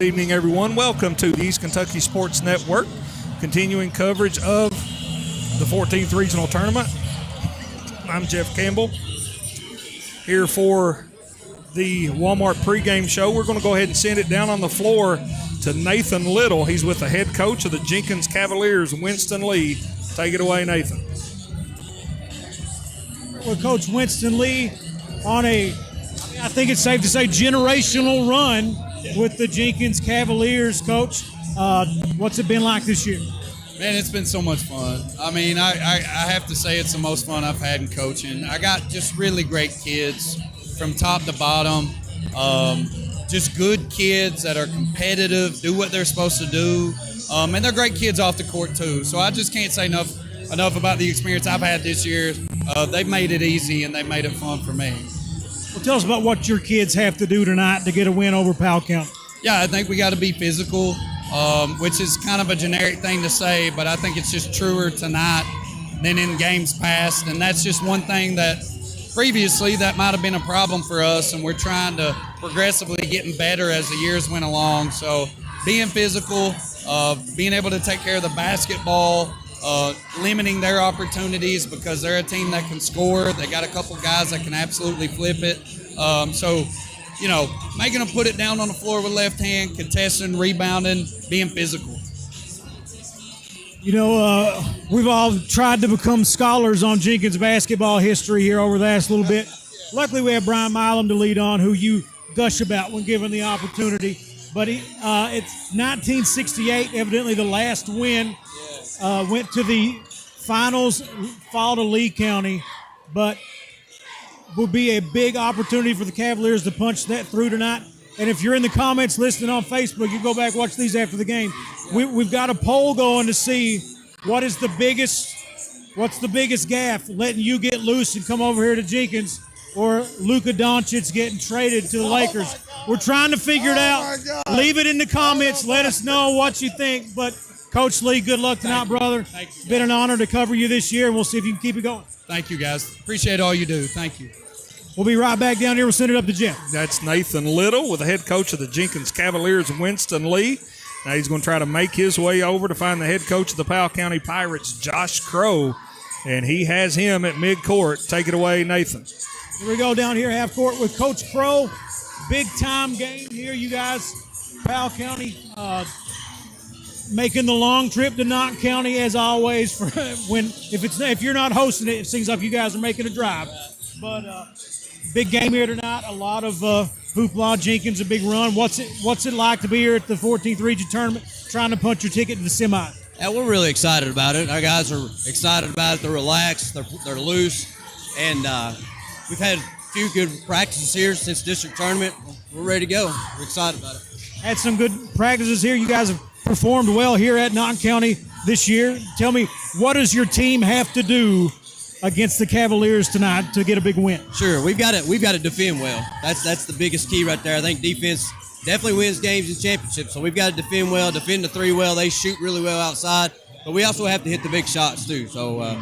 Good evening, everyone. Welcome to the East Kentucky Sports Network, continuing coverage of the 14th Regional Tournament. I'm Jeff Campbell, here for the Walmart pregame show. We're going to go ahead and send it down on the floor to Nathan Little. He's with the head coach of the Jenkins Cavaliers, Winston Lee. Take it away, Nathan. Well, Coach Winston Lee on I think it's safe to say, generational run with the Jenkins Cavaliers, Coach. What's it been like this year? Man, it's been so much fun. I mean, I have to say it's the most fun I've had in coaching. I got just really great kids from top to bottom, just good kids that are competitive, do what they're supposed to do, and they're great kids off the court too. So I just can't say enough about the experience I've had this year. They've made it easy and they made it fun for me. Well, tell us about what your kids have to do tonight to get a win over Powell County. Yeah, I think we got to be physical, which is kind of a generic thing to say, but I think it's just truer tonight than in games past. And that's just one thing that previously that might have been a problem for us, and we're trying to progressively getting better as the years went along. So being physical, being able to take care of the basketball, limiting their opportunities because they're a team that can score. They got a couple guys that can absolutely flip it. So, you know, making them put it down on the floor with left hand, contesting, rebounding, being physical. You know, we've all tried to become scholars on Jenkins basketball history here over the last little bit. Luckily, we have Brian Milam to lead on, who you gush about when given the opportunity. But it's 1968, evidently the last win. Went to the finals, fall to Lee County, but will be a big opportunity for the Cavaliers to punch that through tonight. And if you're in the comments listening on Facebook, you go back, watch these after the game. We've got a poll going to see what's the biggest gaffe, letting you get loose and come over here to Jenkins, or Luka Doncic getting traded to the Lakers. We're trying to figure it out. Leave it in the comments. Let us know what you think. But Coach Lee, good luck tonight, brother. It's been an honor to cover you this year, and we'll see if you can keep it going. Thank you, guys. Appreciate all you do. Thank you. We'll be right back down here. We'll send it up to Jim. That's Nathan Little with the head coach of the Jenkins Cavaliers, Winston Lee. Now he's going to try to make his way over to find the head coach of the Powell County Pirates, Josh Crow, and he has him at midcourt. Take it away, Nathan. Here we go down here, half court with Coach Crow. Big-time game here, you guys. Powell County making the long trip to Knox County, as always. If you're not hosting it, it seems like you guys are making a drive. But big game here tonight. A lot of hoopla. Jenkins, a big run. What's it like to be here at the 14th Region Tournament, trying to punch your ticket to the semi? Yeah, we're really excited about it. Our guys are excited about it. They're relaxed. They're loose, and we've had a few good practices here since district tournament. We're ready to go. We're excited about it. Had some good practices here. You guys have performed well here at Knox County this year. Tell me, what does your team have to do against the Cavaliers tonight to get a big win? Sure, we've got to defend well. That's the biggest key right there. I think defense definitely wins games and championships. So we've got to defend well, defend the three well. They shoot really well outside, but we also have to hit the big shots too. So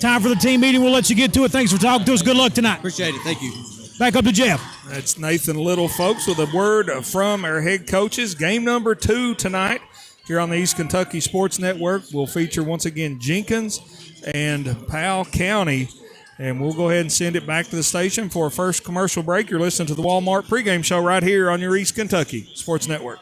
time for the team meeting. We'll let you get to it. Thanks for talking to us. Good luck tonight. Appreciate it. Thank you. Back up to Jeff. That's Nathan Little, folks, with a word from our head coaches. Game number 2 tonight here on the East Kentucky Sports Network will feature once again Jenkins and Powell County. And we'll go ahead and send it back to the station for a first commercial break. You're listening to the Walmart pregame show right here on your East Kentucky Sports Network.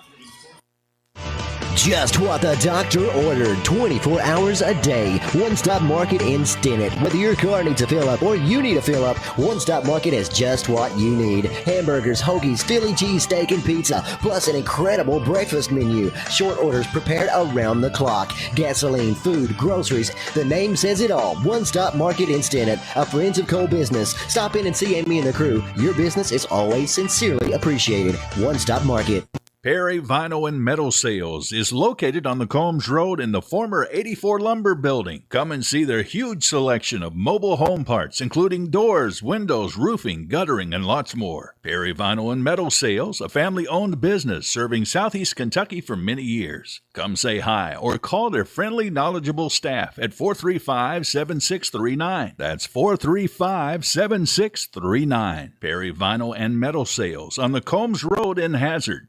Just what the doctor ordered, 24 hours a day. One Stop Market in Stinnett. Whether your car needs a fill-up or you need a fill-up, One Stop Market has just what you need. Hamburgers, hoagies, Philly cheesesteak, and pizza, plus an incredible breakfast menu. Short orders prepared around the clock. Gasoline, food, groceries. The name says it all. One Stop Market in Stinnett, a Friends of Coal business. Stop in and see Amy and the crew. Your business is always sincerely appreciated. One Stop Market. Perry Vinyl and Metal Sales is located on the Combs Road in the former 84 Lumber Building. Come and see their huge selection of mobile home parts, including doors, windows, roofing, guttering, and lots more. Perry Vinyl and Metal Sales, a family-owned business serving Southeast Kentucky for many years. Come say hi or call their friendly, knowledgeable staff at 435-7639. That's 435-7639. Perry Vinyl and Metal Sales on the Combs Road in Hazard.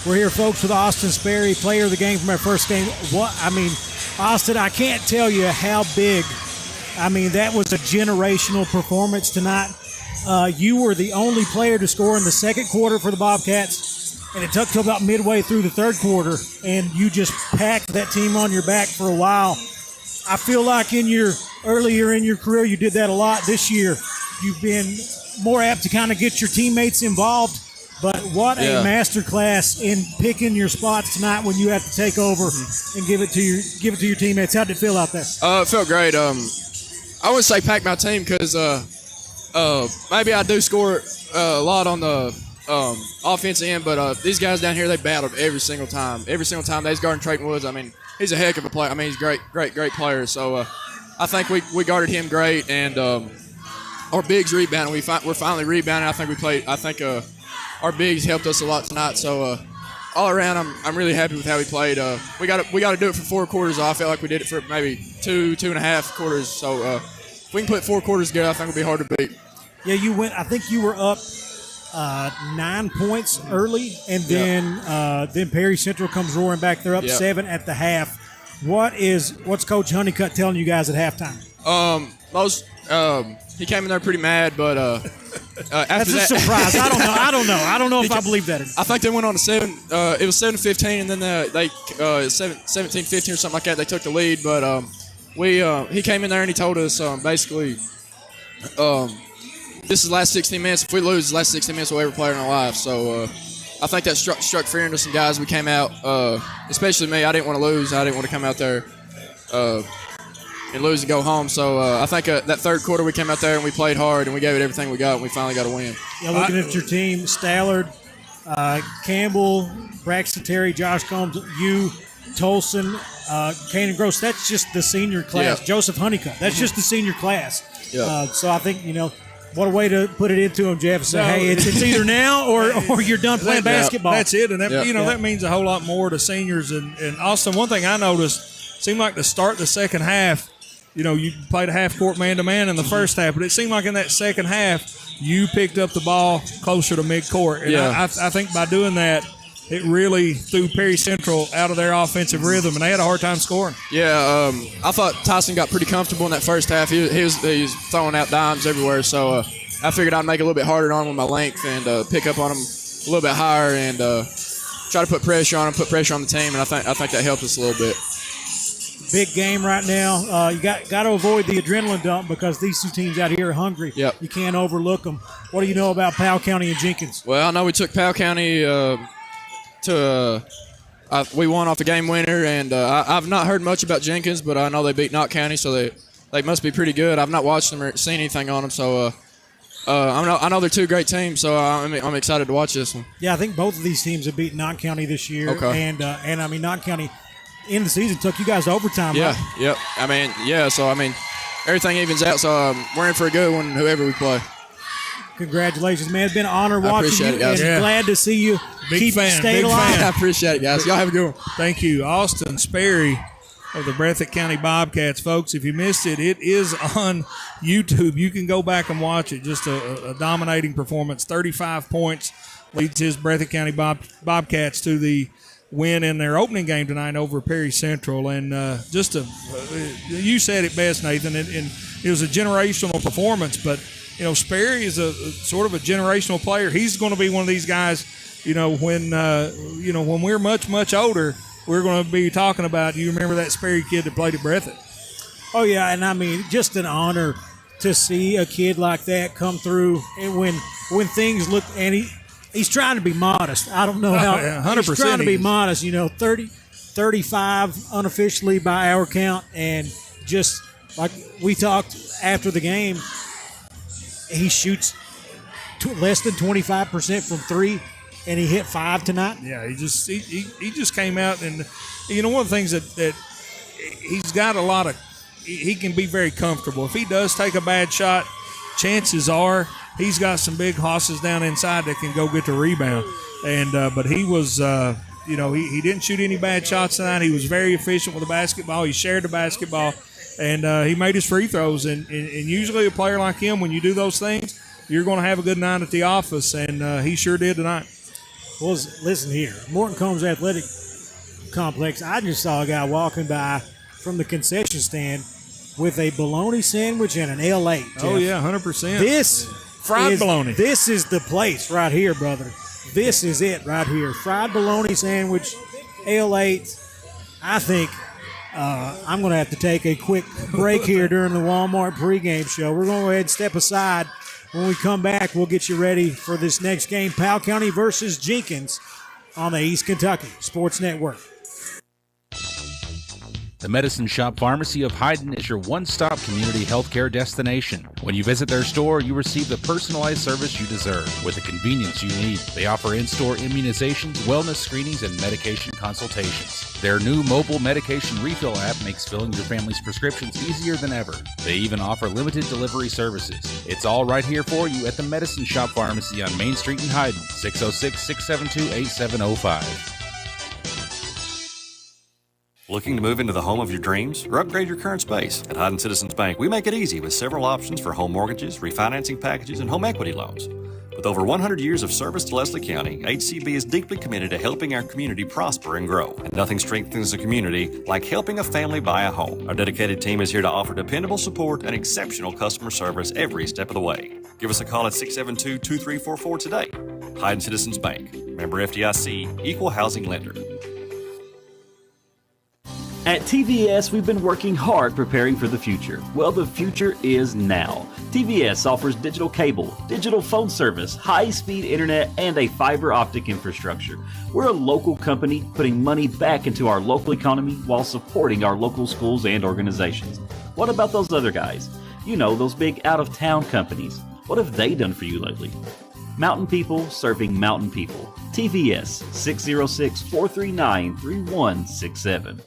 We're here, folks, with Austin Sperry, player of the game from our first game. Austin, I can't tell you how big. That was a generational performance tonight. You were the only player to score in the second quarter for the Bobcats, and it took till about midway through the third quarter, and you just packed that team on your back for a while. I feel like earlier in your career, you did that a lot. This year, you've been more apt to kind of get your teammates involved. But what a masterclass in picking your spots tonight when you have to take over and give it to your teammates. How did it feel out there? It felt great. I wouldn't say pack my team because maybe I do score a lot on the offensive end, but these guys down here, they battled every single time. Every single time they was guarding Trayton Woods. He's a heck of a player. He's a great player. So I think we guarded him great, and our bigs rebounding. We're finally rebounding. I think our bigs helped us a lot tonight. So all around, I'm really happy with how we played. We got to do it for 4 quarters. I felt like we did it for maybe 2.5 quarters. So if we can put 4 quarters together, I think it'll be hard to beat. Yeah, you went. I think you were up 9 points early, and then Perry Central comes roaring back. They're up 7 at the half. What's Coach Honeycutt telling you guys at halftime? He came in there pretty mad, but after that's a surprise. I don't know if I believe that. I think they went on to 7. It was 7-15, and then they 17-15 or something like that. They took the lead, but he came in there and he told us basically, this is the last 16 minutes. If we lose, the last 16 minutes we'll ever play in our lives. So I think that struck fear into some guys. We came out, especially me. I didn't want to lose. I didn't want to come out there and lose and go home. So I think that third quarter we came out there and we played hard and we gave it everything we got, and we finally got a win. Yeah, looking at your team, Stallard, Campbell, Braxton Terry, Josh Combs, you, Tolson, Kanan Gross. That's just the senior class. Yeah. Joseph Honeycutt. That's just the senior class. Yeah. So I think, what a way to put it into him, Jeff. Say, hey, it's either now or you're done playing basketball. That's it, and that means a whole lot more to seniors. And Austin, one thing I noticed, seemed like to start the second half, you played a half-court man-to-man in the first half, but it seemed like in that second half you picked up the ball closer to midcourt. And I think by doing that, it really threw Perry Central out of their offensive rhythm, and they had a hard time scoring. Yeah, I thought Tyson got pretty comfortable in that first half. He was throwing out dimes everywhere, so I figured I'd make it a little bit harder on him with my length and pick up on him a little bit higher and try to put pressure on him, put pressure on the team, and I think that helped us a little bit. Big game right now. You got to avoid the adrenaline dump because these two teams out here are hungry. Yep. You can't overlook them. What do you know about Powell County and Jenkins? Well, I know we took Powell County we won off the game winner, and I've not heard much about Jenkins, but I know they beat Knott County, so they must be pretty good. I've not watched them or seen anything on them, so I know they're 2 great teams, so I'm excited to watch this one. Yeah, I think both of these teams have beaten Knott County this year, okay. and Knott County in the season took you guys to overtime. Yeah, right? yep. So everything evens out, so we're in for a good one, whoever we play. Congratulations, man. It's been an honor watching you, guys. and glad to see you Big fan. I appreciate it, guys. Y'all have a good one. Thank you. Austin Sperry of the Breathitt County Bobcats. Folks, if you missed it, it is on YouTube. You can go back and watch it. Just a dominating performance. 35 points leads his Breathitt County Bobcats to the win in their opening game tonight over Perry Central. And you said it best, Nathan, and it was a generational performance. But, Sperry is a sort of a generational player. He's going to be one of these guys, when we're much, much older, we're going to be talking about, you remember that Sperry kid that played at Breathitt? Oh, yeah, and just an honor to see a kid like that come through. And when things look, and he's trying to be modest. I don't know how. 100% he's trying to be modest, 35 unofficially by our count. And just like we talked after the game, he shoots less than 25% from 3, and he hit 5 tonight. Yeah, he just came out, and one of the things that he's got a lot of, he can be very comfortable. If he does take a bad shot, chances are he's got some big hosses down inside that can go get the rebound. And but he was, he didn't shoot any bad shots tonight. He was very efficient with the basketball. He shared the basketball, and he made his free throws. And usually a player like him, when you do those things, you're going to have a good night at the office, and he sure did tonight. Well, listen here. Morton Combs Athletic Complex, I just saw a guy walking by from the concession stand with a bologna sandwich and an L8. Jeff. Oh, yeah, 100%. This fried bologna. This is the place right here, brother. This is it right here. Fried bologna sandwich, L8. I think I'm going to have to take a quick break here during the Walmart pregame show. We're going to go ahead and step aside. When we come back, we'll get you ready for this next game, Powell County versus Jenkins on the East Kentucky Sports Network. The Medicine Shop Pharmacy of Hyden is your one-stop community healthcare destination. When you visit their store, you receive the personalized service you deserve with the convenience you need. They offer in-store immunizations, wellness screenings, and medication consultations. Their new mobile medication refill app makes filling your family's prescriptions easier than ever. They even offer limited delivery services. It's all right here for you at the Medicine Shop Pharmacy on Main Street in Hyden, 606-672-8705. Looking to move into the home of your dreams or upgrade your current space? At Hyden Citizens Bank, we make it easy with several options for home mortgages, refinancing packages, and home equity loans. With over 100 years of service to Leslie County, HCB is deeply committed to helping our community prosper and grow. And nothing strengthens a community like helping a family buy a home. Our dedicated team is here to offer dependable support and exceptional customer service every step of the way. Give us a call at 672-2344 today. Hyden Citizens Bank, member FDIC, equal housing lender. At TVS, we've been working hard preparing for the future. Well, the future is now. TVS offers digital cable, digital phone service, high-speed internet, and a fiber optic infrastructure. We're a local company putting money back into our local economy while supporting our local schools and organizations. What about those other guys? You know, those big out-of-town companies. What have they done for you lately? Mountain people serving mountain people. TVS, 606-439-3167.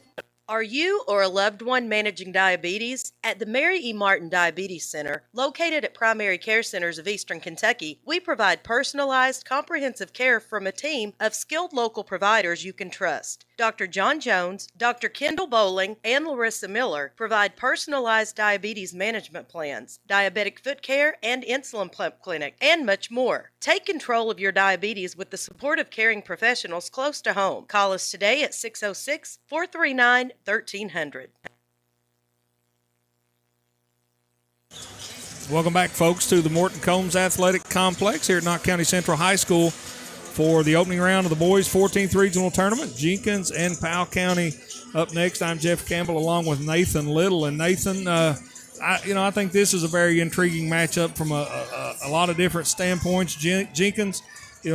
Are you or a loved one managing diabetes? At the Mary E. Martin Diabetes Center, located at Primary Care Centers of Eastern Kentucky, we provide personalized, comprehensive care from a team of skilled local providers you can trust. Dr. John Jones, Dr. Kendall Bowling, and Larissa Miller provide personalized diabetes management plans, diabetic foot care, and insulin pump clinic, and much more. Take control of your diabetes with the support of caring professionals close to home. Call us today at 606-439-1300. Welcome back, folks, to the Morton Combs Athletic Complex here at Knott County Central High School for the opening round of the boys' 14th Regional Tournament. Jenkins and Powell County up next. I'm Jeff Campbell along with Nathan Little. And Nathan, I think this is a very intriguing matchup from a lot of different standpoints. Jenkins,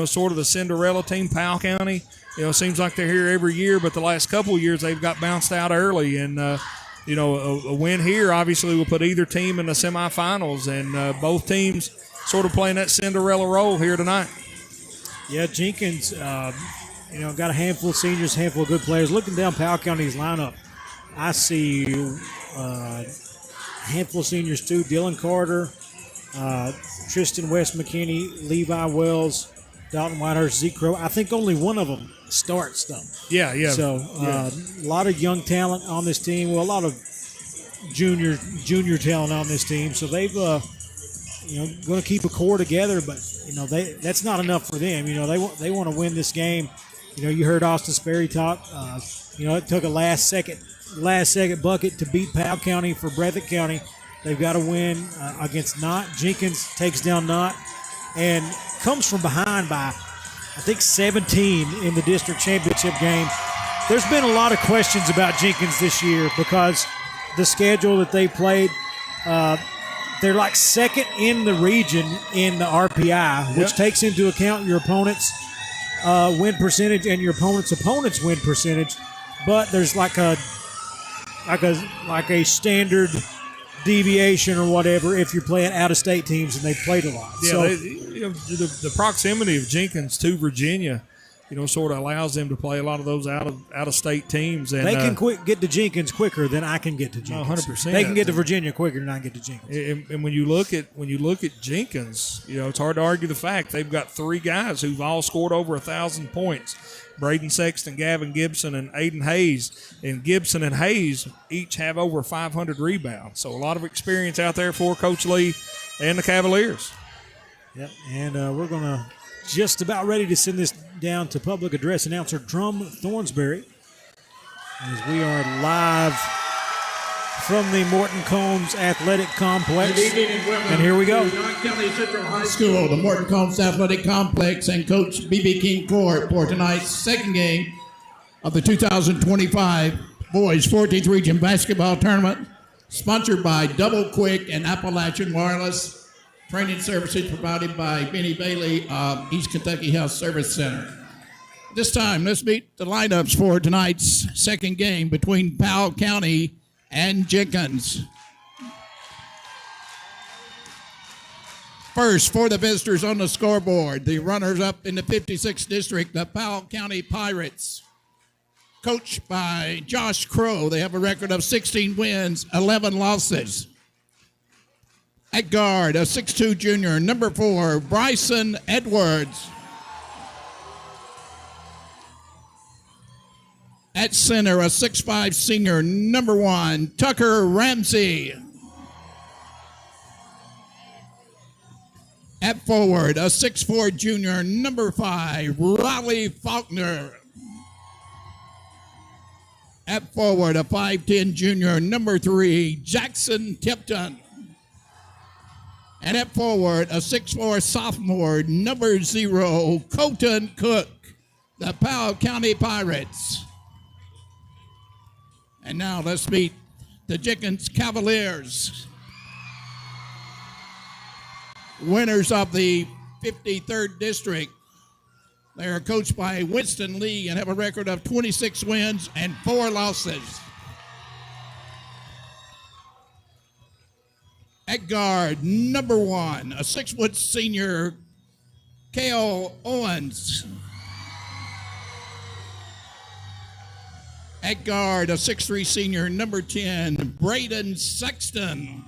sort of the Cinderella team. Powell County, seems like they're here every year, but the last couple of years they've got bounced out early. And, a win here obviously will put either team in the semifinals, and both teams sort of playing that Cinderella role here tonight. Yeah, Jenkins, got a handful of seniors, handful of good players. Looking down Powell County's lineup, I see a handful of seniors too. Dylan Carter, Tristan West McKinney, Levi Wells, Dalton Whitehurst, Zeke Crow. I think only one of them starts, though. Yeah. So a lot of young talent on this team. Well, a lot of junior talent on this team. So they've, going to keep a core together, but that's not enough for them. They want to win this game. You heard Austin Sperry talk. It took a last second bucket to beat Powell County for Breathitt County. They've got to win against Knott. Jenkins takes down Knott and comes from behind by, I think, 17 in the district championship game. There's been a lot of questions about Jenkins this year because the schedule that they played, they're like second in the region in the RPI, which takes into account your opponent's win percentage and your opponent's win percentage. But there's like a standard deviation or whatever if you're playing out-of-state teams, and they've played a lot. Yeah, so the proximity of Jenkins to Virginia, sort of allows them to play a lot of those out-of-state teams. And they can get to Jenkins quicker than I can get to Jenkins. 100%. They can get to Virginia quicker than I can get to Jenkins. And when you look at Jenkins, it's hard to argue the fact they've got three guys who've all scored over 1,000 points. Braden Sexton, Gavin Gibson, and Aiden Hayes. And Gibson and Hayes each have over 500 rebounds. So a lot of experience out there for Coach Lee and the Cavaliers. Yep, and we're going to just about ready to send this down to public address announcer Drum Thornsberry, as we are live from the Morton Combs Athletic Complex. And here we go. County Central High School, the Morton Combs Athletic Complex, and Coach B.B. King Court for tonight's second game of the 2025 Boys 14th Region Basketball Tournament, sponsored by Double Quick and Appalachian Wireless. Training services provided by Benny Bailey of East Kentucky Health Service Center. This time, let's meet the lineups for tonight's second game between Powell County and Jenkins. First, for the visitors on the scoreboard, the runners-up in the 56th District, the Powell County Pirates. Coached by Josh Crow, they have a record of 16 wins, 11 losses. At guard, a 6'2 junior, number 4, Bryson Edwards. At center, a 6'5 senior, number 1, Tucker Ramsey. At forward, a 6'4 junior, number 5, Raleigh Faulkner. At forward, a 5'10 junior, number 3, Jackson Tipton. And at forward, a 6'4 sophomore, number 0, Colton Cook, the Powell County Pirates. And now let's meet the Jenkins Cavaliers. Winners of the 53rd District. They are coached by Winston Lee and have a record of 26 wins and 4 losses. At guard, number 1, a 6-foot senior, Cale Owens. At guard, a 6'3 senior, number 10, Braden Sexton.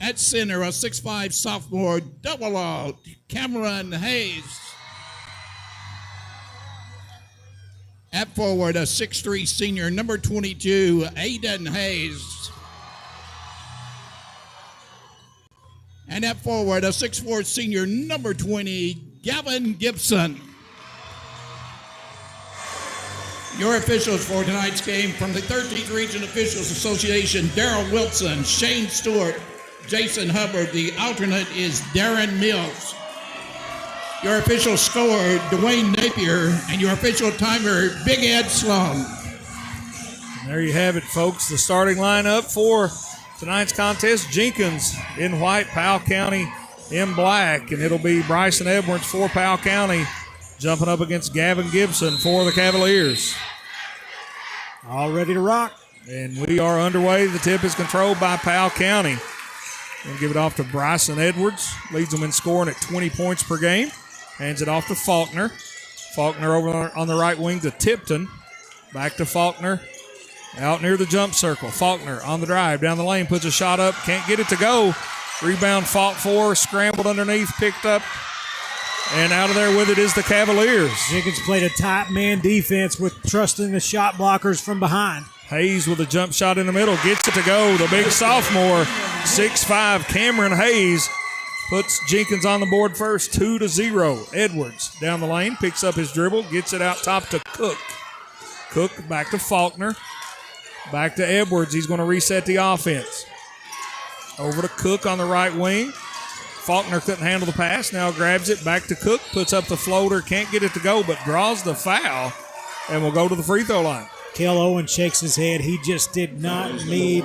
At center, a 6'5 sophomore, double out, Cameron Hayes. At forward, a 6'3 senior, number 22, Aiden Hayes. And at forward, a 6'4 senior, number 20, Gavin Gibson. Your officials for tonight's game from the 13th Region Officials Association, Darrell Wilson, Shane Stewart, Jason Hubbard. The alternate is Darren Mills. Your official scorer, Dwayne Napier, and your official timer, Big Ed Sloan. There you have it, folks. The starting lineup for tonight's contest: Jenkins in white, Powell County in black, and it'll be Bryson Edwards for Powell County jumping up against Gavin Gibson for the Cavaliers. All ready to rock. And we are underway. The tip is controlled by Powell County. We'll give it off to Bryson Edwards. Leads them in scoring at 20 points per game. Hands it off to Faulkner. Faulkner over on the right wing to Tipton. Back to Faulkner. Out near the jump circle. Faulkner on the drive. Down the lane. Puts a shot up. Can't get it to go. Rebound fought for. Scrambled underneath. Picked up. And out of there with it is the Cavaliers. Jenkins played a tight man defense with trusting the shot blockers from behind. Hayes with a jump shot in the middle. Gets it to go. The big sophomore, 6'5", Cameron Hayes, puts Jenkins on the board first, 2-0. Edwards down the lane, picks up his dribble, gets it out top to Cook. Cook back to Faulkner. Back to Edwards. He's going to reset the offense. Over to Cook on the right wing. Faulkner couldn't handle the pass. Now grabs it. Back to Cook. Puts up the floater. Can't get it to go, but draws the foul and will go to the free throw line. Cale Owen shakes his head. He just did not need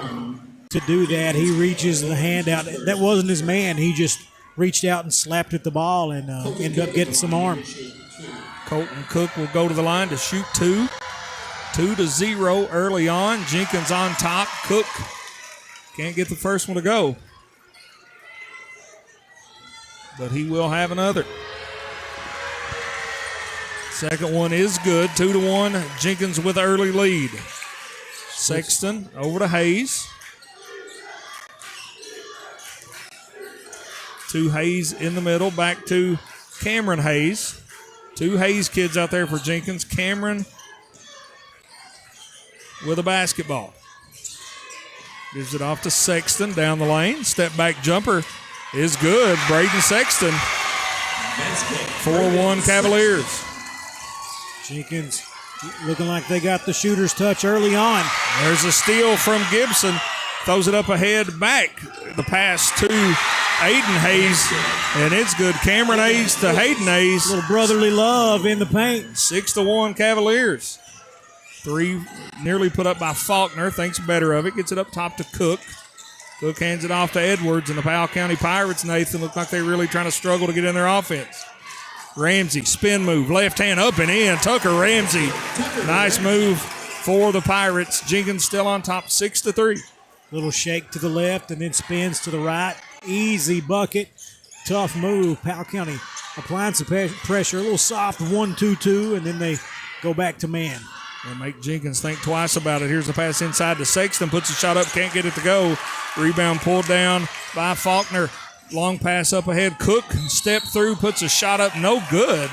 to do that. He reaches the hand out. That wasn't his man. He just reached out and slapped at the ball and ended up getting some arm. Colton Cook will go to the line to shoot 2. 2-0 early on. Jenkins on top. Cook can't get the first one to go, but he will have another. Second one is good. 2-1. Jenkins with early lead. Sexton over to Hayes. To Hayes in the middle. Back to Cameron Hayes. 2 Hayes kids out there for Jenkins. Cameron with a basketball. Gives it off to Sexton down the lane. Step back jumper is good. Braden Sexton, 4-1 Cavaliers. Jenkins looking like they got the shooter's touch early on. There's a steal from Gibson. Throws it up ahead, back. The pass to Aiden Hayes, and it's good. Cameron Hayes to Hayden Hayes. Little brotherly love in the paint. 6-1 Cavaliers. 3 nearly put up by Faulkner. Thinks better of it. Gets it up top to Cook. Cook hands it off to Edwards, and the Powell County Pirates, Nathan, look like they're really trying to struggle to get in their offense. Ramsey, spin move, left hand up and in. Tucker Ramsey. Nice move for the Pirates. Jenkins still on top, 6-3. Little shake to the left and then spins to the right. Easy bucket. Tough move. Powell County applying some pressure. A little soft 1-2-2, and then they go back to man. They'll make Jenkins think twice about it. Here's the pass inside to Sexton. Puts a shot up, can't get it to go. Rebound pulled down by Faulkner. Long pass up ahead. Cook step through, puts a shot up, no good,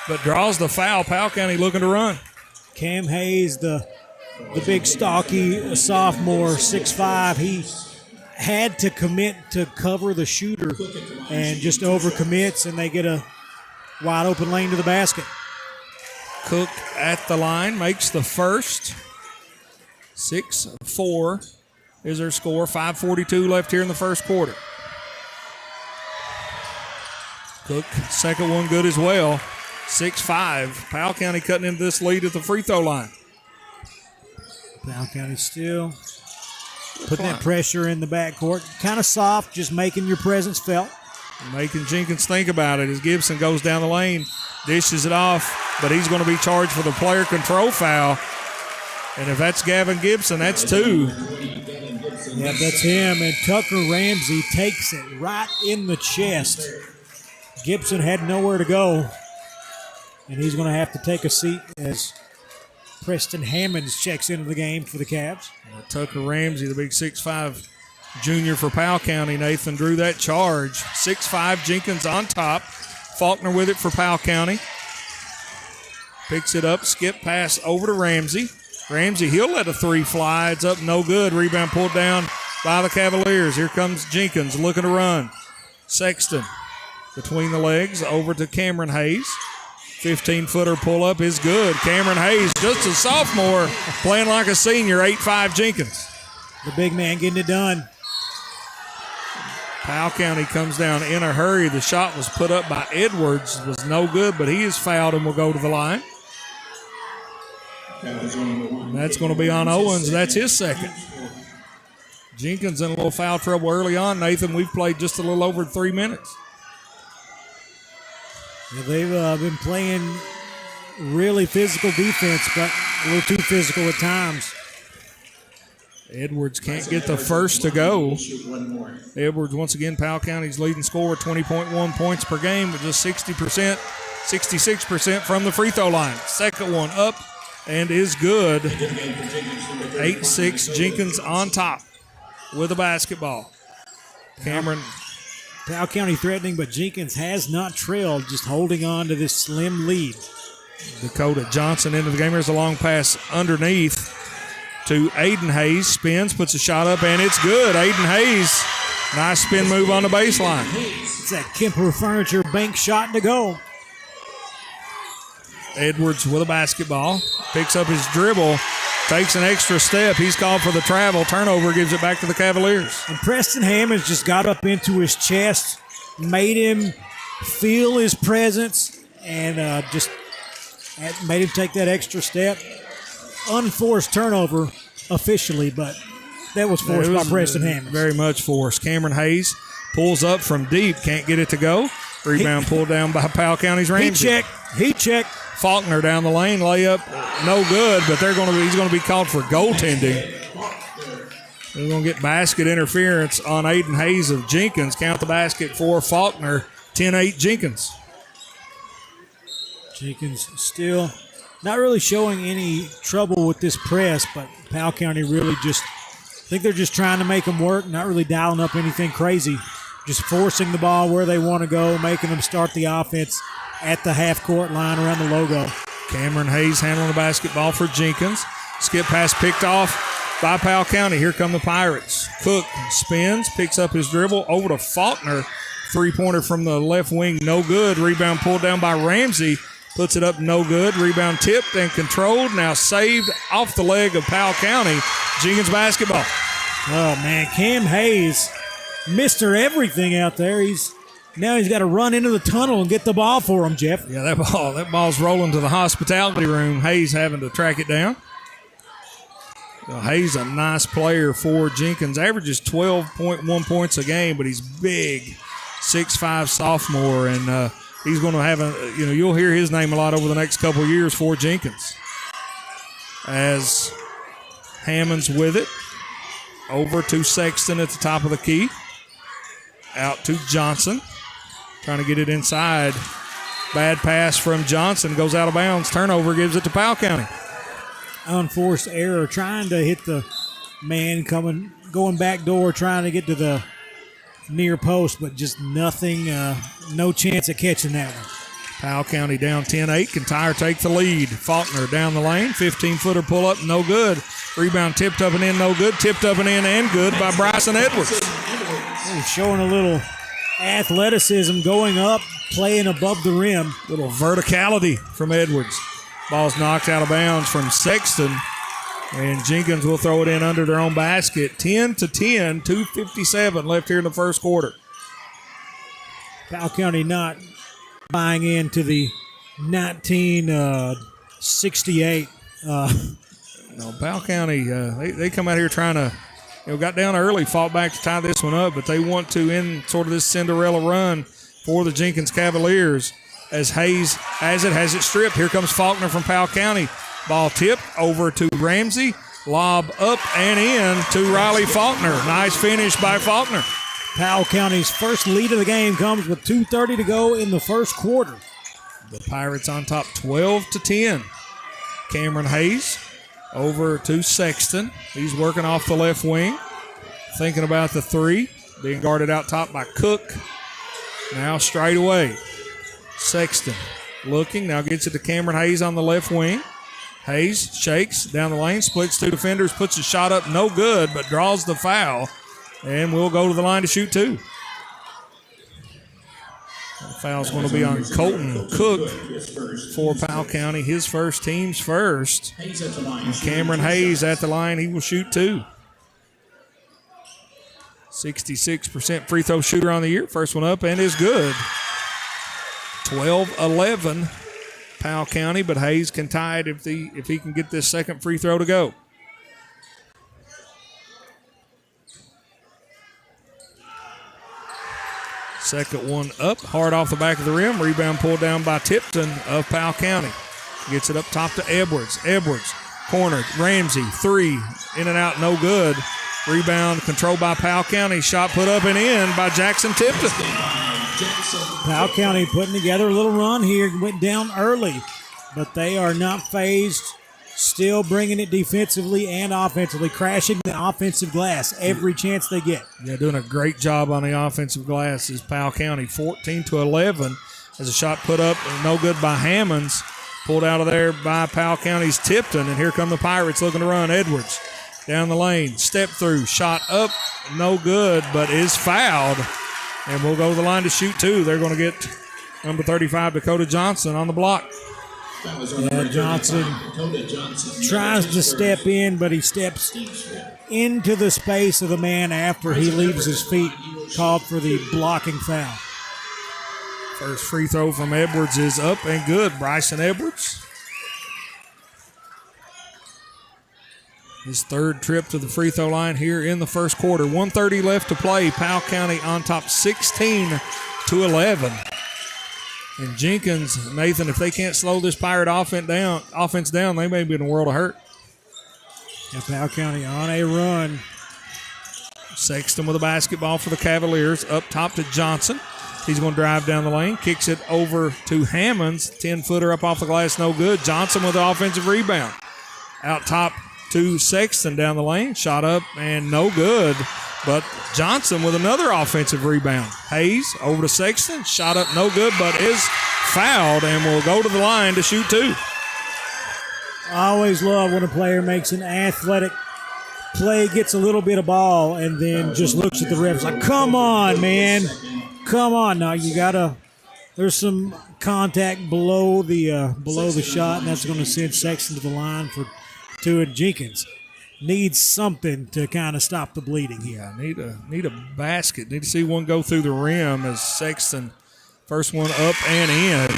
but draws the foul. Powell County looking to run. Cam Hayes, the big stocky sophomore, 6'5", he had to commit to cover the shooter and just overcommits, and they get a wide open lane to the basket. Cook at the line, makes the first. 6-4 is their score. 5:42 left here in the first quarter. Cook, second one good as well. 6-5. Powell County cutting into this lead at the free throw line. Powell County still putting that pressure in the backcourt. Kind of soft, just making your presence felt. Making Jenkins think about it as Gibson goes down the lane, dishes it off, but he's going to be charged for the player control foul. And if that's Gavin Gibson, that's 2. Yeah, that's him. And Tucker Ramsey takes it right in the chest. Gibson had nowhere to go, and he's going to have to take a seat as Preston Hammonds checks into the game for the Cavs. Tucker Ramsey, the big 6'5" junior for Powell County, Nathan, drew that charge. 6'5", Jenkins on top. Faulkner with it for Powell County. Picks it up, skip pass over to Ramsey. Ramsey, he'll let a 3 fly. It's up, no good. Rebound pulled down by the Cavaliers. Here comes Jenkins looking to run. Sexton between the legs over to Cameron Hayes. 15-footer pull-up is good. Cameron Hayes, just a sophomore, playing like a senior, 8'5" Jenkins. The big man getting it done. Powell County comes down in a hurry. The shot was put up by Edwards. Was no good, but he is fouled and will go to the line. And that's going to be on Owens. That's his second. Jenkins in a little foul trouble early on. Nathan, we've played just a little over 3 minutes. Yeah, they've been playing really physical defense, but a little too physical at times. Edwards can't get the first to go. Edwards, once again, Powell County's leading scorer, 20.1 points per game, with just 66% from the free throw line. Second one up and is good. 8-6, Jenkins on top with a basketball. Cameron. Powell County threatening, but Jenkins has not trailed, just holding on to this slim lead. Dakota Johnson into the game. Here's a long pass underneath to Aiden Hayes. Spins, puts a shot up, and it's good. Aiden Hayes, nice spin move on the baseline. It's that Kemper Furniture bank shot to go. Edwards with a basketball. Picks up his dribble. Takes an extra step. He's called for the travel. Turnover, gives it back to the Cavaliers. And Preston Hammonds just got up into his chest, made him feel his presence, and just made him take that extra step. Unforced turnover officially, but that was forced by Preston Hammonds. Very much forced. Cameron Hayes pulls up from deep. Can't get it to go. Rebound pulled down by Powell County's Ramsey. He checked. Faulkner down the lane, layup, no good, but he's going to be called for goaltending. They're going to get basket interference on Aiden Hayes of Jenkins. Count the basket for Faulkner. 10-8 Jenkins. Jenkins still not really showing any trouble with this press, but Powell County really I think they're just trying to make them work, not really dialing up anything crazy. Just forcing the ball where they want to go, making them start the offense at the half-court line around the logo. Cameron Hayes handling the basketball for Jenkins. Skip pass picked off by Powell County. Here come the Pirates. Cook spins, picks up his dribble over to Faulkner. Three-pointer from the left wing, no good. Rebound pulled down by Ramsey. Puts it up, no good. Rebound tipped and controlled. Now saved off the leg of Powell County. Jenkins basketball. Oh, man, Cam Hayes, Mr. Everything out there. Now he's got to run into the tunnel and get the ball for him, Jeff. Yeah, that ball's rolling to the hospitality room. Hayes having to track it down. Hayes, a nice player for Jenkins. Averages 12.1 points a game, but he's big, 6'5" sophomore, and he's going to have you'll hear his name a lot over the next couple of years for Jenkins. As Hammonds with it, over to Sexton at the top of the key. Out to Johnson, trying to get it inside. Bad pass from Johnson, goes out of bounds. Turnover, gives it to Powell County. Unforced error, trying to hit the man going back door, trying to get to the near post, but just nothing, no chance of catching that one. Powell County down 10-8, can tie or take the lead. Faulkner down the lane, 15-footer pull up, no good. Rebound tipped up and in, no good. Tipped up and in and good by Bryson Edwards. He's showing a little athleticism, going up, playing above the rim. Little verticality from Edwards. Ball's knocked out of bounds from Sexton, and Jenkins will throw it in under their own basket. 10-10, 2:57 left here in the first quarter. Powell County not buying into the 1968. No, Powell County, they come out here trying to, got down early, fought back to tie this one up, but they want to end sort of this Cinderella run for the Jenkins Cavaliers. As Hayes has it stripped. Here comes Faulkner from Powell County. Ball tipped over to Ramsey. Lob up and in to Riley Faulkner. Nice finish by Faulkner. Powell County's first lead of the game comes with 2:30 to go in the first quarter. The Pirates on top 12-10. Cameron Hayes over to Sexton. He's working off the left wing. Thinking about the three. Being guarded out top by Cook. Now straight away. Sexton looking. Now gets it to Cameron Hayes on the left wing. Hayes shakes down the lane. Splits two defenders. Puts a shot up. No good, but draws the foul. And we'll go to the line to shoot two. The foul's going to be on Colton Cook for Powell County. His first, team's first. And Cameron Hayes at the line. He will shoot two. 66% free throw shooter on the year. First one up and is good. 12-11 Powell County, but Hayes can tie it if he can get this second free throw to go. Second one up, hard off the back of the rim. Rebound pulled down by Tipton of Powell County. Gets it up top to Edwards. Edwards, cornered. Ramsey, three, in and out, no good. Rebound controlled by Powell County. Shot put up and in by Jackson Tipton. Powell County putting together a little run here. Went down early, but they are not phased. Still bringing it defensively and offensively, crashing the offensive glass every chance they get. Yeah, doing a great job on the offensive glass is Powell County. 14-11 as a shot put up, no good by Hammonds. Pulled out of there by Powell County's Tipton, and here come the Pirates looking to run. Edwards down the lane, step through, shot up, no good, but is fouled. And we'll go to the line to shoot two. They're going to get number 35, Dakota Johnson, on the block. Yeah, Johnson tries to step in, but he steps into the space of the man after he leaves his feet, called for the blocking foul. First free throw from Edwards is up and good. Bryson Edwards. His third trip to the free throw line here in the first quarter. 1:30 left to play. Powell County on top 16-11. And Jenkins, Nathan, if they can't slow this Pirate offense down, they may be in a world of hurt. And Powell County on a run. Sexton with a basketball for the Cavaliers. Up top to Johnson. He's going to drive down the lane. Kicks it over to Hammonds. 10-footer up off the glass, no good. Johnson with the offensive rebound. Out top to Sexton down the lane. Shot up and no good. But Johnson with another offensive rebound. Hayes over to Sexton. Shot up no good, but is fouled and will go to the line to shoot two. I always love when a player makes an athletic play gets a little bit of ball and then just looks at the refs like, come on, man. Come on. Now you got to – there's some contact below the shot, and that's going to send Sexton to the line for two. And Jenkins needs something to kind of stop the bleeding here. Yeah, need a basket. Need to see one go through the rim as Sexton – first one up and in.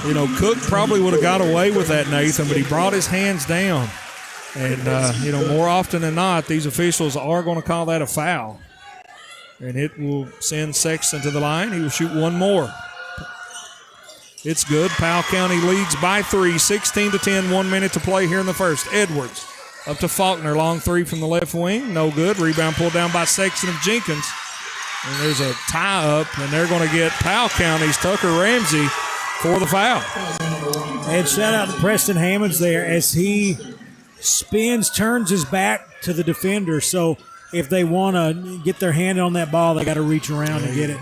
You know, Cook probably would have got away with that, Nathan, but he brought his hands down. And, you know, more often than not, these officials are going to call that a foul. And it will send Sexton to the line. He will shoot one more. It's good. Powell County leads by 3, 16-10, 1 minute to play here in the first. Edwards up to Faulkner, long three from the left wing. No good. Rebound pulled down by Sexton of Jenkins. And there's a tie-up, and they're going to get Powell County's Tucker Ramsey for the foul. And shout out to Preston Hammonds there as he spins, turns his back to the defender. So if they want to get their hand on that ball, they got to reach around and get it.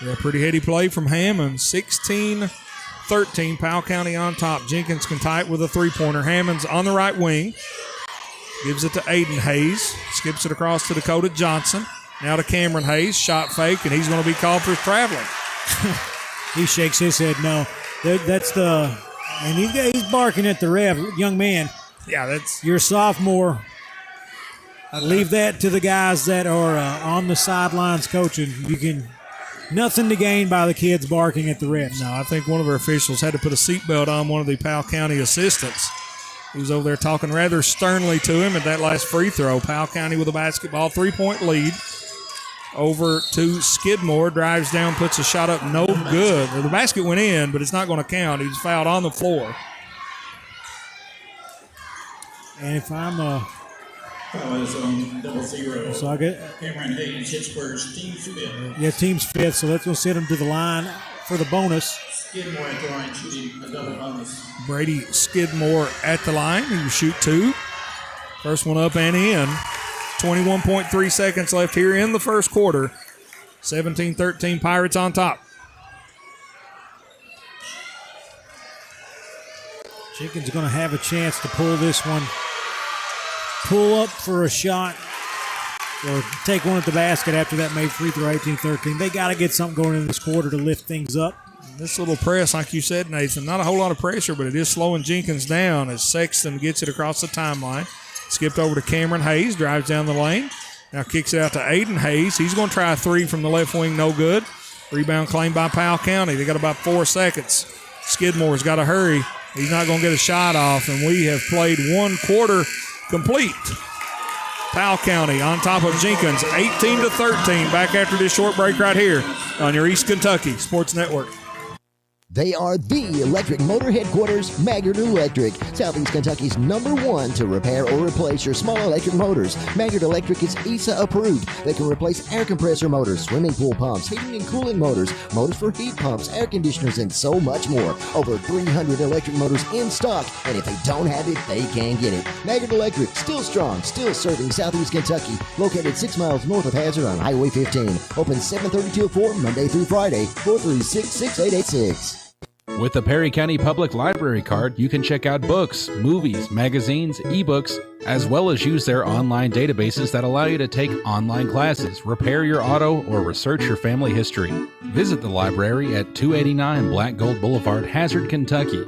Yeah, pretty heady play from Hammonds. 16-13, Powell County on top. Jenkins can tie it with a three-pointer. Hammonds on the right wing. Gives it to Aiden Hayes. Skips it across to Dakota Johnson. Now to Cameron Hayes, shot fake, and he's going to be called for traveling. He shakes his head no. And he's barking at the ref. Young man, you're a sophomore. Leave that to the guys that are on the sidelines coaching. Nothing to gain by the kids barking at the refs. No, I think one of our officials had to put a seatbelt on one of the Powell County assistants. He was over there talking rather sternly to him at that last free throw. Powell County with a basketball, 3-point lead. Over to Skidmore, drives down, puts a shot up, no good. The basket went in, but it's not going to count. He was fouled on the floor. And if I'm Foul is on 0-0. So I get Cameron Hayes, Pittsburgh's team's fifth. Yeah, team's fifth, so that's going to send him to the line for the bonus. Skidmore at the line shooting a double bonus. Brady Skidmore at the line. He will shoot two. First one up and in. 21.3 seconds left here in the first quarter. 17-13, Pirates on top. Jenkins going to have a chance to pull this one. Pull up for a shot or take one at the basket after that made free throw 18-13. They got to get something going in this quarter to lift things up. This little press, like you said, Nathan, not a whole lot of pressure, but it is slowing Jenkins down as Sexton gets it across the timeline. Skipped over to Cameron Hayes, drives down the lane. Now kicks it out to Aiden Hayes. He's going to try a three from the left wing, no good. Rebound claimed by Powell County. They got about 4 seconds. Skidmore's got to hurry. He's not going to get a shot off, and we have played one quarter complete. Powell County on top of Jenkins, 18-13. Back after this short break right here on your East Kentucky Sports Network. They are the electric motor headquarters, Maggard Electric, Southeast Kentucky's #1 to repair or replace your small electric motors. Maggard Electric is ESA approved. They can replace air compressor motors, swimming pool pumps, heating and cooling motors for heat pumps, air conditioners, and so much more. Over 300 electric motors in stock, and if they don't have it, they can get it. Maggard Electric, still strong, still serving Southeast Kentucky. Located 6 miles north of Hazard on Highway 15. Open 7:30 till 4, Monday through Friday, 436-6886. With the Perry County Public Library card, you can check out books, movies, magazines, ebooks, as well as use their online databases that allow you to take online classes, repair your auto, or research your family history. Visit the library at 289 Black Gold Boulevard, Hazard, Kentucky.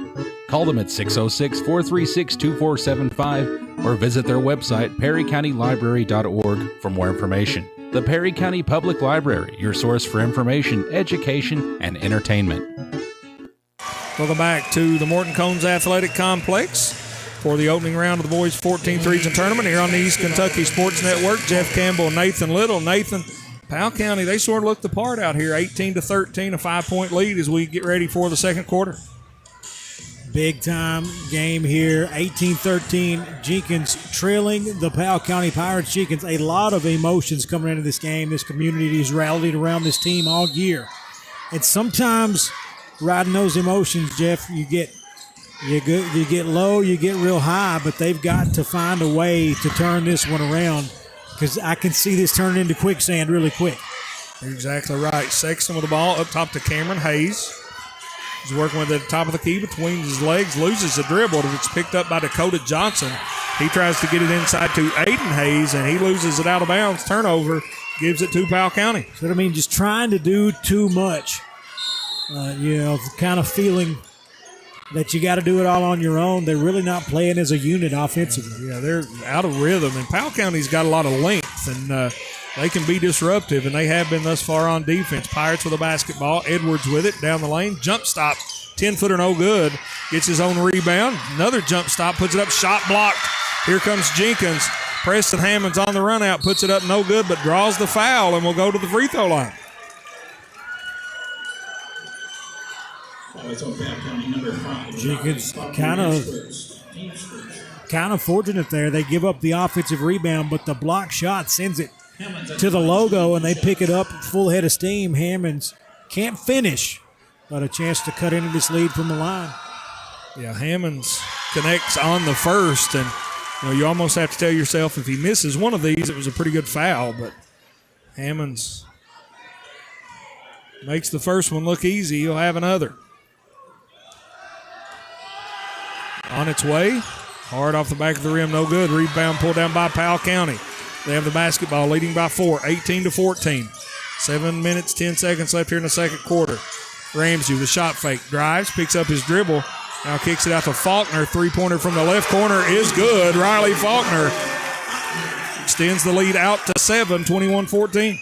Call them at 606-436-2475 or visit their website, perrycountylibrary.org, for more information. The Perry County Public Library, your source for information, education, and entertainment. Welcome back to the Morton Cones Athletic Complex for the opening round of the boys 14th region tournament here on the East Kentucky Sports Network. Jeff Campbell and Nathan Little. Nathan, Powell County, they sort of looked the part out here, 18-13, a 5-point lead as we get ready for the second quarter. Big time game here, 18-13. Jenkins trailing the Powell County Pirates. Jenkins, a lot of emotions coming into this game. This community has rallied around this team all year. And sometimes riding those emotions, Jeff, you get low, you get real high, but they've got to find a way to turn this one around because I can see this turning into quicksand really quick. You're exactly right. Sexton with the ball up top to Cameron Hayes. He's working with it at the top of the key between his legs, loses the dribble, but it's picked up by Dakota Johnson. He tries to get it inside to Aiden Hayes, and he loses it out of bounds. Turnover, gives it to Powell County. So, I mean, just trying to do too much. Kind of feeling that you got to do it all on your own. They're really not playing as a unit offensively. Yeah, they're out of rhythm, and Powell County's got a lot of length, and they can be disruptive, and they have been thus far on defense. Pirates with a basketball. Edwards with it down the lane. Jump stop, 10-footer, no good. Gets his own rebound. Another jump stop, puts it up, shot blocked. Here comes Jenkins. Preston Hammond's on the run out, puts it up, no good, but draws the foul and will go to the free throw line. Jenkins kind of fortunate there. They give up the offensive rebound, but the block shot sends it to the logo, and they pick it up full head of steam. Hammonds can't finish, but a chance to cut into this lead from the line. Yeah, Hammonds connects on the first, and you almost have to tell yourself if he misses one of these, it was a pretty good foul, but Hammonds makes the first one look easy. He'll have another. On its way. Hard off the back of the rim, no good. Rebound pulled down by Powell County. They have the basketball, leading by 4, 18-14. 7 minutes, 10 seconds left here in the second quarter. Ramsey with a shot fake. Drives, picks up his dribble. Now kicks it out to Faulkner. Three-pointer from the left corner is good. Riley Faulkner extends the lead out to 7, 21-14.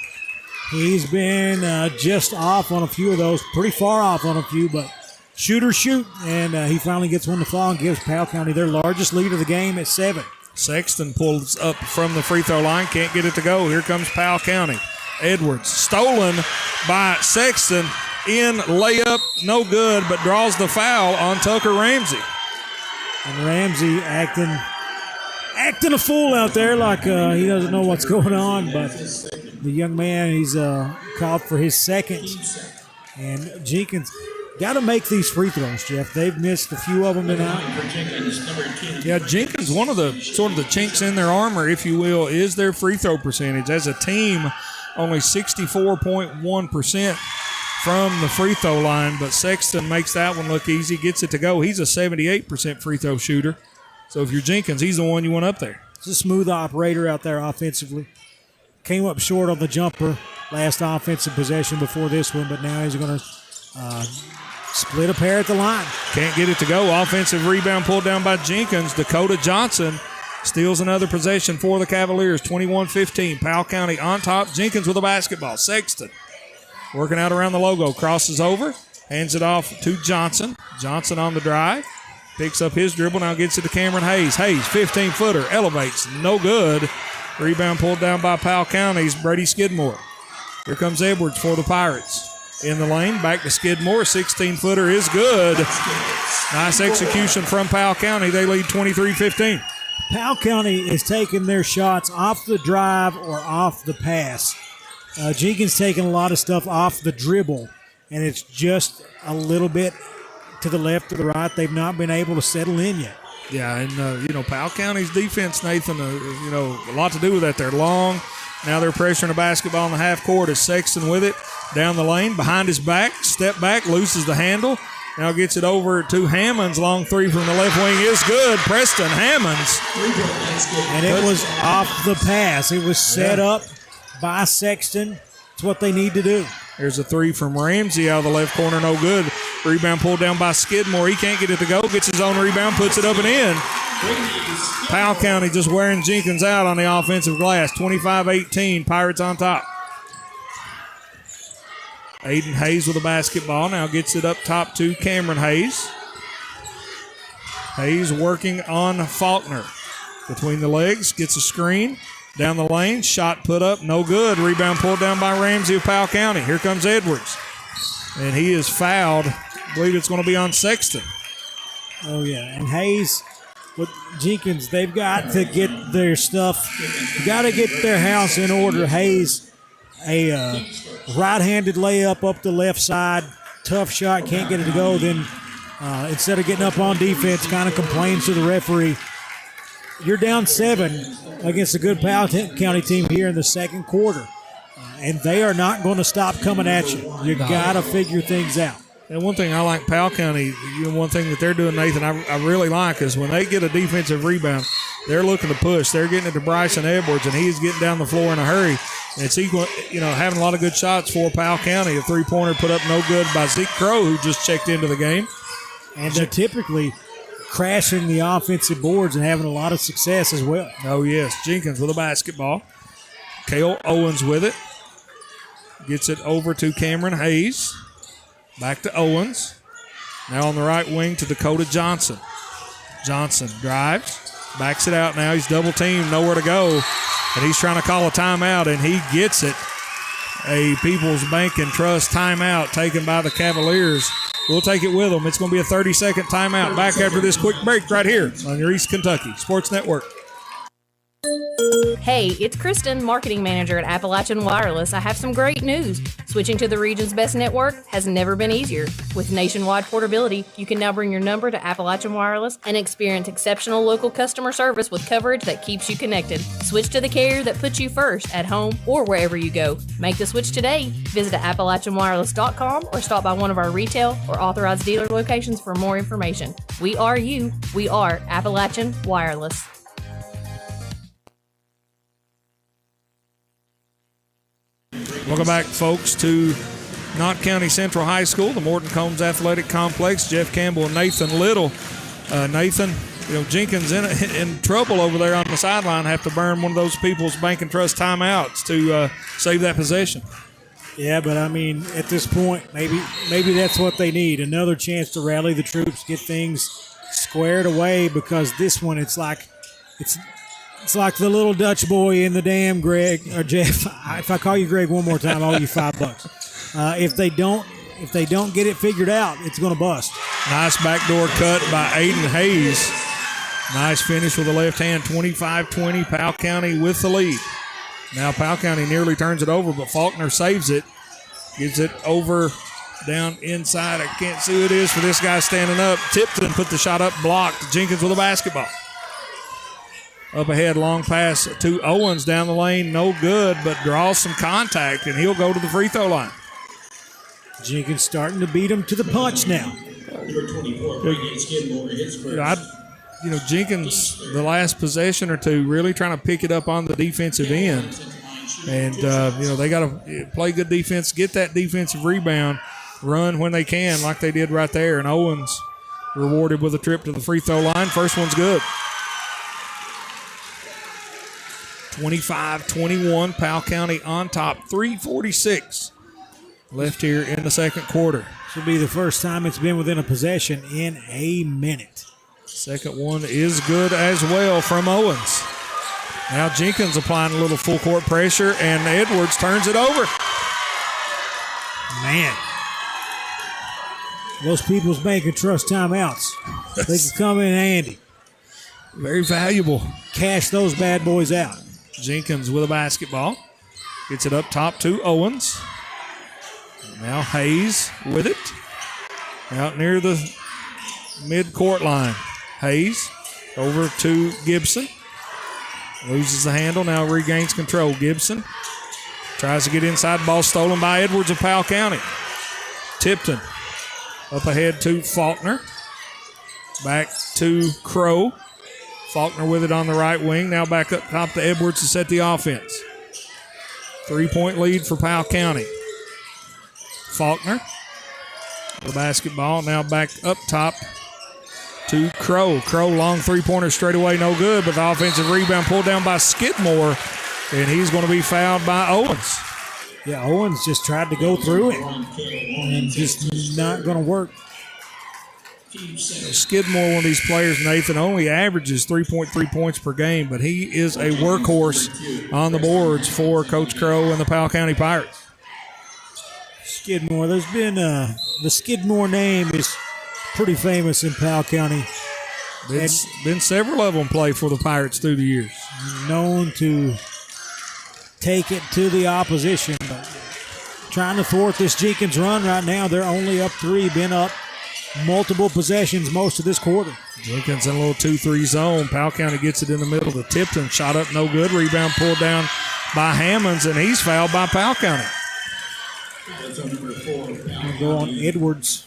He's been just off on a few of those, pretty far off on a few, but shoot, and he finally gets one to fall and gives Powell County their largest lead of the game at 7. Sexton pulls up from the free throw line, can't get it to go. Here comes Powell County. Edwards stolen by Sexton. In layup, no good, but draws the foul on Tucker Ramsey. And Ramsey acting a fool out there like he doesn't know what's going on, but the young man, he's called for his second. And Jenkins got to make these free throws, Jeff. They've missed a few of them tonight. Yeah, Jenkins, one of the sort of the chinks in their armor, if you will, is their free throw percentage. As a team, only 64.1% from the free throw line, but Sexton makes that one look easy, gets it to go. He's a 78% free throw shooter. So if you're Jenkins, he's the one you want up there. He's a smooth operator out there offensively. Came up short on the jumper last offensive possession before this one, but now he's going to split a pair at the line. Can't get it to go. Offensive rebound pulled down by Jenkins. Dakota Johnson steals another possession for the Cavaliers. 21-15. Powell County on top. Jenkins with a basketball. Sexton working out around the logo. Crosses over. Hands it off to Johnson. Johnson on the drive. Picks up his dribble. Now gets it to Cameron Hayes. Hayes, 15-footer. Elevates. No good. Rebound pulled down by Powell County's Brady Skidmore. Here comes Edwards for the Pirates. In the lane, back to Skidmore. 16-footer is good. Nice execution from Powell County. They lead 23-15. Powell County is taking their shots off the drive or off the pass. Jenkins taking a lot of stuff off the dribble, and it's just a little bit to the left or the right. They've not been able to settle in yet. Yeah, and, Powell County's defense, Nathan, a lot to do with that. They're long. Now they're pressuring the basketball in the half court as Sexton with it. Down the lane, behind his back, step back, loses the handle. Now gets it over to Hammonds. Long three from the left wing is good. Preston Hammonds. And it was off the pass. It was set up by Sexton. It's what they need to do. There's a three from Ramsey out of the left corner, no good. Rebound pulled down by Skidmore. He can't get it to go. Gets his own rebound, puts it up and in. Powell County just wearing Jenkins out on the offensive glass. 25-18, Pirates on top. Aiden Hayes with the basketball. Now gets it up top to Cameron Hayes. Hayes working on Faulkner. Between the legs, gets a screen. Down the lane, shot put up, no good. Rebound pulled down by Ramsey of Powell County. Here comes Edwards. And he is fouled. I believe it's going to be on Sexton. Oh, yeah. And Hayes with Jenkins, they've got to get their stuff, got to get their house in order. Hayes, a right-handed layup up the left side, tough shot, can't get it to go. Then instead of getting up on defense, kind of complains to the referee. You're down 7 against a good Powell County team here in the second quarter. And they are not going to stop coming at you. You got to figure things out. And one thing I like Powell County, one thing that they're doing, Nathan, I really like is when they get a defensive rebound, they're looking to push. They're getting it to Bryson Edwards, and he's getting down the floor in a hurry. And it's equal, having a lot of good shots for Powell County. A three-pointer put up no good by Zeke Crow, who just checked into the game. And they're typically crashing the offensive boards and having a lot of success as well. Oh, yes. Jenkins with a basketball. Cale Owens with it. Gets it over to Cameron Hayes. Back to Owens. Now on the right wing to Dakota Johnson. Johnson drives. Backs it out now. He's double teamed. Nowhere to go. And he's trying to call a timeout, and he gets it. A People's Bank and Trust timeout taken by the Cavaliers. We'll take it with them. It's going to be a 30-second timeout. Back after this quick break right here on your East Kentucky Sports Network. Hey, it's Kristen, Marketing Manager at Appalachian Wireless. I have some great news. Switching to the region's best network has never been easier. With nationwide portability, you can now bring your number to Appalachian Wireless and experience exceptional local customer service with coverage that keeps you connected. Switch to the carrier that puts you first at home or wherever you go. Make the switch today. Visit AppalachianWireless.com or stop by one of our retail or authorized dealer locations for more information. We are you. We are Appalachian Wireless. Welcome back, folks, to Knott County Central High School, the Morton Combs Athletic Complex. Jeff Campbell and Nathan Little. Nathan, Jenkins in trouble over there on the sideline. Have to burn one of those People's Bank and Trust timeouts to save that possession. Yeah, but I mean, at this point, maybe that's what they need. Another chance to rally the troops, get things squared away, because this one, it's like the little Dutch boy in the dam, Greg or Jeff. If I call you Greg one more time, I'll owe you $5. If they don't get it figured out, it's going to bust. Nice backdoor cut by Aiden Hayes. Nice finish with the left hand. 25-20. Powell County with the lead. Now Powell County nearly turns it over, but Faulkner saves it. Gives it over down inside. I can't see who it is for this guy standing up. Tipton put the shot up, blocked. Jenkins with a basketball. Up ahead, long pass to Owens down the lane. No good, but draws some contact, and he'll go to the free throw line. Jenkins starting to beat him to the punch now. Jenkins, the last possession or two, really trying to pick it up on the defensive end. And, they got to play good defense, get that defensive rebound, run when they can like they did right there. And Owens rewarded with a trip to the free throw line. First one's good. 25-21, Powell County on top, 3:46 left here in the second quarter. This will be the first time it's been within a possession in a minute. Second one is good as well from Owens. Now Jenkins applying a little full court pressure, and Edwards turns it over. Man, those People's Bank and Trust timeouts, they can come in handy. Very valuable. Cash those bad boys out. Jenkins with a basketball. Gets it up top to Owens. Now Hayes with it. Out near the mid-court line. Hayes over to Gibson. Loses the handle, now regains control. Gibson tries to get inside, ball stolen by Edwards of Powell County. Tipton up ahead to Faulkner. Back to Crow. Faulkner with it on the right wing. Now back up top to Edwards to set the offense. 3-point lead for Powell County. Faulkner, the basketball. Now back up top to Crow. Crow, long three-pointer straight away, no good, but the offensive rebound pulled down by Skidmore, and he's going to be fouled by Owens. Yeah, Owens just tried to go through it, and just not going to work. Skidmore, one of these players, Nathan, only averages 3.3 points per game, but he is a workhorse on the boards for Coach Crow and the Powell County Pirates. Skidmore, there's been the Skidmore name is pretty famous in Powell County. Been several of them play for the Pirates through the years. Known to take it to the opposition, but trying to thwart this Jenkins run right now. They're only up 3, been up multiple possessions most of this quarter. Jenkins in a little 2-3 zone. Powell County gets it in the middle to Tipton. Shot up, no good. Rebound pulled down by Hammonds, and he's fouled by Powell County. We'll go on Edwards.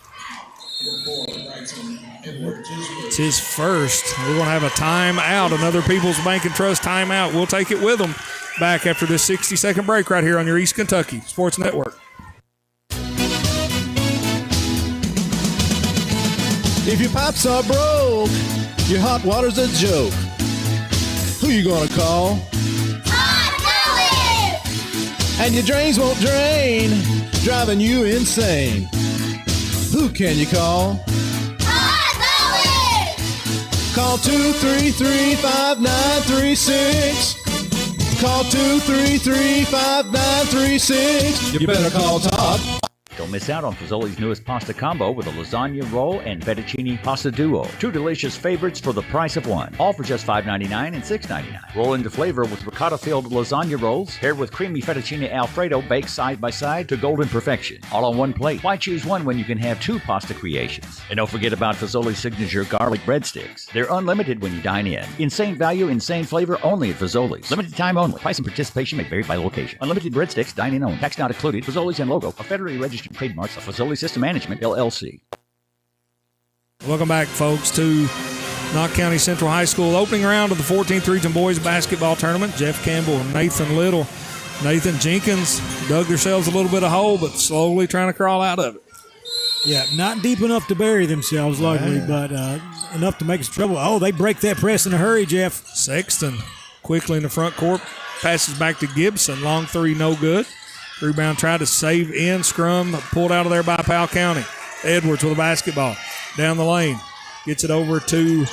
It's his first. We're going to have a timeout, another People's Bank and Trust timeout. We'll take it with them back after this 60-second break right here on your East Kentucky Sports Network. If your pipes are broke, your hot water's a joke. Who you gonna call? Hot Valley! And your drains won't drain, driving you insane. Who can you call? Hot Valley! Call 233-5936. Call 233-5936. You better call Todd. Don't miss out on Fazoli's newest pasta combo with a lasagna roll and fettuccine pasta duo. Two delicious favorites for the price of one. All for just $5.99 and $6.99. Roll into flavor with ricotta-filled lasagna rolls paired with creamy fettuccine Alfredo baked side by side to golden perfection. All on one plate. Why choose one when you can have two pasta creations? And don't forget about Fazoli's signature garlic breadsticks. They're unlimited when you dine in. Insane value, insane flavor only at Fazoli's. Limited time only. Price and participation may vary by location. Unlimited breadsticks, dine in only. Tax not included. Fazoli's and logo. A federally registered trademarks of Fazoli System Management, LLC. Welcome back, folks, to Knott County Central High School. Opening round of the 14th Region Boys Basketball Tournament. Jeff Campbell and Nathan Little. Nathan Jenkins dug themselves a little bit of hole, but slowly trying to crawl out of it. Yeah, not deep enough to bury themselves, luckily, but enough to make us trouble. Oh, they break that press in a hurry, Jeff. Sexton quickly in the front court. Passes back to Gibson. Long three, no good. Rebound tried to save in. Scrum pulled out of there by Powell County. Edwards with a basketball. Down the lane. Gets it over to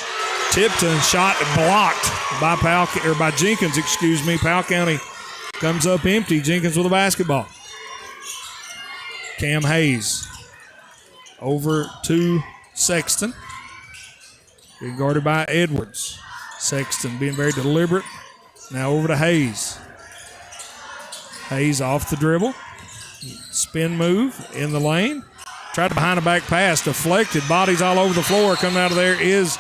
Tipton. Shot blocked by by Jenkins, Powell County comes up empty. Jenkins with a basketball. Cam Hayes over to Sexton. Being guarded by Edwards. Sexton being very deliberate. Now over to Hayes. Hayes off the dribble. Spin move in the lane. Tried to behind the back pass. Deflected. Bodies all over the floor. Coming out of there is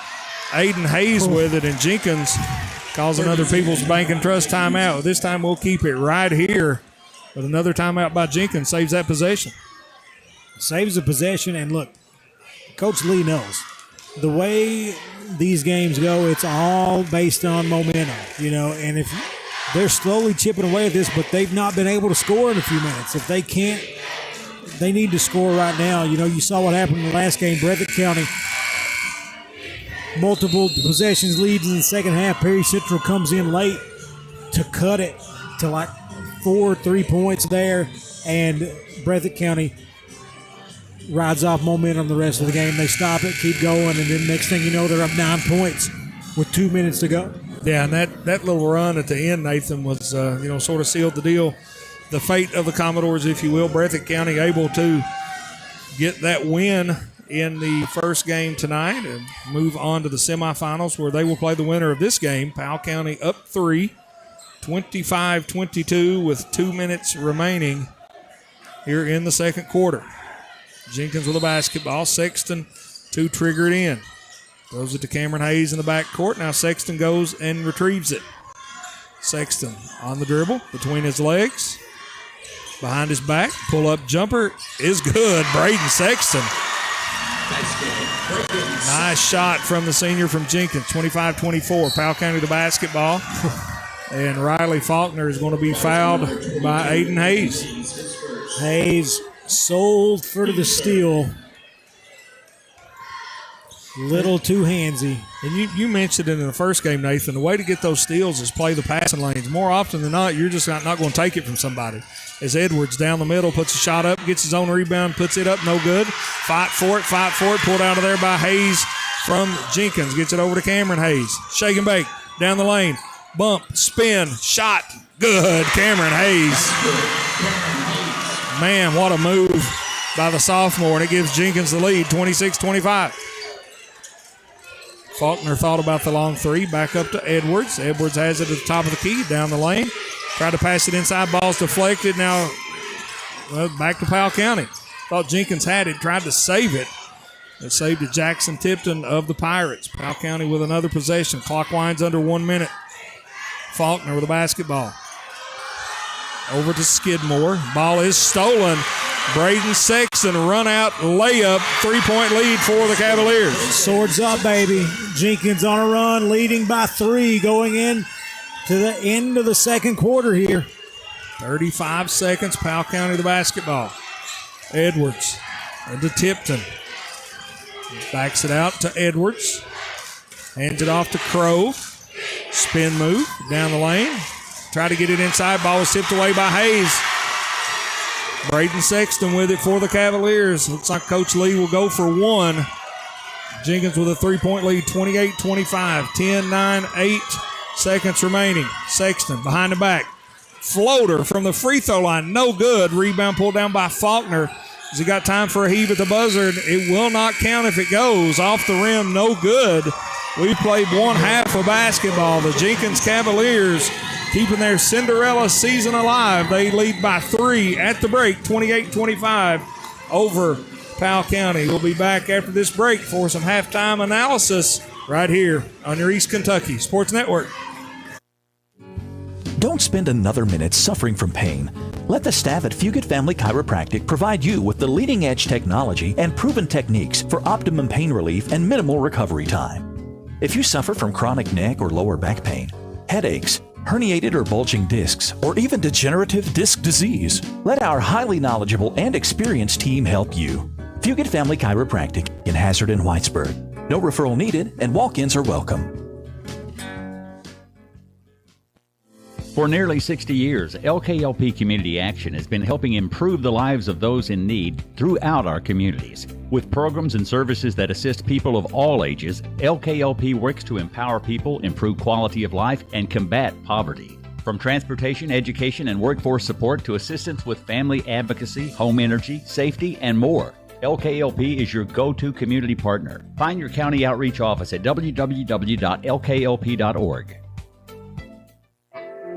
Aiden Hayes with it. And Jenkins calls another People's Bank and Trust timeout. This time we'll keep it right here. But another timeout by Jenkins saves that possession. Saves the possession. And look, Coach Lee knows. The way these games go, it's all based on momentum. And if they're slowly chipping away at this, but they've not been able to score in a few minutes. If they can't, they need to score right now. You saw what happened in the last game. Breathitt County, multiple possessions leads in the second half. Perry Central comes in late to cut it to like 3 points there, and Breathitt County rides off momentum the rest of the game. They stop it, keep going, and then next thing you know, they're up 9 points with 2 minutes to go. Yeah, and that little run at the end, Nathan, was, sort of sealed the deal. The fate of the Commodores, if you will. Breathitt County able to get that win in the first game tonight and move on to the semifinals where they will play the winner of this game. Powell County up 3, 25-22 with 2 minutes remaining here in the second quarter. Jenkins with a basketball. Sexton to trigger it in. Throws it to Cameron Hayes in the backcourt. Now Sexton goes and retrieves it. Sexton on the dribble between his legs. Behind his back. Pull-up jumper is good. Braden Sexton. Nice shot from the senior from Jenkins. 25-24. Powell County the basketball. And Riley Faulkner is going to be fouled by Aiden Hayes. Hayes sold for the steal. Little too handsy. And you mentioned it in the first game, Nathan. The way to get those steals is play the passing lanes. More often than not, you're just not going to take it from somebody. As Edwards down the middle, puts a shot up, gets his own rebound, puts it up, no good. Fight for it, pulled out of there by Hayes from Jenkins. Gets it over to Cameron Hayes. Shake and bake, down the lane. Bump, spin, shot, good. Cameron Hayes. Man, what a move by the sophomore, and it gives Jenkins the lead, 26-25. Faulkner thought about the long three, back up to Edwards. Edwards has it at the top of the key, down the lane. Tried to pass it inside, ball's deflected. Now, back to Powell County. Thought Jenkins had it, tried to save it. It saved to Jackson Tipton of the Pirates. Powell County with another possession. Clock winds under 1 minute. Faulkner with a basketball. Over to Skidmore. Ball is stolen Braden Sexton run out layup, 3-point lead for the Cavaliers. Swords up, baby. Jenkins on a run, leading by 3 going in to the end of the second quarter here. 35 seconds, Powell County the basketball. Edwards into Tipton. Backs it out to Edwards. Hands it off to Crow. Spin move down the lane. Try to get it inside. Ball was tipped away by Hayes. Braden Sexton with it for the Cavaliers. Looks like Coach Lee will go for one. Jenkins with a 3-point lead, 28-25. 10, 9, 8 seconds remaining. Sexton behind the back. Floater from the free throw line. No good. Rebound pulled down by Faulkner. Has he got time for a heave at the buzzer? It will not count if it goes. Off the rim, no good. We played one half of basketball. The Jenkins Cavaliers keeping their Cinderella season alive. They lead by 3 at the break, 28-25 over Powell County. We'll be back after this break for some halftime analysis right here on your East Kentucky Sports Network. Don't spend another minute suffering from pain. Let the staff at Fugit Family Chiropractic provide you with the leading-edge technology and proven techniques for optimum pain relief and minimal recovery time. If you suffer from chronic neck or lower back pain, headaches, herniated or bulging discs, or even degenerative disc disease, let our highly knowledgeable and experienced team help you. Fugit Family Chiropractic in Hazard and Whitesburg. No referral needed, and walk-ins are welcome. For nearly 60 years, LKLP Community Action has been helping improve the lives of those in need throughout our communities. With programs and services that assist people of all ages, LKLP works to empower people, improve quality of life, and combat poverty. From transportation, education, and workforce support to assistance with family advocacy, home energy, safety, and more, LKLP is your go-to community partner. Find your county outreach office at www.lklp.org.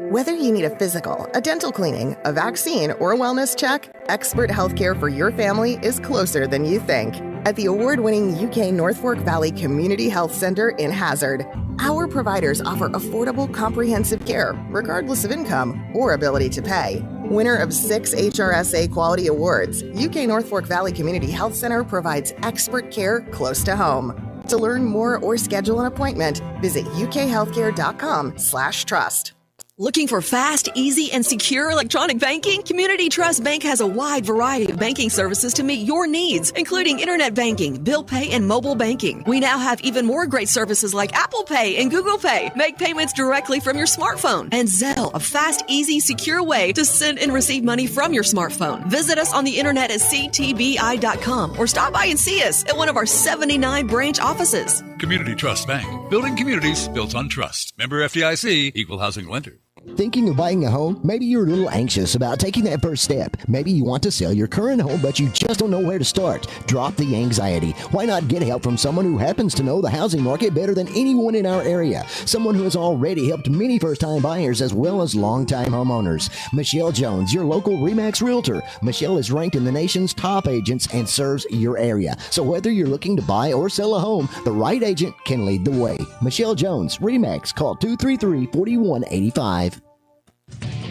Whether you need a physical, a dental cleaning, a vaccine, or a wellness check, expert healthcare for your family is closer than you think. At the award-winning UK North Fork Valley Community Health Center in Hazard, our providers offer affordable, comprehensive care, regardless of income or ability to pay. Winner of 6 HRSA Quality Awards, UK North Fork Valley Community Health Center provides expert care close to home. To learn more or schedule an appointment, visit ukhealthcare.com/trust. Looking for fast, easy, and secure electronic banking? Community Trust Bank has a wide variety of banking services to meet your needs, including internet banking, bill pay, and mobile banking. We now have even more great services like Apple Pay and Google Pay. Make payments directly from your smartphone. And Zelle, a fast, easy, secure way to send and receive money from your smartphone. Visit us on the internet at ctbi.com or stop by and see us at one of our 79 branch offices. Community Trust Bank. Building communities built on trust. Member FDIC, Equal Housing Lender. Thinking of buying a home? Maybe you're a little anxious about taking that first step. Maybe you want to sell your current home, but you just don't know where to start. Drop the anxiety. Why not get help from someone who happens to know the housing market better than anyone in our area? Someone who has already helped many first-time buyers as well as long-time homeowners. Michelle Jones, your local RE/MAX realtor. Michelle is ranked in the nation's top agents and serves your area. So whether you're looking to buy or sell a home, the right agent can lead the way. Michelle Jones, RE/MAX. Call 233-4185.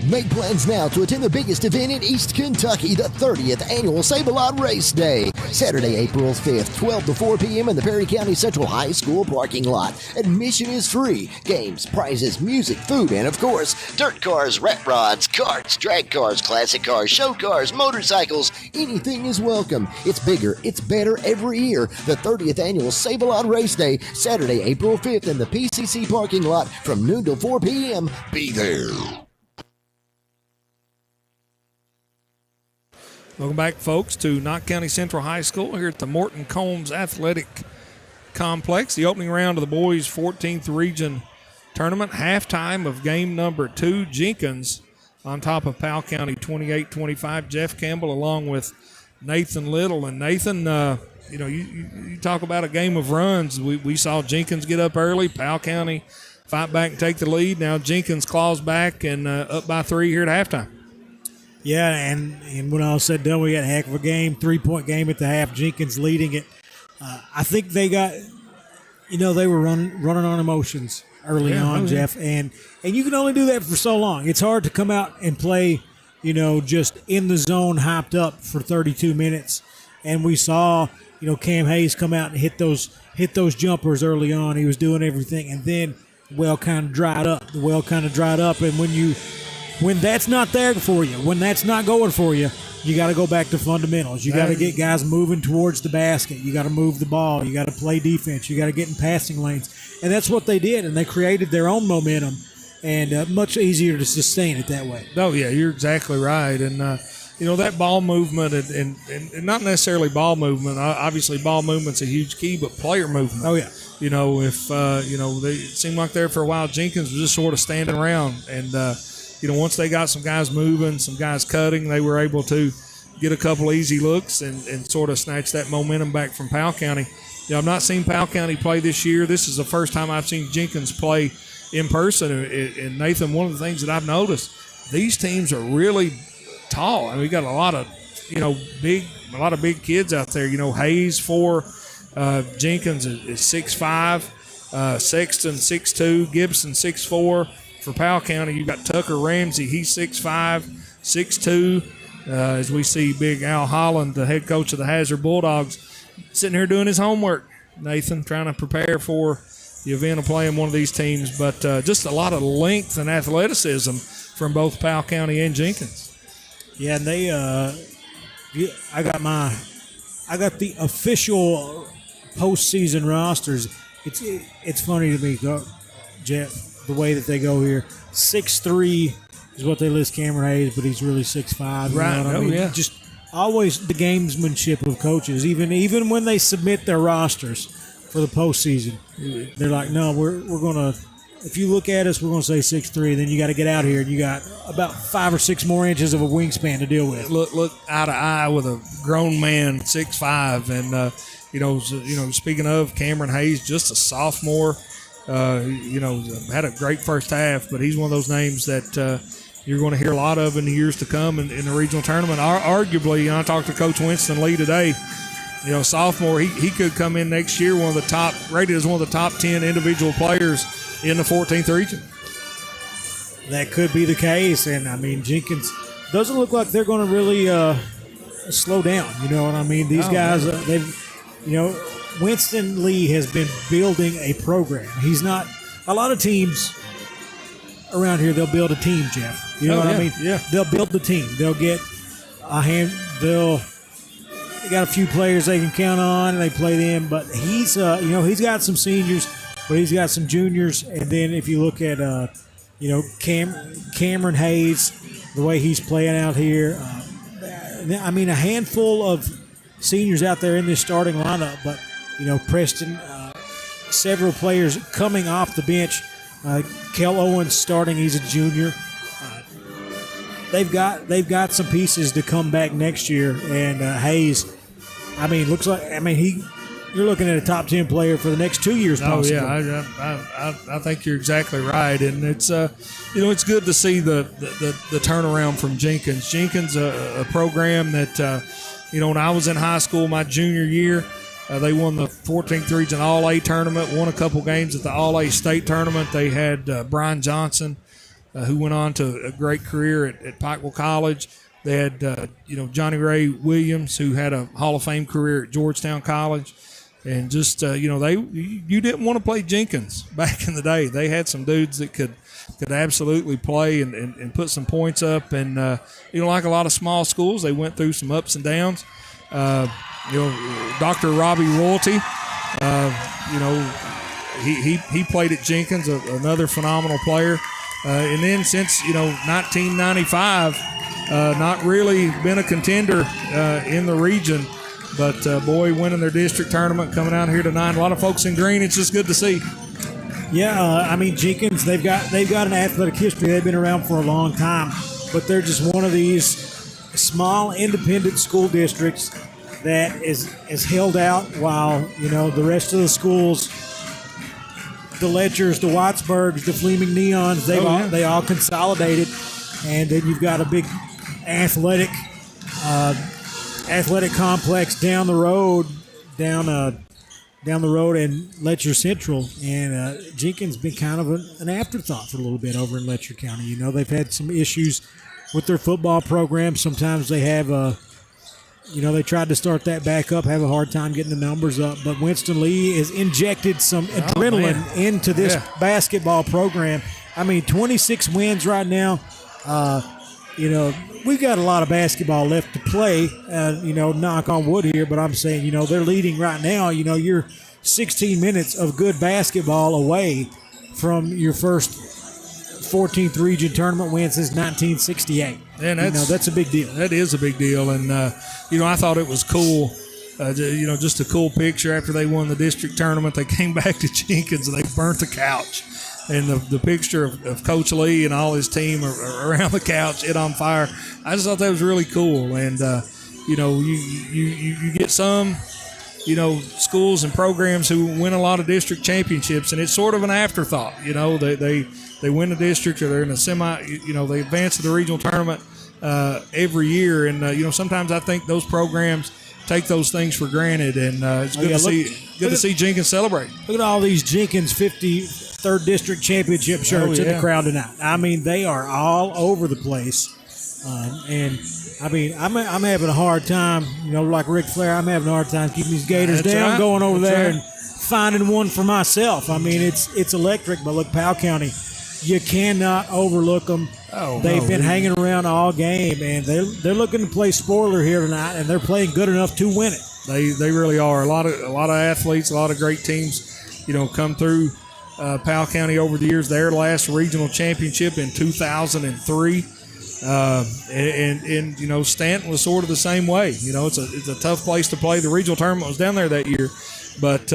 Make plans now to attend the biggest event in East Kentucky, the 30th Annual Save-A-Lot Race Day. Saturday, April 5th, 12 to 4 p.m. in the Perry County Central High School parking lot. Admission is free. Games, prizes, music, food, and of course, dirt cars, rat rods, karts, drag cars, classic cars, show cars, motorcycles. Anything is welcome. It's bigger, it's better every year. The 30th Annual Save-A-Lot Race Day, Saturday, April 5th in the PCC parking lot from noon to 4 p.m. Be there. Welcome back, folks, to Knott County Central High School here at the Morton Combs Athletic Complex. The opening round of the boys' 14th Region Tournament. Halftime of game number 2. Jenkins on top of Powell County 28-25. Jeff Campbell along with Nathan Little. And Nathan, you talk about a game of runs. We saw Jenkins get up early. Powell County fight back and take the lead. Now Jenkins claws back and up by 3 here at halftime. Yeah, and when all said and done, we got a heck of a game, 3-point game at the half. Jenkins leading it. I think they got, they were running on emotions early on, Jeff, and you can only do that for so long. It's hard to come out and play just in the zone, hyped up for 32 minutes. And we saw, Cam Hayes come out and hit those jumpers early on. He was doing everything, and then the well kind of dried up. And when that's not there for you, when that's not going for you, you got to go back to fundamentals. You got to get guys moving towards the basket. You got to move the ball. You got to play defense. You got to get in passing lanes. And that's what they did, and they created their own momentum, and much easier to sustain it that way. Oh, yeah, you're exactly right. And, that ball movement and not necessarily ball movement. Obviously, ball movement's a huge key, but player movement. Oh, yeah. If, it seemed like there for a while, Jenkins was just sort of standing around. And, once they got some guys moving, some guys cutting, they were able to get a couple easy looks and sort of snatch that momentum back from Powell County. I've not seen Powell County play this year. This is the first time I've seen Jenkins play in person. And Nathan, one of the things that I've noticed, these teams are really tall. I mean, we got a lot of big kids out there. Hayes 4, Jenkins is 6'5", Sexton 6'2", Gibson 6'4". For Powell County, you got Tucker Ramsey. He's 6'5", 6'2". As we see Big Al Holland, the head coach of the Hazard Bulldogs, sitting here doing his homework, Nathan, trying to prepare for the event of playing one of these teams. But just a lot of length and athleticism from both Powell County and Jenkins. Yeah, and they I got the official postseason rosters. It's funny to me, Jeff, the way that they go here. 6'3" is what they list Cameron Hayes, but he's really 6'5". Right. You know what I mean? Yeah. Just always the gamesmanship of coaches. Even when they submit their rosters for the postseason, they're like, no, we're gonna. If you look at us, we're going to say 6'3", then you got to get out here, and you got about 5 or 6 more inches of a wingspan to deal with. Look eye to eye with a grown man, 6'5", and speaking of Cameron Hayes, just a sophomore, had a great first half, but he's one of those names that you're going to hear a lot of in the years to come in the regional tournament. Arguably, I talked to Coach Winston Lee today. Sophomore, he could come in next year rated as one of the top 10 individual players in the 14th region. That could be the case, and I mean Jenkins doesn't look like they're going to really slow down. You know what I mean? These guys, Winston Lee has been building a program. He's not a lot of teams around here. They'll build a team, Jeff. You know what I mean? Yeah. They'll build the team. They'll get They got a few players they can count on, and they play them. But he's got some seniors, but he's got some juniors. And then if you look at, Cameron Hayes, the way he's playing out here, a handful of seniors out there in this starting lineup. But, Preston, several players coming off the bench. Kel Owens starting, he's a junior. They've got some pieces to come back next year, and Hayes, looks like you're looking at a top 10 player for the next 2 years. Possibly. Oh yeah, I think you're exactly right, and it's it's good to see the turnaround from Jenkins. Jenkins, a program that when I was in high school, my junior year, they won the 14th region All-A tournament, won a couple games at the All-A state tournament. They had Brian Johnson, who went on to a great career at Pikeville College. They had, Johnny Ray Williams, who had a Hall of Fame career at Georgetown College. And just, you didn't want to play Jenkins back in the day. They had some dudes that could absolutely play and put some points up. And, like a lot of small schools, they went through some ups and downs. Dr. Robbie Royalty, he played at Jenkins, another phenomenal player. And then since, 1995, not really been a contender in the region. But, winning their district tournament, coming out here tonight. A lot of folks in green. It's just good to see. Yeah, Jenkins, they've got an athletic history. They've been around for a long time. But they're just one of these small independent school districts that is held out while, the rest of the schools, the Letchers, the Wattsburgs, the Fleming Neons, they all consolidated. And then you've got a big athletic complex down the road in Letcher Central, and Jenkins been kind of an afterthought for a little bit over in Letcher County. They've had some issues with their football program. Sometimes they have they tried to start that back up, have a hard time getting the numbers up. But Winston Lee has injected some adrenaline into this basketball program. I mean, 26 wins right now. We've got a lot of basketball left to play, knock on wood here, but I'm saying, they're leading right now. You're 16 minutes of good basketball away from your first 14th region tournament win since 1968. And that's a big deal. That is a big deal. And, I thought it was cool, just a cool picture after they won the district tournament. They came back to Jenkins and they burnt the couch. And the picture of Coach Lee and all his team around the couch, it on fire. I just thought that was really cool. And, you get some, schools and programs who win a lot of district championships, and it's sort of an afterthought. They win the district or they're in a semi, they advance to the regional tournament every year. And, sometimes I think those programs take those things for granted, and it's good to see Jenkins celebrate. Look at all these Jenkins 53rd District Championship shirts in the crowd tonight. I mean, they are all over the place. I'm having a hard time, like Ric Flair, I'm having a hard time keeping these Gators down, going over there and finding one for myself. I mean, it's electric, but look, Powell County, you cannot overlook them. They've been hanging around all game, and they're looking to play spoiler here tonight, and they're playing good enough to win it. They really are. A lot of athletes, a lot of great teams, come through Powell County over the years. Their last regional championship in 2003, and Stanton was sort of the same way. It's a tough place to play. The regional tournament was down there that year, but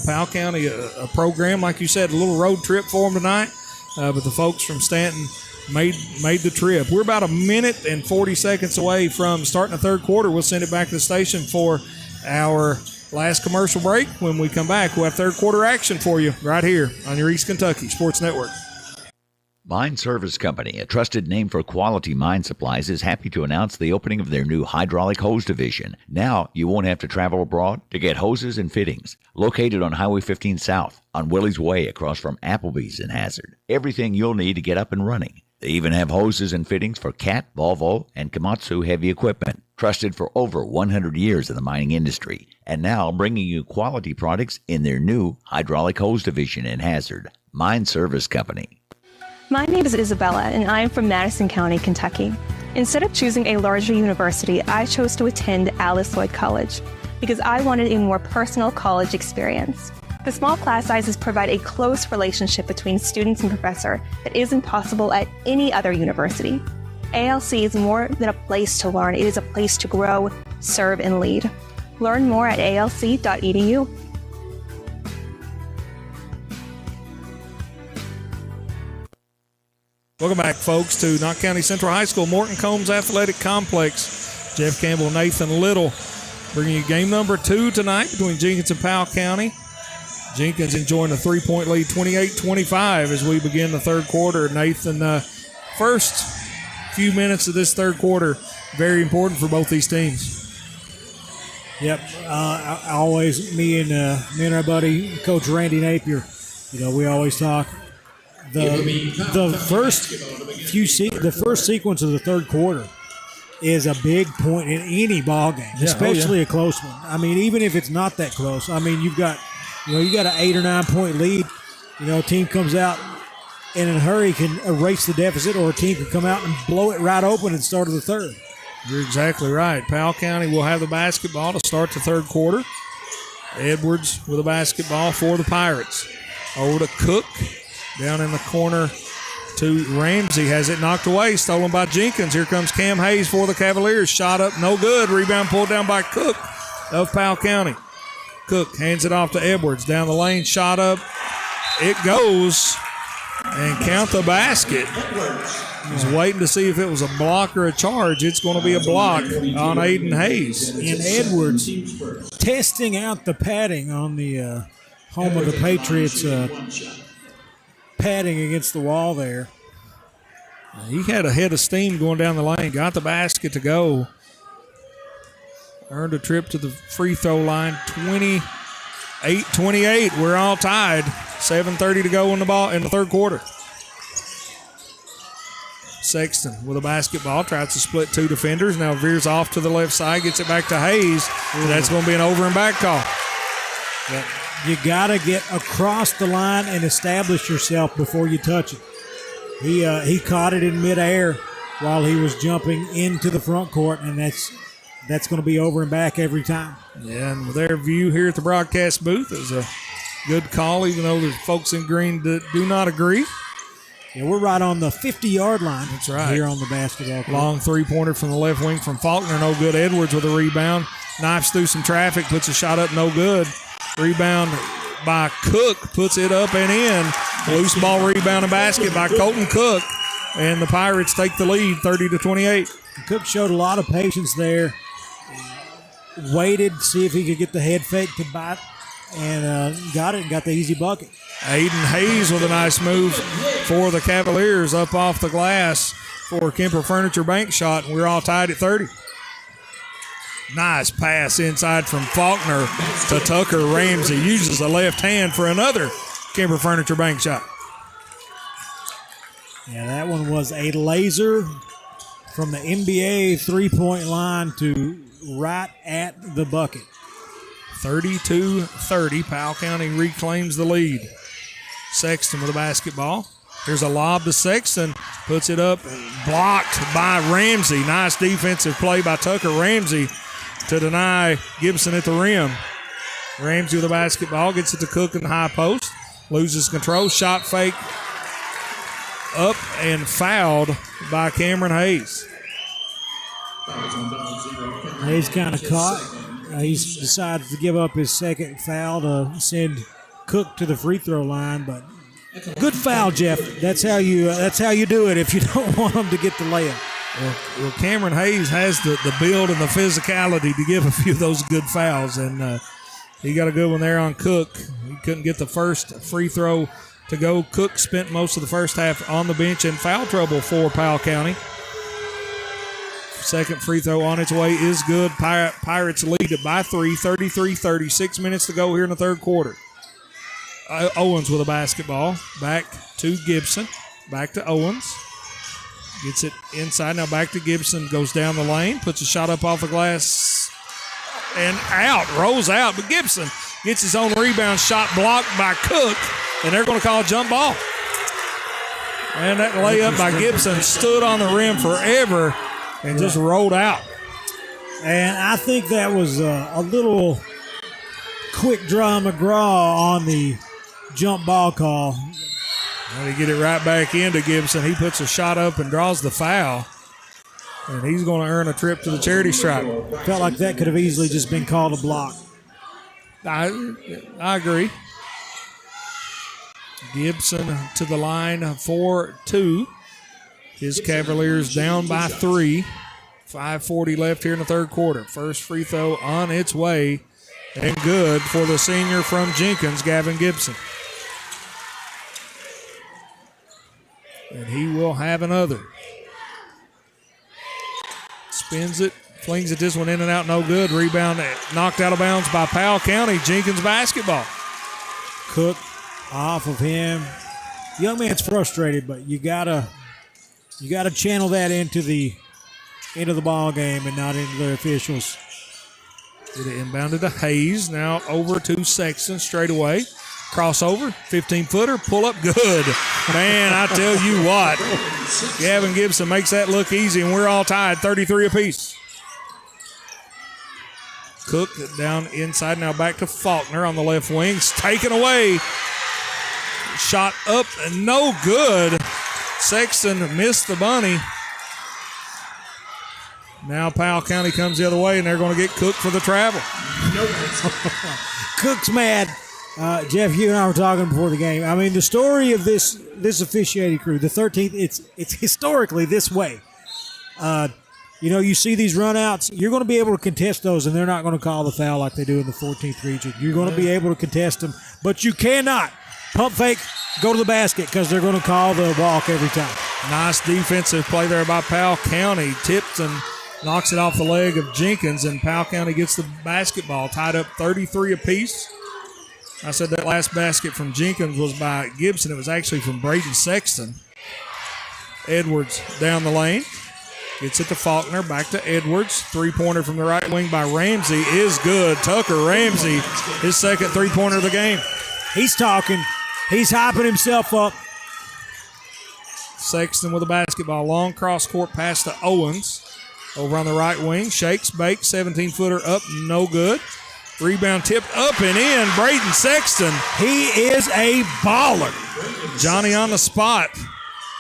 Powell County, a program like you said, a little road trip for them tonight. But the folks from Stanton made the trip. We're about a minute and 40 seconds away from starting the third quarter. We'll send it back to the station for our last commercial break. When we come back, we'll have third quarter action for you right here on your East Kentucky Sports Network. Mine Service Company, a trusted name for quality mine supplies, is happy to announce the opening of their new hydraulic hose division. Now you won't have to travel abroad to get hoses and fittings. Located on Highway 15 South, on Willie's Way across from Applebee's in Hazard. Everything you'll need to get up and running. They even have hoses and fittings for Cat, Volvo, and Komatsu heavy equipment. Trusted for over 100 years in the mining industry. And now bringing you quality products in their new hydraulic hose division in Hazard. Mine Service Company. My name is Isabella, and I'm from Madison County, Kentucky. Instead of choosing a larger university, I chose to attend Alice Lloyd College because I wanted a more personal college experience. The small class sizes provide a close relationship between students and professor that isn't possible at any other university. ALC is more than a place to learn, it is a place to grow, serve, and lead. Learn more at alc.edu. Welcome back, folks, to Knott County Central High School, Morton Combs Athletic Complex. Jeff Campbell, Nathan Little, bringing you game number 2 tonight between Jenkins and Powell County. Jenkins enjoying a 3-point lead, 28-25, as we begin the third quarter. Nathan, first few minutes of this third quarter, very important for both these teams. Yep, me and our buddy Coach Randy Napier, we always talk. The first sequence of the third quarter is a big point in any ball game, especially a close one. I mean, even if it's not that close, I mean, you got an 8 or 9 point lead. A team comes out and in a hurry can erase the deficit, or a team can come out and blow it right open at the start of the third. You're exactly right. Powell County will have the basketball to start the third quarter. Edwards with a basketball for the Pirates. Over to Cook. Down in the corner to Ramsey. Has it knocked away. Stolen by Jenkins. Here comes Cam Hayes for the Cavaliers. Shot up. No good. Rebound pulled down by Cook of Powell County. Cook hands it off to Edwards. Down the lane. Shot up. It goes. And count the basket. He's waiting to see if it was a block or a charge. It's going to be a block on Aiden Hayes. And Edwards testing out the padding on the home of the Patriots. Padding against the wall there. He had a head of steam going down the lane. Got the basket to go. Earned a trip to the free throw line. 28-28. We're all tied. 7:30 to go in the third quarter. Sexton with a basketball, tries to split two defenders, now veers off to the left side, gets it back to Hayes. That's going to be an over and back call. Yeah. You got to get across the line and establish yourself before you touch it. He caught it in midair while he was jumping into the front court, and that's going to be over and back every time. Yeah, and with their view here at the broadcast booth, is a good call, even though the folks in green do not agree. Yeah, we're right on the 50-yard line. That's right. Here on the basketball court. Long three-pointer from the left wing from Faulkner, no good. Edwards with a rebound. Knifes through some traffic, puts a shot up, no good. Rebound by Cook, puts it up and in. Loose ball rebound and basket by Colton Cook. And the Pirates take the lead, 30-28. Cook showed a lot of patience there. Waited, see if he could get the head fake to bite, and got it and got the easy bucket. Aiden Hayes with a nice move for the Cavaliers up off the glass for Kemper Furniture Bank shot, and we're all tied at 30. Nice pass inside from Faulkner to Tucker Ramsey. Uses the left hand for another Kemper Furniture Bank shot. Yeah, that one was a laser from the NBA three-point line to right at the bucket. 32-30. Powell County reclaims the lead. Sexton with a basketball. Here's a lob to Sexton. Puts it up and blocked by Ramsey. Nice defensive play by Tucker Ramsey to deny Gibson at the rim. Ramsey with the basketball. Gets it to Cook in the high post. Loses control. Shot fake. Up and fouled by Cameron Hayes. Hayes kind of caught. He's decided to give up his second foul to send Cook to the free throw line, but good foul, Jeff. That's how you do it if you don't want him to get the layup. Well, Cameron Hayes has the build and the physicality to give a few of those good fouls, and he got a good one there on Cook. He couldn't get the first free throw to go. Cook spent most of the first half on the bench in foul trouble for Powell County. Second free throw on its way is good. Pirates lead it by 3, 33-30. 6 minutes to go here in the third quarter. Owens with a basketball. Back to Gibson. Back to Owens. Gets it inside. Now back to Gibson. Goes down the lane. Puts a shot up off the glass. And out. Rolls out. But Gibson gets his own rebound. Shot blocked by Cook. And they're going to call a jump ball. And that layup by Gibson stood on the rim forever and just rolled out. And I think that was a little quick draw McGraw on the jump ball call. Now they get it right back into Gibson. He puts a shot up and draws the foul. And he's going to earn a trip to the charity stripe. Felt like that could have easily just been called a block. I agree. Gibson to the line for 2. His Cavaliers down by 3. 5:40 left here in the third quarter. First free throw on its way and good for the senior from Jenkins, Gavin Gibson. And he will have another. Spins it, flings it this one in and out, no good. Rebound knocked out of bounds by Powell County. Jenkins basketball. Cook off of him. Young man's frustrated, but you gotta channel that into the ball game and not into the officials. Get it inbounded to Hayes. Now over to Sexton straight away. Crossover, 15-footer, pull up, good. Man, I tell you what, Gavin Gibson makes that look easy, and we're all tied, 33 apiece. Cook down inside, now back to Faulkner on the left wing. It's taken away. Shot up and no good. Sexton missed the bunny. Now Powell County comes the other way, and they're going to get Cook for the travel. Cook's mad. Jeff, you and I were talking before the game. I mean, the story of this officiating crew, the 13th, it's historically this way. You see these runouts, you're going to be able to contest those, and they're not going to call the foul like they do in the 14th region. You're going to be able to contest them, but you cannot pump fake, go to the basket, because they're going to call the walk every time. Nice defensive play there by Powell County. Tips and knocks it off the leg of Jenkins, and Powell County gets the basketball, tied up 33 apiece. I said that last basket from Jenkins was by Gibson. It was actually from Braden Sexton. Edwards down the lane. Gets it to Faulkner. Back to Edwards. Three-pointer from the right wing by Ramsey is good. Tucker Ramsey, his second three-pointer of the game. He's talking. He's hyping himself up. Sexton with a basketball. Long cross-court pass to Owens. Over on the right wing. Shakes, bakes, 17-footer up, no good. Rebound tipped up and in. Braden Sexton. He is a baller. Johnny on the spot.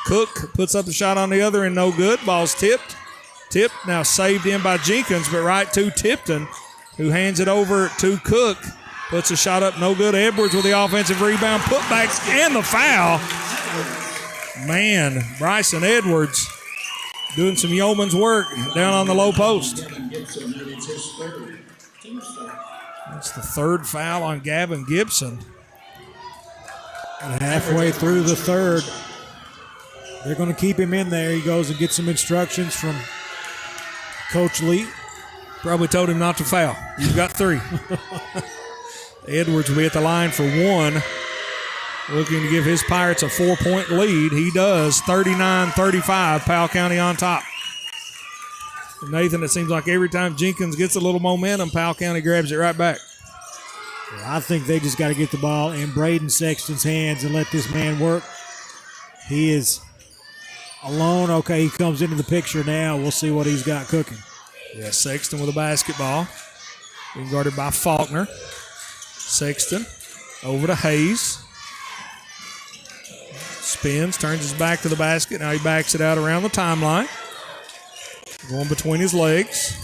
Cook puts up the shot on the other end, no good. Ball's tipped. Tipped, now saved in by Jenkins, but right to Tipton, who hands it over to Cook. Puts a shot up, no good. Edwards with the offensive rebound, putbacks, and the foul. Man, Bryson Edwards doing some yeoman's work down on the low post. That's the third foul on Gavin Gibson. And halfway through the third, they're going to keep him in there. He goes and gets some instructions from Coach Lee. Probably told him not to foul. You've got three. Edwards will be at the line for one. Looking to give his Pirates a 4-point lead. He does. 39-35. Powell County on top. Nathan, it seems like every time Jenkins gets a little momentum, Powell County grabs it right back. I think they just got to get the ball in Braden Sexton's hands and let this man work. He is alone. Okay, he comes into the picture now. We'll see what he's got cooking. Yeah, Sexton with a basketball. Being guarded by Faulkner. Sexton over to Hayes. Spins, turns his back to the basket. Now he backs it out around the timeline. Going between his legs.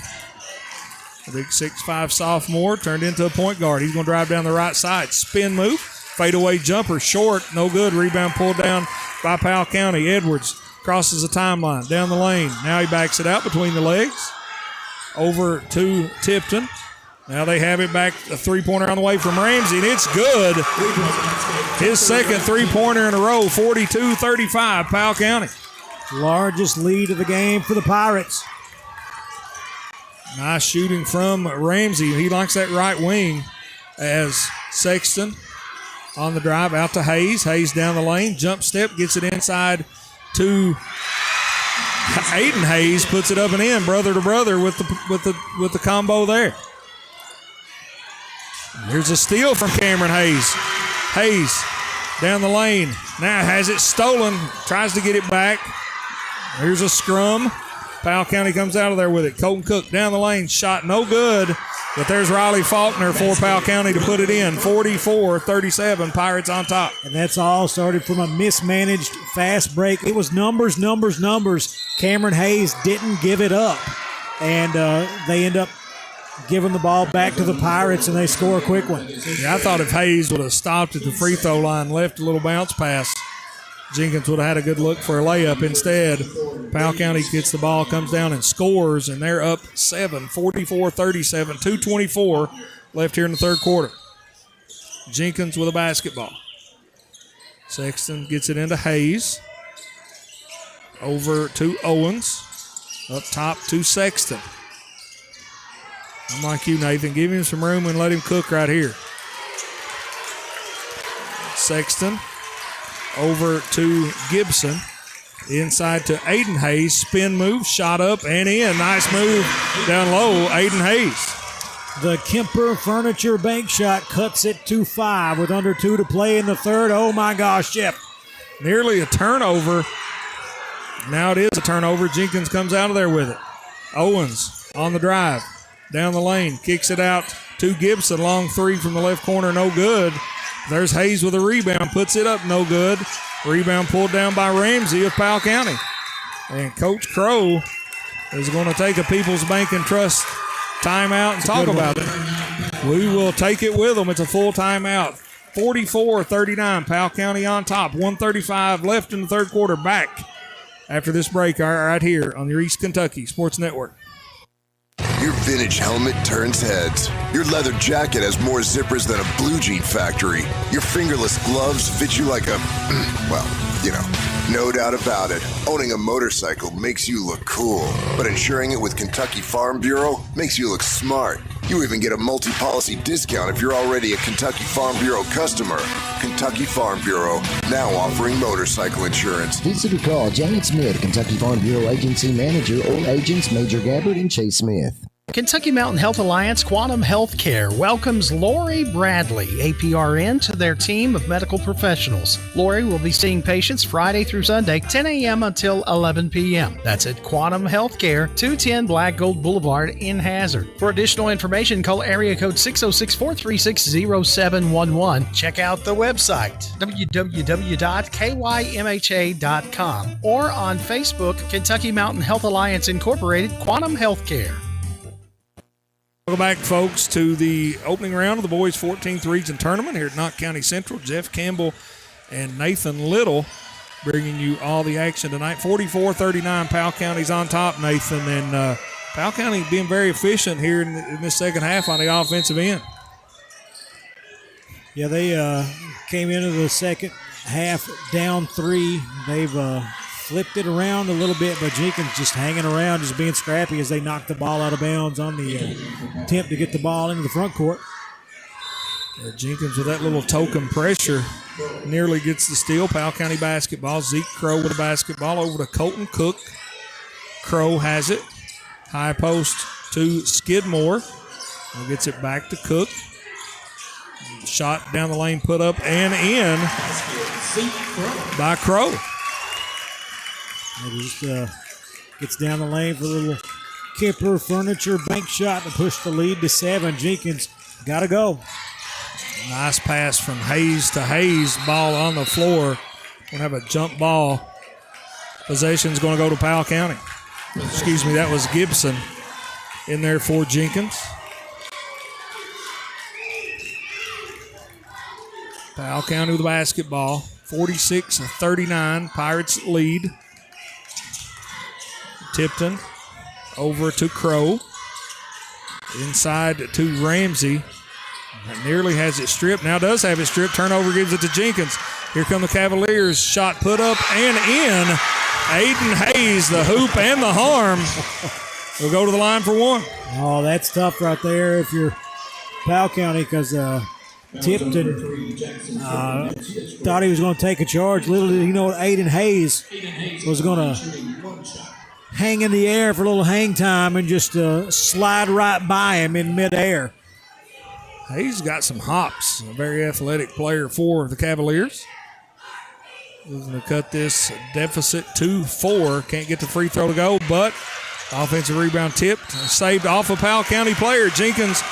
A big 6'5" sophomore turned into a point guard. He's going to drive down the right side. Spin move. Fadeaway jumper. Short. No good. Rebound pulled down by Powell County. Edwards crosses the timeline. Down the lane. Now he backs it out between the legs. Over to Tipton. Now they have it back. A three-pointer on the way from Ramsey, and it's good. His second three-pointer in a row. 42-35, Powell County. Largest lead of the game for the Pirates. Nice shooting from Ramsey. He likes that right wing as Sexton on the drive out to Hayes. Hayes down the lane. Jump step. Gets it inside to Aiden Hayes. Puts it up and in. Brother to brother with the combo there. Here's a steal from Cameron Hayes. Hayes down the lane. Now has it stolen. Tries to get it back. Here's a scrum. Powell County comes out of there with it. Colton Cook down the lane. Shot no good. But there's Riley Faulkner for Powell County to put it in. 44-37. Pirates on top. And that's all started from a mismanaged fast break. It was numbers. Cameron Hayes didn't give it up. And they end up giving the ball back to the Pirates, and they score a quick one. Yeah, I thought if Hayes would have stopped at the free throw line, left a little bounce pass, Jenkins would have had a good look for a layup. Instead, Powell County gets the ball, comes down and scores, and they're up 7, 44-37, 2:24 left here in the third quarter. Jenkins with a basketball. Sexton gets it into Hayes. Over to Owens. Up top to Sexton. I'm like you, Nathan. Give him some room and let him cook right here. Sexton over to Gibson. Inside to Aiden Hayes. Spin move, shot up and in. Nice move down low, Aiden Hayes. The Kemper Furniture bank shot cuts it to 5 with under 2 to play in the third. Oh my gosh, Jeff. Nearly a turnover. Now it is a turnover. Jenkins comes out of there with it. Owens on the drive. Down the lane, kicks it out to Gibson. Long three from the left corner, no good. There's Hayes with a rebound, puts it up, no good. Rebound pulled down by Ramsey of Powell County. And Coach Crow is going to take a People's Bank and Trust timeout and talk about it. We will take it with them. It's a full timeout. 44-39, Powell County on top. 1:35 left in the third quarter. Back after this break right here on your East Kentucky Sports Network. Your vintage helmet turns heads. Your leather jacket has more zippers than a blue jean factory. Your fingerless gloves fit you like a, well, you know, no doubt about it. Owning a motorcycle makes you look cool, but insuring it with Kentucky Farm Bureau makes you look smart. You even get a multi-policy discount if you're already a Kentucky Farm Bureau customer. Kentucky Farm Bureau, now offering motorcycle insurance. Visit or call Janet Smith, Kentucky Farm Bureau Agency Manager, or agents Major Gabbard and Chase Smith. Kentucky Mountain Health Alliance Quantum Healthcare welcomes Lori Bradley, APRN, to their team of medical professionals. Lori will be seeing patients Friday through Sunday, 10 a.m. until 11 p.m. That's at Quantum Healthcare, 210 Black Gold Boulevard in Hazard. For additional information, call area code 606-436-0711. Check out the website, www.kymha.com, or on Facebook, Kentucky Mountain Health Alliance Incorporated, Quantum Healthcare. Welcome back, folks, to the opening round of the boys 14th region tournament here at Knott County Central. Jeff Campbell and Nathan Little bringing you all the action tonight. 44-39, Powell County's on top, Nathan, and Powell County being very efficient here in this second half on the offensive end. Yeah, they came into the second half down 3. They've flipped it around a little bit, but Jenkins just hanging around, just being scrappy as they knock the ball out of bounds on the attempt to get the ball into the front court. Jenkins with that little token pressure nearly gets the steal. Powell County basketball. Zeke Crow with a basketball over to Colton Cook. Crow has it. High post to Skidmore. He gets it back to Cook. Shot down the lane, put up and in by Crow. It just gets down the lane for a little Kipper Furniture bank shot to push the lead to 7. Jenkins got to go. Nice pass from Hayes to Hayes. Ball on the floor. Going to have a jump ball. Possession's going to go to Powell County. Excuse me, that was Gibson in there for Jenkins. Powell County with the basketball. 46-39. Pirates lead. Tipton over to Crow. Inside to Ramsey. Nearly has it stripped. Now does have it stripped. Turnover gives it to Jenkins. Here come the Cavaliers. Shot put up and in. Aiden Hayes, the hoop and the harm. Will go to the line for one. Oh, that's tough right there if you're Powell County, because Tipton thought he was going to take a charge. Little did he know Aiden Hayes was going to hang in the air for a little hang time and just slide right by him in midair. Hayes got some hops. A very athletic player for the Cavaliers. He's going to cut this deficit to 4. Can't get the free throw to go, but offensive rebound tipped. Saved off a Powell County player. Jenkins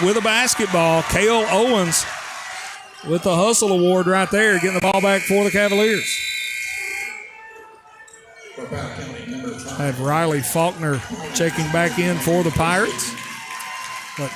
with a basketball. Cale Owens with the hustle award right there, getting the ball back for the Cavaliers. Have Riley Faulkner checking back in for the Pirates. But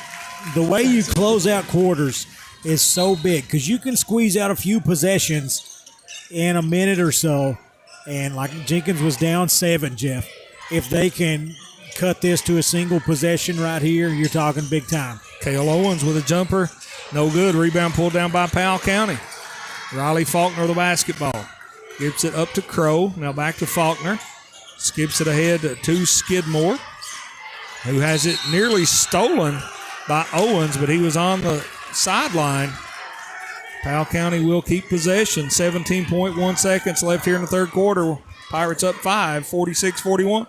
the way you close out quarters is so big because you can squeeze out a few possessions in a minute or so. And like Jenkins was down 7, Jeff. If they can cut this to a single possession right here, you're talking big time. Cale Owens with a jumper. No good. Rebound pulled down by Powell County. Riley Faulkner with the basketball. Gives it up to Crow. Now back to Faulkner. Skips it ahead to Skidmore, who has it nearly stolen by Owens, but he was on the sideline. Powell County will keep possession. 17.1 seconds left here in the third quarter. Pirates up 5, 46-41.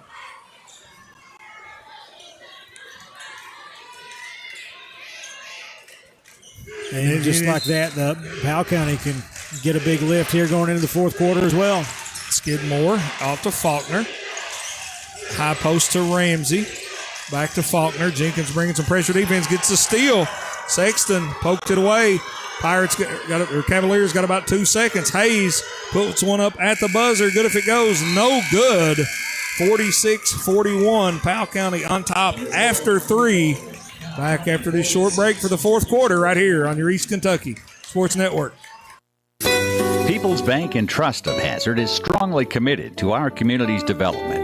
And just like that, the Powell County can get a big lift here going into the fourth quarter as well. Skidmore off to Faulkner. High post to Ramsey. Back to Faulkner. Jenkins bringing some pressure defense. Gets the steal. Sexton poked it away. Cavaliers got about 2 seconds. Hayes puts one up at the buzzer. Good if it goes. No good. 46-41. Powell County on top after 3. Back after this short break for the fourth quarter right here on your East Kentucky Sports Network. People's Bank and Trust of Hazard is strongly committed to our community's development,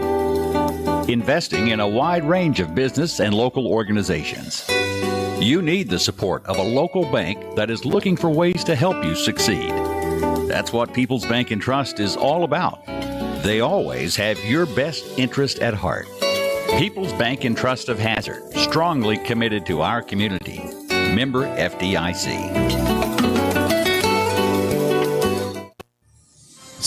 investing in a wide range of business and local organizations. You need the support of a local bank that is looking for ways to help you succeed. That's what People's Bank and Trust is all about. They always have your best interest at heart. People's Bank and Trust of Hazard, strongly committed to our community. Member FDIC.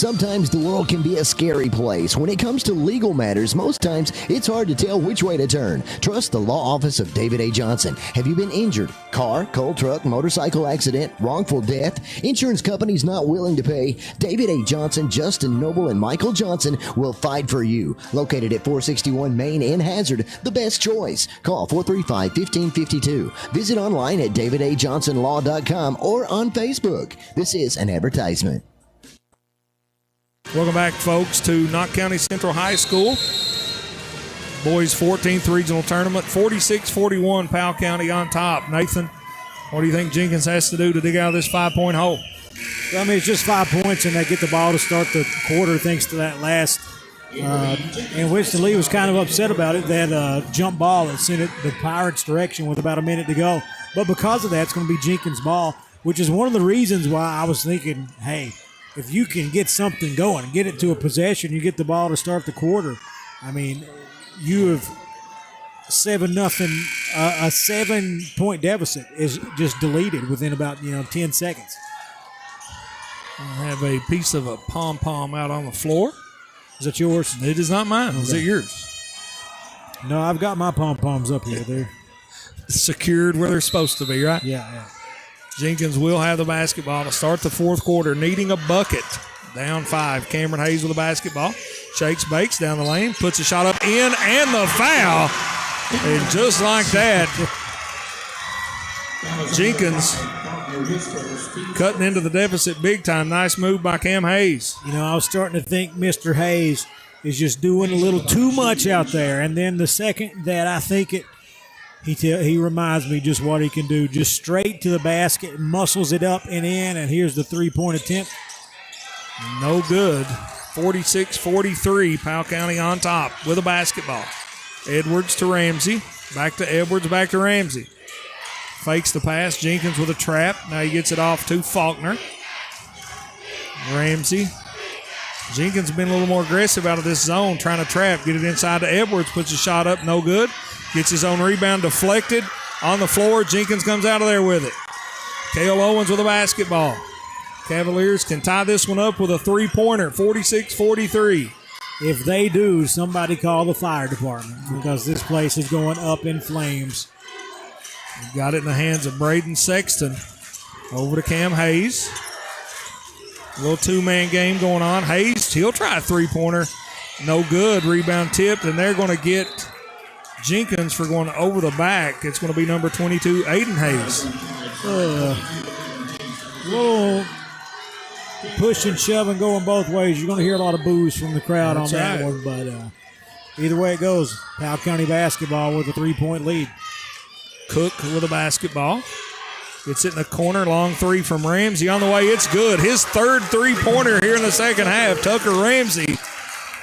Sometimes the world can be a scary place. When it comes to legal matters, most times it's hard to tell which way to turn. Trust the law office of David A. Johnson. Have you been injured? Car, coal truck, motorcycle accident, wrongful death? Insurance companies not willing to pay? David A. Johnson, Justin Noble, and Michael Johnson will fight for you. Located at 461 Main in Hazard, the best choice. Call 435-1552. Visit online at davidajohnsonlaw.com or on Facebook. This is an advertisement. Welcome back, folks, to Knott County Central High School. Boys 14th Regional Tournament, 46-41, Powell County on top. Nathan, what do you think Jenkins has to do to dig out of this 5-point hole? Well, I mean, it's just 5 points, and they get the ball to start the quarter thanks to that last. And Winston Lee was kind of upset about it, that jump ball that sent it the Pirates' direction with about a minute to go. But because of that, it's going to be Jenkins' ball, which is one of the reasons why I was thinking, hey, if you can get something going, get it to a possession, you get the ball to start the quarter. I mean, you have 7-0. A 7-point deficit is just deleted within about 10 seconds. I have a piece of a pom-pom out on the floor. Is that yours? It is not mine. Okay. Is it yours? No, I've got my pom-poms up here. They're secured where they're supposed to be, right? Yeah. Jenkins will have the basketball to start the fourth quarter, needing a bucket. Down 5. Cameron Hayes with the basketball. Shakes, bakes down the lane, puts a shot up in, and the foul. And just like that, Jenkins cutting into the deficit big time. Nice move by Cam Hayes. I was starting to think Mr. Hayes is just doing a little too much out there. And then the second that I think it, he reminds me just what he can do. Just straight to the basket, muscles it up and in, and here's the three-point attempt. No good. 46-43, Powell County on top with a basketball. Edwards to Ramsey. Back to Edwards, back to Ramsey. Fakes the pass. Jenkins with a trap. Now he gets it off to Faulkner. Ramsey. Jenkins been a little more aggressive out of this zone, trying to trap. Get it inside to Edwards. Puts a shot up. No good. Gets his own rebound deflected on the floor. Jenkins comes out of there with it. Cale Owens with a basketball. Cavaliers can tie this one up with a three-pointer, 46-43. If they do, somebody call the fire department because this place is going up in flames. Got it in the hands of Braden Sexton. Over to Cam Hayes. A little two-man game going on. Hayes, he'll try a three-pointer. No good. Rebound tipped, and they're going to get Jenkins for going over the back. It's going to be number 22, Aiden Hayes. Little push and shove and going both ways. You're going to hear a lot of boos from the crowd on that one, but either way it goes, Powell County basketball with a 3-point lead. Cook with a basketball. Gets it in the corner. Long three from Ramsey on the way. It's good. His third three-pointer here in the second half. Tucker Ramsey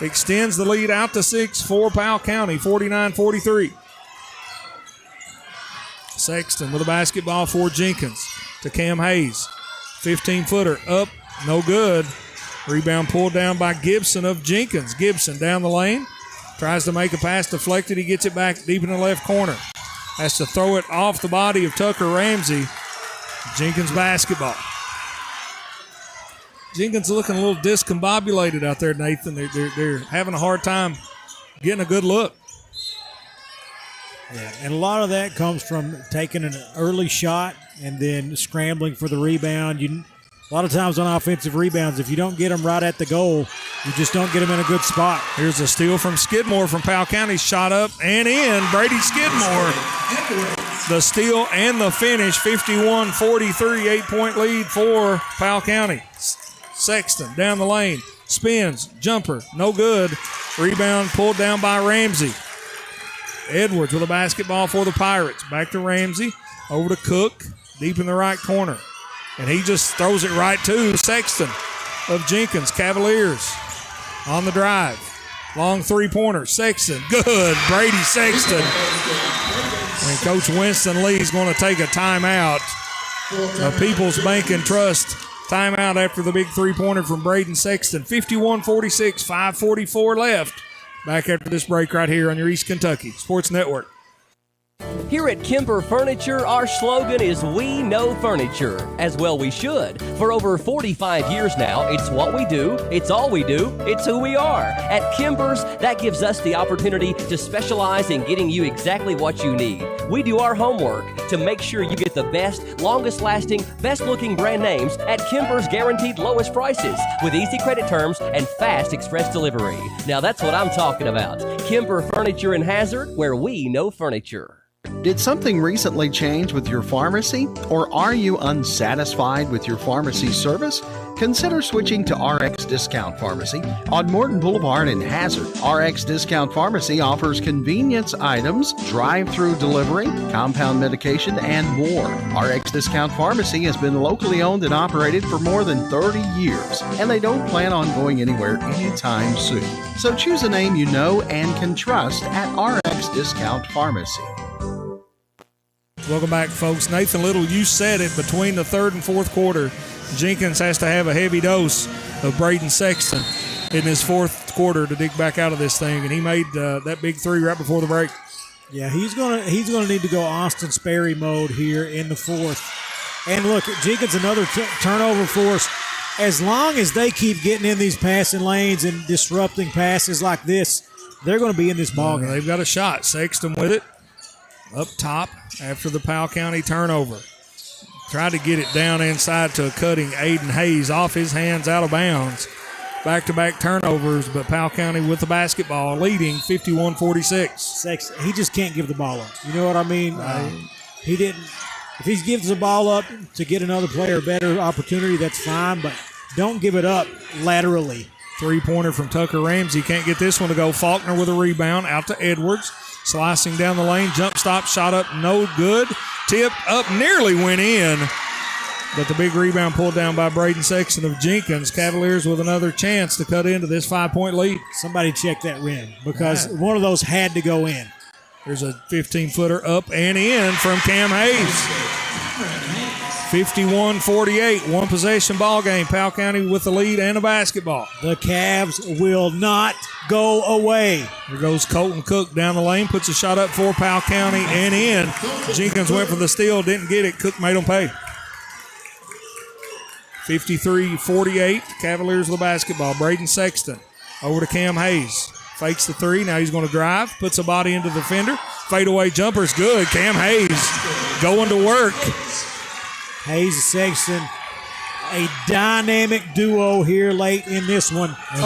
extends the lead out to 6 for Powell County, 49-43. Sexton with a basketball for Jenkins to Cam Hayes. 15-footer up, no good. Rebound pulled down by Gibson of Jenkins. Gibson down the lane. Tries to make a pass deflected. He gets it back deep in the left corner. Has to throw it off the body of Tucker Ramsey. Jenkins basketball. Jenkins looking a little discombobulated out there, Nathan. They're having a hard time getting a good look. Yeah, and a lot of that comes from taking an early shot and then scrambling for the rebound. A lot of times on offensive rebounds, if you don't get them right at the goal, you just don't get them in a good spot. Here's a steal from Skidmore from Powell County. Shot up and in. Brady Skidmore. The steal and the finish. 51-43, 8-point lead for Powell County. Sexton down the lane. Spins. Jumper. No good. Rebound pulled down by Ramsey. Edwards with a basketball for the Pirates. Back to Ramsey. Over to Cook. Deep in the right corner. And he just throws it right to Sexton of Jenkins. Cavaliers on the drive. Long three-pointer. Sexton. Good. Brady Sexton. And Coach Winston Lee's going to take a timeout. A People's Bank and Trust timeout after the big three-pointer from Braden Sexton. 51-46, 5:44 left. Back after this break right here on your East Kentucky Sports Network. Here at Kemper Furniture, our slogan is "We know furniture." As well we should. For over 45 years now, it's what we do, it's all we do, it's who we are. At Kemper's, that gives us the opportunity to specialize in getting you exactly what you need. We do our homework to make sure you get the best, longest lasting, best looking brand names at Kemper's guaranteed lowest prices with easy credit terms and fast express delivery. Now that's what I'm talking about. Kemper Furniture in Hazard, where we know furniture. Did something recently change with your pharmacy? Or are you unsatisfied with your pharmacy service? Consider switching to RX Discount Pharmacy on Morton Boulevard in Hazard. RX Discount Pharmacy offers convenience items, drive-through delivery, compound medication, and more. RX Discount Pharmacy has been locally owned and operated for more than 30 years, and they don't plan on going anywhere anytime soon. So choose a name you know and can trust at RX Discount Pharmacy. Welcome back, folks. Nathan Little, you said it, between the third and fourth quarter, Jenkins has to have a heavy dose of Braden Sexton in his fourth quarter to dig back out of this thing, and he made that big three right before the break. Yeah, he's gonna need to go Austin Sperry mode here in the fourth. And look, Jenkins, another turnover force. As long as they keep getting in these passing lanes and disrupting passes like this, they're going to be in this ballgame. They've got a shot. Sexton with it up top after the Powell County turnover. Tried to get it down inside to a cutting Aiden Hayes, off his hands, out of bounds. Back-to-back turnovers, but Powell County with the basketball, leading 51-46. He just can't give the ball up. You know what I mean? He didn't. If he gives the ball up to get another player a better opportunity, that's fine, but don't give it up laterally. Three-pointer from Tucker Ramsey. Can't get this one to go. Faulkner with a rebound, out to Edwards. Slicing down the lane, jump stop, shot up, no good. Tipped up, nearly went in. But the big rebound pulled down by Braden Sexton of Jenkins. Cavaliers with another chance to cut into this 5-point lead. Somebody check that rim because one of those had to go in. There's a 15-footer up and in from Cam Hayes. 51-48, one possession ball game. Powell County with the lead and a basketball. The Cavs will not go away. Here goes Colton Cook down the lane, puts a shot up for Powell County and in. Jenkins went for the steal, didn't get it. Cook made him pay. 53-48, Cavaliers with the basketball. Braden Sexton over to Cam Hayes. Fakes the three, now he's going to drive, puts a body into the defender. Fadeaway jumper's good. Cam Hayes going to work. Hayes and Sexton, a dynamic duo here late in this one. And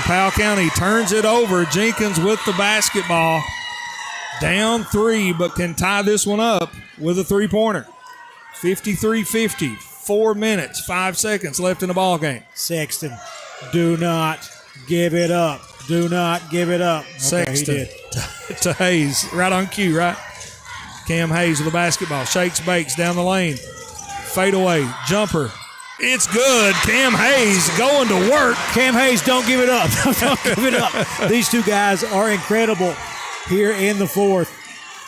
Powell County turns it over. Jenkins with the basketball. Down three, but can tie this one up with a three-pointer. 53-50, 4 minutes, 5 seconds left in the ball game. Sexton, do not give it up. Do not give it up. Sexton okay, he did. to Hayes, right on cue, right? Cam Hayes with the basketball. Shakes, bakes, down the lane. Fadeaway, jumper. It's good. Cam Hayes going to work. Cam Hayes, don't give it up. Don't give it up. These two guys are incredible here in the fourth.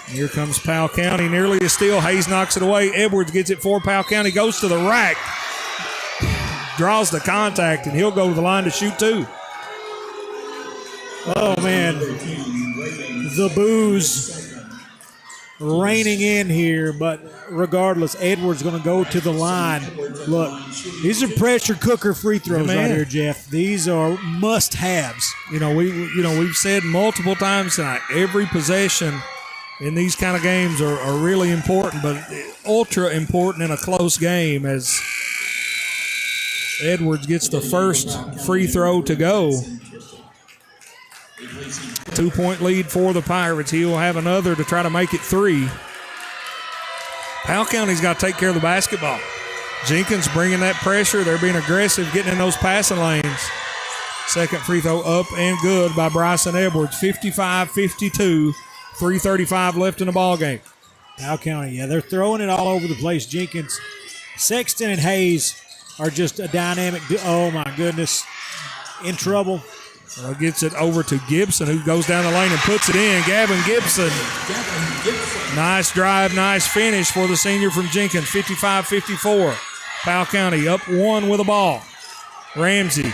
Here comes Powell County, nearly a steal. Hayes knocks it away. Edwards gets it for Powell County, goes to the rack. Draws the contact, and he'll go to the line to shoot two. Oh, man. The booze raining in here, but regardless, Edwards going to go to the line. Look, these are pressure cooker free throws right here, Jeff. These are must-haves. We've said multiple times tonight, every possession in these kind of games are really important, but ultra important in a close game as Edwards gets the first free throw to go. 2-point lead for the Pirates. He will have another to try to make it three. Powell County's got to take care of the basketball. Jenkins bringing that pressure. They're being aggressive, getting in those passing lanes. Second free throw up and good by Bryson Edwards. 55-52, 3:35 left in the ball game. Powell County, they're throwing it all over the place. Jenkins, Sexton, and Hayes are just a dynamic. Oh, my goodness. In trouble. Gets it over to Gibson, who goes down the lane and puts it in. Gavin Gibson. Nice drive, nice finish for the senior from Jenkins. 55-54. Powell County up one with a ball. Ramsey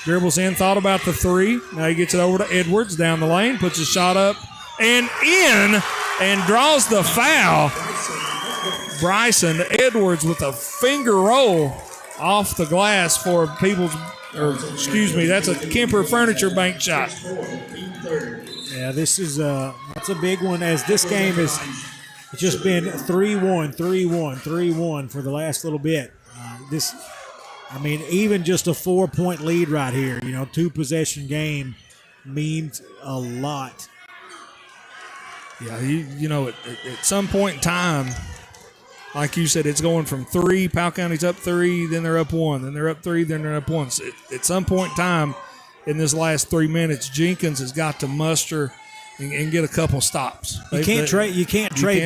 dribbles in, thought about the three. Now he gets it over to Edwards down the lane, puts a shot up and in and draws the foul. Bryson Edwards with a finger roll off the glass for that's a Kemper Furniture Bank shot. Yeah, this is that's a big one, as this game has just been 3-1, 3-1, 3-1 for the last little bit. Even just a 4-point lead right here, 2-possession game means a lot. Yeah, at some point in time, like you said, it's going from 3. Powell County's up 3, then they're up 1, then they're up 3, then they're up 1. So at some point in time in this last 3 minutes, Jenkins has got to muster and get a couple stops. You can't trade. You can't trade.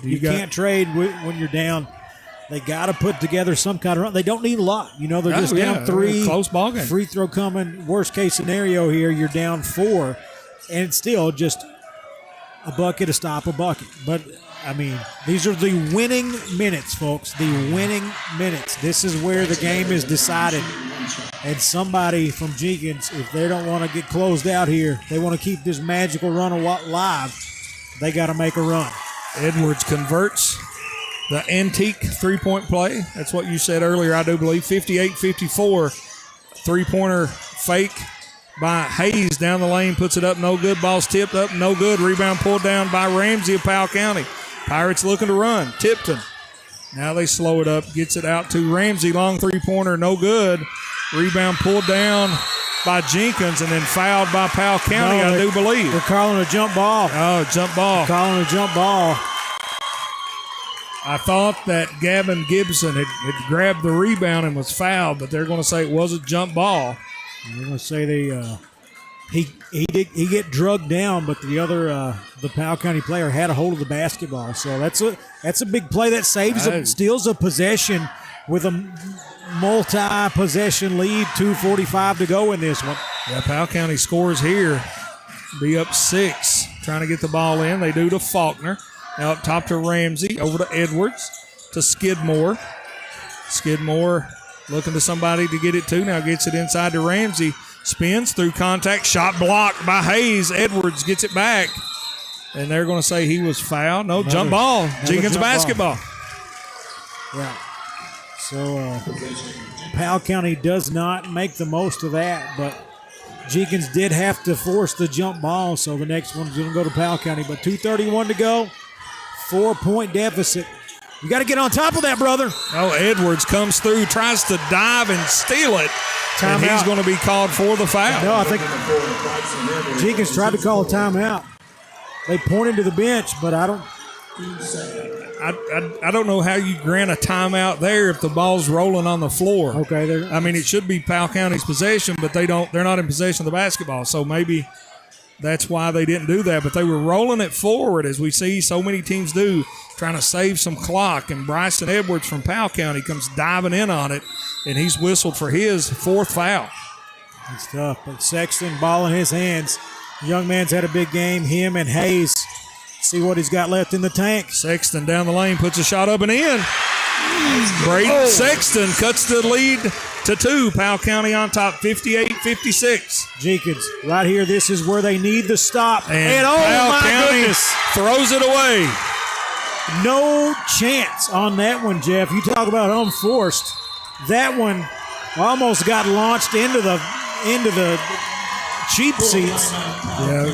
You can't trade when you're down. They got to put together some kind of run. They don't need a lot. They're just down 3. Close ball game. Free throw coming. Worst case scenario here, you're down 4, and it's still just a bucket to stop a bucket. But these are the winning minutes, folks. The winning minutes. This is where the game is decided. And somebody from Jenkins, if they don't want to get closed out here, they want to keep this magical run alive, they got to make a run. Edwards converts the antique three-point play. That's what you said earlier, I do believe. 58-54. Three-pointer fake by Hayes down the lane, puts it up, no good. Ball's tipped up, no good. Rebound pulled down by Ramsey of Powell County. Pirates looking to run. Tipton. Now they slow it up, gets it out to Ramsey. Long three-pointer, no good. Rebound pulled down by Jenkins and then fouled by Powell County, I do believe. They're calling a jump ball. Oh, jump ball. They're calling a jump ball. I thought that Gavin Gibson had grabbed the rebound and was fouled, but they're going to say it was a jump ball. They're going to say he get drugged down, but the other the Powell County player had a hold of the basketball. So that's a big play that steals a possession with a multi-possession lead. 2:45 to go in this one. Yeah, Powell County scores here. Be up 6, trying to get the ball in. They do to Faulkner. Now up top to Ramsey, over to Edwards, to Skidmore. Skidmore looking to somebody to get it to. Now gets it inside to Ramsey. Spins through contact. Shot blocked by Hayes. Edwards gets it back. And they're going to say he was fouled. No, jump ball. Jenkins basketball. Yeah. So Powell County does not make the most of that, but Jenkins did have to force the jump ball, so the next one's going to go to Powell County. But 2:31 to go. 4-point deficit. You got to get on top of that, brother. Oh, Edwards comes through, tries to dive and steal it. And he's going to be called for the foul. No, I think Jenkins tried to call a timeout. They pointed to the bench, but I don't know how you grant a timeout there if the ball's rolling on the floor. Okay, it should be Powell County's possession, but they're not in possession of the basketball. So maybe that's why they didn't do that. But they were rolling it forward, as we see so many teams do, trying to save some clock. And Bryson Edwards from Powell County comes diving in on it, and he's whistled for his 4th foul. It's tough, but Sexton, ball in his hands. The young man's had a big game. Him and Hayes, see what he's got left in the tank. Sexton down the lane, puts a shot up and in. Braden Sexton cuts the lead to 2. Powell County on top, 58-56. Jenkins, right here, this is where they need the stop. And Powell County throws it away. No chance on that one, Jeff. You talk about unforced. That one almost got launched into the cheap seats.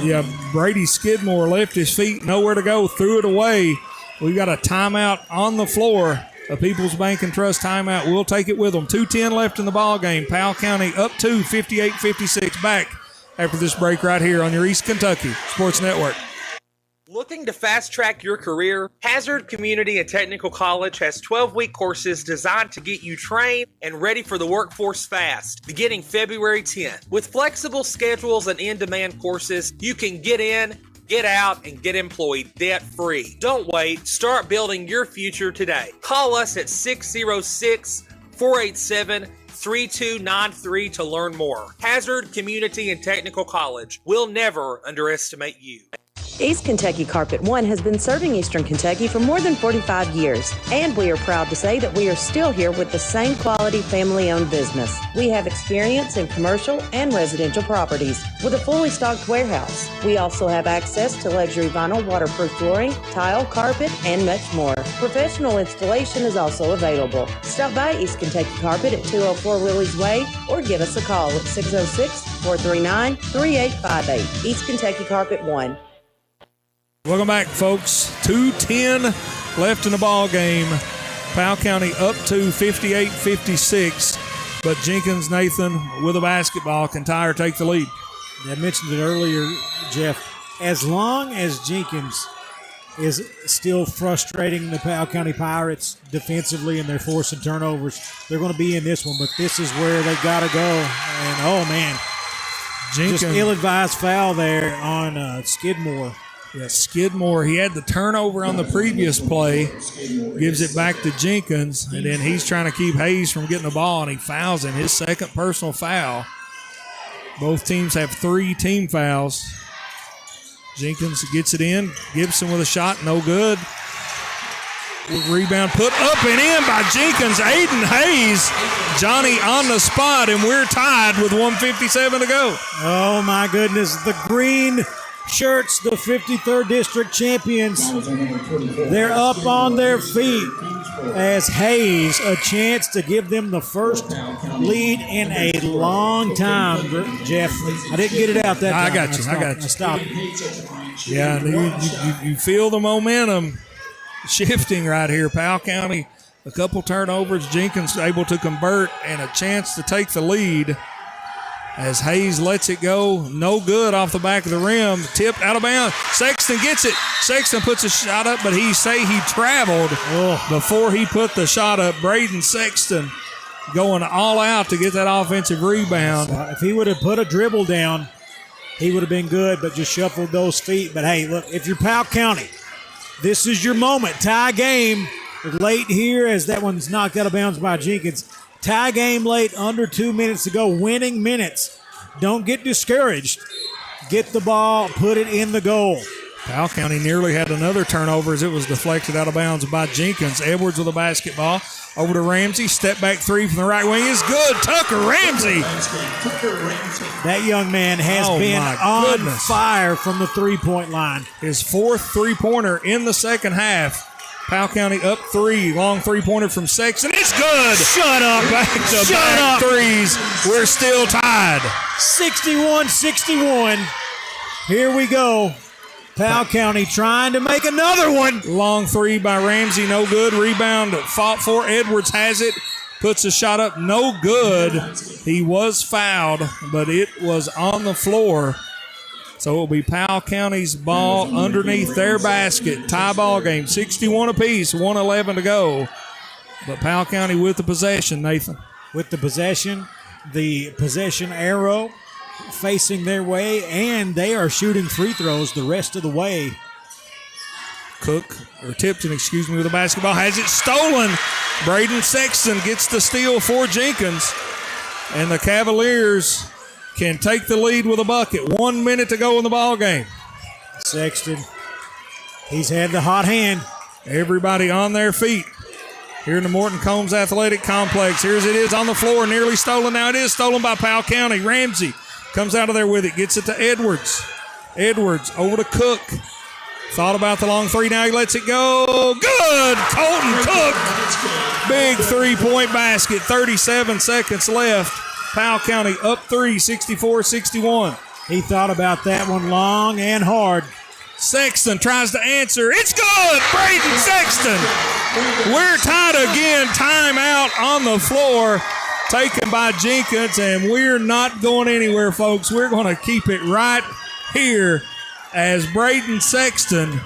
Yeah. Brady Skidmore left his feet, nowhere to go, threw it away. We've got a timeout on the floor. A People's Bank and Trust timeout. We'll take it with them. 2:10 left in the ball game. Powell County up 2, 58-56. Back after this break right here on your East Kentucky Sports Network. Looking to fast-track your career? Hazard Community and Technical College has 12-week courses designed to get you trained and ready for the workforce fast, beginning February 10th. With flexible schedules and in-demand courses, you can get in, get out, and get employed debt-free. Don't wait. Start building your future today. Call us at 606-487-3293 to learn more. Hazard Community and Technical College. We'll never underestimate you. East Kentucky Carpet One has been serving Eastern Kentucky for more than 45 years, and we are proud to say that we are still here with the same quality family-owned business. We have experience in commercial and residential properties with a fully stocked warehouse. We also have access to luxury vinyl waterproof flooring, tile, carpet, and much more. Professional installation is also available. Stop by East Kentucky Carpet at 204 Willie's Way or give us a call at 606-439-3858. East Kentucky Carpet One. Welcome back, folks. 2:10 left in the ball game. Powell County up to 58-56, but Jenkins, Nathan, with a basketball, can tie or take the lead. I mentioned it earlier, Jeff. As long as Jenkins is still frustrating the Powell County Pirates defensively and they're forcing turnovers, they're going to be in this one, but this is where they got to go. And, oh, man, Jenkins, just ill-advised foul there on Skidmore. Yeah, Skidmore, he had the turnover on the previous play, gives it back to Jenkins, and then he's trying to keep Hayes from getting the ball, and he fouls him, his second personal foul. Both teams have 3 team fouls. Jenkins gets it in. Gibson with a shot, no good. Rebound put up and in by Jenkins. Aiden Hayes, Johnny on the spot, and we're tied with 1:57 to go. Oh, my goodness. The green shirts, the 53rd District champions, they're up on their feet as Hayes, a chance to give them the first lead in a long time, Jeff. I didn't get it out that time. I got you. I stopped. Yeah, you feel the momentum shifting right here. Powell County, a couple turnovers. Jenkins able to convert and a chance to take the lead. As Hayes lets it go, no good off the back of the rim, tipped out of bounds. Sexton gets it. Sexton puts a shot up, but he traveled before he put the shot up. Braden Sexton going all out to get that offensive rebound. If he would have put a dribble down, he would have been good, but just shuffled those feet. But hey, look, if you're Powell County, this is your moment. Tie game late here as that one's knocked out of bounds by Jenkins. Tie game late, under 2 minutes to go, winning minutes. Don't get discouraged. Get the ball, put it in the goal. Powell County nearly had another turnover as it was deflected out of bounds by Jenkins. Edwards with the basketball. Over to Ramsey. Step back three from the right wing is good. Tucker Ramsey. That young man has been on fire from the three-point line. His 4th three-pointer in the second half. Powell County up 3. Long three-pointer from Sexton. It's good. Shut up. Back-to-back threes. We're still tied. 61-61. Here we go. Powell County trying to make another one. Long 3 by Ramsey. No good. Rebound fought for. Edwards has it. Puts a shot up. No good. He was fouled, but it was on the floor. So it will be Powell County's ball underneath their basket. Tie ball game, 61 apiece, 1:11 to go. But Powell County with the possession, Nathan. With the possession arrow facing their way, and they are shooting free throws the rest of the way. Tipton, with the basketball, has it stolen. Braden Sexton gets the steal for Jenkins. And the Cavaliers can take the lead with a bucket. 1 minute to go in the ball game. Sexton, he's had the hot hand. Everybody on their feet here in the Morton Combs Athletic Complex. Here's it is on the floor, nearly stolen. Now it is stolen by Powell County. Ramsey comes out of there with it, gets it to Edwards. Edwards over to Cook. Thought about the long 3, now he lets it go. Good! Colton Cook. Big 3-point basket, 37 seconds left. Powell County up 3, 64-61. He thought about that one long and hard. Sexton tries to answer. It's good! Braden Sexton! We're tied again. Timeout on the floor taken by Jenkins, and we're not going anywhere, folks. We're going to keep it right here as Braden Sexton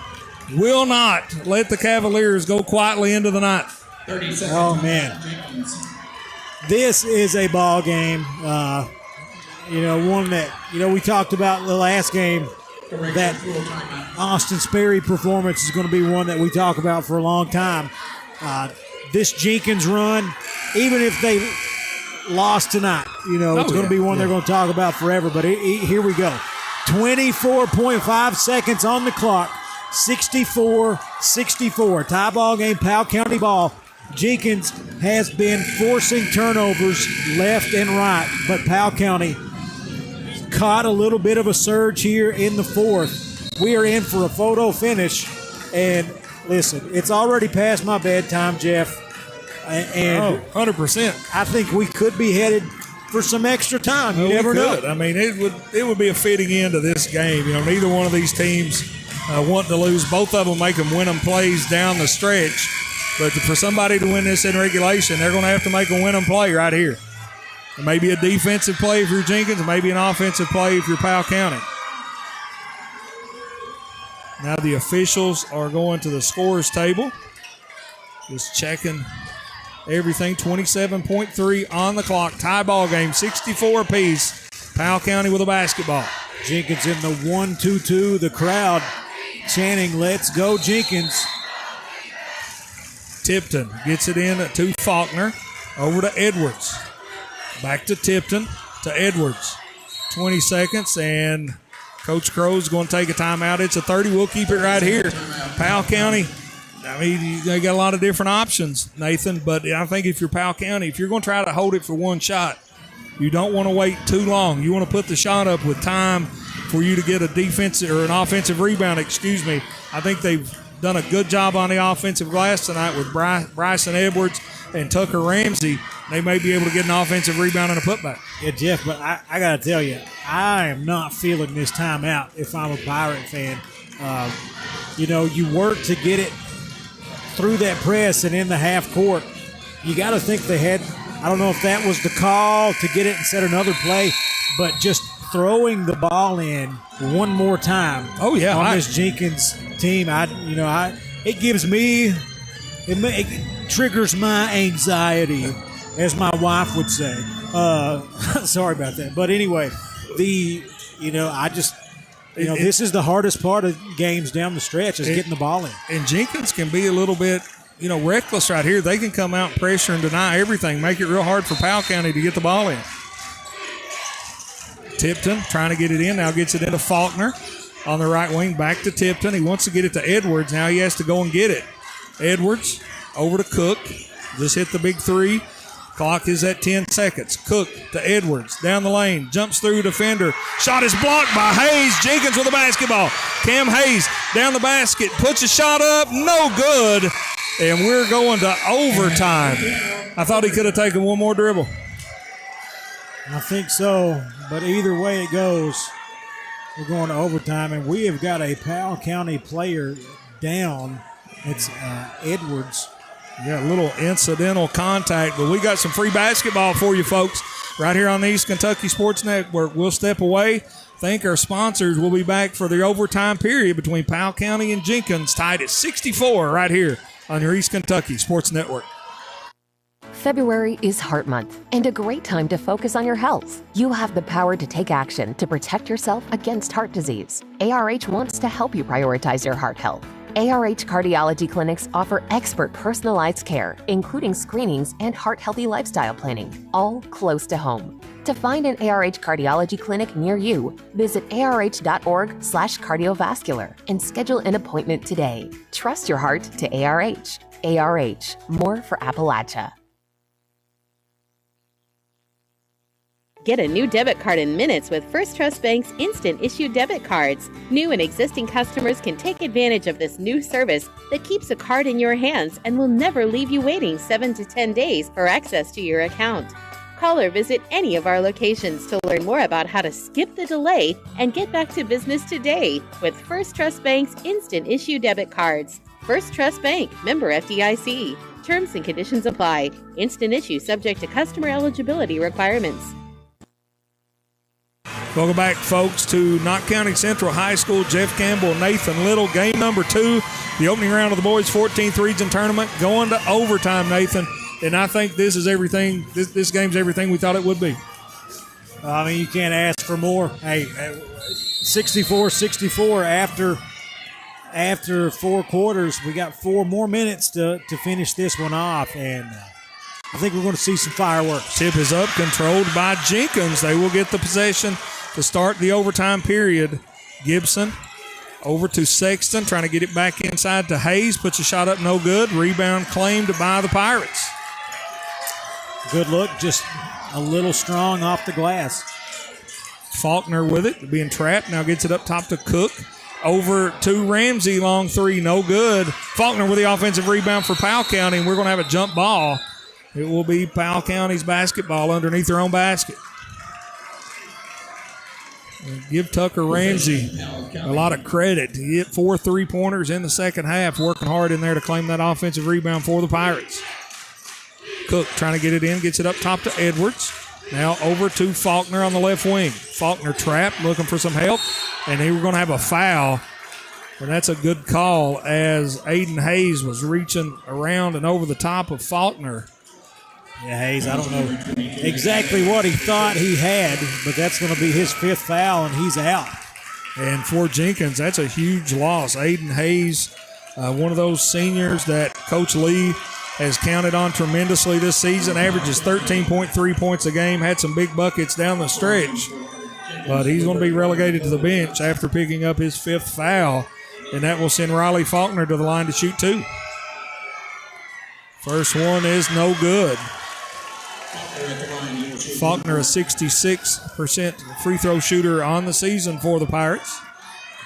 will not let the Cavaliers go quietly into the night. Oh, man. This is a ball game, one that, we talked about the last game. That Austin Sperry performance is going to be one that we talk about for a long time. This Jenkins run, even if they lost tonight, it's going to be one they're going to talk about forever. But here we go. 24.5 seconds on the clock. 64-64. Tie ball game, Powell County ball. Jenkins has been forcing turnovers left and right, but Powell County caught a little bit of a surge here in the fourth. We are in for a photo finish, and listen, it's already past my bedtime, Jeff, and 100%. I think we could be headed for some extra time. You never know. I mean, it would be a fitting end to this game. You know, neither one of these teams want to lose. Both of them make them win them plays down the stretch. But for somebody to win this in regulation, they're going to have to make a win them play right here. It may be a defensive play if you're Jenkins, maybe an offensive play if you're Powell County. Now the officials are going to the scorers table. Just checking everything. 27.3 on the clock. Tie ball game, 64 apiece. Powell County with a basketball. Jenkins in the 1-2-2. The crowd chanting, "Let's go, Jenkins." Tipton gets it in to Faulkner. Over to Edwards. Back to Tipton to Edwards. 20 seconds, and Coach Crow's going to take a timeout. It's a 30. We'll keep it right here. Powell County, I mean, they got a lot of different options, Nathan, but I think if you're Powell County, if you're going to try to hold it for one shot, you don't want to wait too long. You want to put the shot up with time for you to get a defensive or an offensive rebound, I think they've done a good job on the offensive glass tonight with Bryson Edwards and Tucker Ramsey. They may be able to get an offensive rebound and a putback. Yeah, Jeff, but I got to tell you, I am not feeling this timeout if I'm a Pirate fan. You work to get it through that press and in the half court. You got to think they had, I don't know if that was the call to get it and set another play, but just throwing the ball in one more time. Oh, yeah. On this Jenkins team, it gives me, it triggers my anxiety, as my wife would say. Sorry about that. But anyway, this is the hardest part of games down the stretch is getting the ball in. And Jenkins can be a little bit, reckless right here. They can come out, pressure, and deny everything, make it real hard for Powell County to get the ball in. Tipton trying to get it in. Now gets it into Faulkner on the right wing. Back to Tipton. He wants to get it to Edwards. Now he has to go and get it. Edwards over to Cook. Just hit the big three. Clock is at 10 seconds. Cook to Edwards. Down the lane. Jumps through defender. Shot is blocked by Hayes. Jenkins with the basketball. Cam Hayes down the basket. Puts a shot up. No good. And we're going to overtime. I thought he could have taken one more dribble. I think so. But either way it goes, we're going to overtime. And we have got a Powell County player down. It's Edwards. Yeah, a little incidental contact, but we got some free basketball for you folks right here on the East Kentucky Sports Network. We'll step away. Thank our sponsors. We'll be back for the overtime period between Powell County and Jenkins, tied at 64 right here on your East Kentucky Sports Network. February is Heart Month and a great time to focus on your health. You have the power to take action to protect yourself against heart disease. ARH wants to help you prioritize your heart health. ARH cardiology clinics offer expert personalized care, including screenings and heart-healthy lifestyle planning, all close to home. To find an ARH cardiology clinic near you, visit arh.org/cardiovascular and schedule an appointment today. Trust your heart to ARH. ARH, more for Appalachia. Get a new debit card in minutes with First Trust Bank's instant issue debit cards. New and existing customers can take advantage of this new service that keeps a card in your hands and will never leave you waiting 7 to 10 days for access to your account. Call or visit any of our locations to learn more about how to skip the delay and get back to business today with First Trust Bank's instant issue debit cards. First Trust Bank, member FDIC. Terms and conditions apply. Instant issue subject to customer eligibility requirements. Welcome back, folks, to Knott County Central High School. Jeff Campbell, Nathan Little, game number 2, the opening round of the boys' 14th region tournament, going to overtime, Nathan. And I think this is everything. This game's everything we thought it would be. I mean, you can't ask for more. Hey, 64-64 after 4 quarters. We got 4 more minutes to finish this one off, and I think we're going to see some fireworks. Tip is up, controlled by Jenkins. They will get the possession to start the overtime period. Gibson over to Sexton, trying to get it back inside to Hayes. Puts a shot up, no good. Rebound claimed by the Pirates. Good look, just a little strong off the glass. Faulkner with it, being trapped. Now gets it up top to Cook. Over to Ramsey, long three, no good. Faulkner with the offensive rebound for Powell County, and we're going to have a jump ball. It will be Powell County's basketball underneath their own basket. And give Tucker Ramsey a lot of credit. He hit 4 3-pointers in the second half, working hard in there to claim that offensive rebound for the Pirates. Cook trying to get it in, gets it up top to Edwards. Now over to Faulkner on the left wing. Faulkner trapped, looking for some help, and they were going to have a foul. And that's a good call as Aiden Hayes was reaching around and over the top of Faulkner. Yeah, Hayes, I don't know exactly what he thought he had, but that's going to be his 5th foul, and he's out. And for Jenkins, that's a huge loss. Aiden Hayes, one of those seniors that Coach Lee has counted on tremendously this season, averages 13.3 points a game, had some big buckets down the stretch. But he's going to be relegated to the bench after picking up his 5th foul, and that will send Riley Faulkner to the line to shoot 2. First one is no good. Faulkner, a 66% free throw shooter on the season for the Pirates.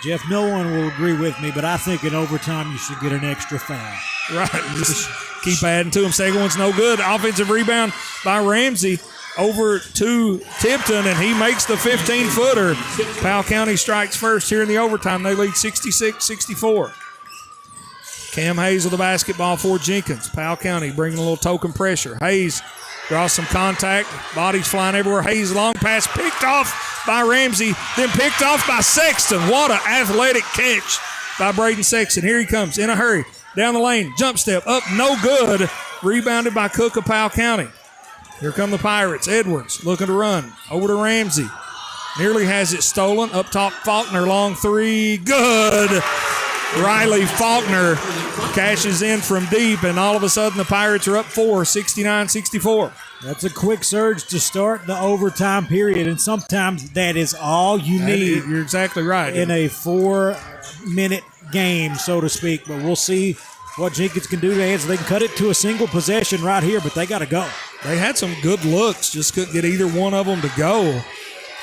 Jeff, no one will agree with me, but I think in overtime you should get an extra foul. Right, just keep adding to him. Second one's no good. Offensive rebound by Ramsey over to Tipton, and he makes the 15-footer. Powell County strikes first here in the overtime. They lead 66-64. Cam Hayes with the basketball for Jenkins. Powell County bringing a little token pressure. Hayes draws some contact. Bodies flying everywhere. Hayes long pass picked off by Ramsey, then picked off by Sexton. What an athletic catch by Braden Sexton. Here he comes in a hurry. Down the lane, jump step, up, no good. Rebounded by Cook of Powell County. Here come the Pirates. Edwards looking to run. Over to Ramsey. Nearly has it stolen. Up top, Faulkner, long three. Good. Riley Faulkner cashes in from deep, and all of a sudden the Pirates are up 4, 69-64. That's a quick surge to start the overtime period, and sometimes that is all you need. You're exactly right. In a 4-minute game, so to speak. But we'll see what Jenkins can do. They can cut it to a single possession right here, but they got to go. They had some good looks, just couldn't get either one of them to go.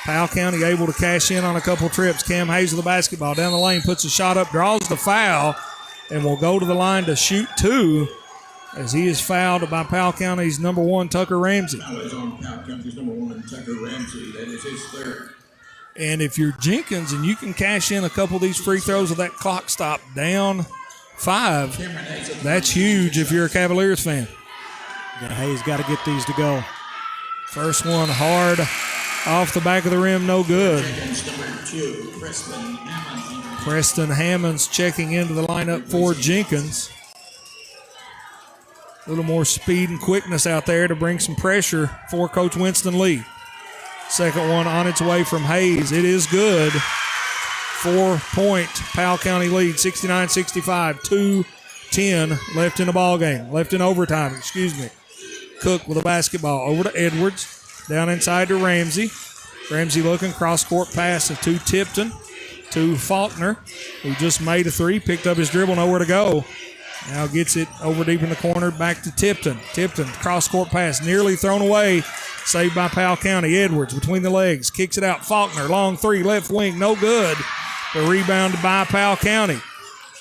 Powell County able to cash in on a couple trips. Cam Hayes with the basketball down the lane, puts a shot up, draws the foul, and will go to the line to shoot 2 as he is fouled by Powell County's number 1, Tucker Ramsey. And if you're Jenkins and you can cash in a couple of these free throws with that clock stop down 5, that's huge if you're a Cavaliers fan. Yeah, Hayes got to get these to go. First one hard off the back of the rim, no good. Preston Hammonds checking into the lineup for Jenkins. A little more speed and quickness out there to bring some pressure for Coach Winston Lee. Second one on its way from Hayes. It is good. 4-point Powell County lead, 69-65. 2:10 left in the ball game. Left in overtime, Cook with a basketball over to Edwards. Down inside to Ramsey. Ramsey looking, cross-court pass to Tipton. To Faulkner, who just made a 3, picked up his dribble, nowhere to go. Now gets it over deep in the corner, back to Tipton. Tipton, cross-court pass, nearly thrown away. Saved by Powell County. Edwards between the legs, kicks it out. Faulkner, long 3, left wing, no good. The rebound by Powell County.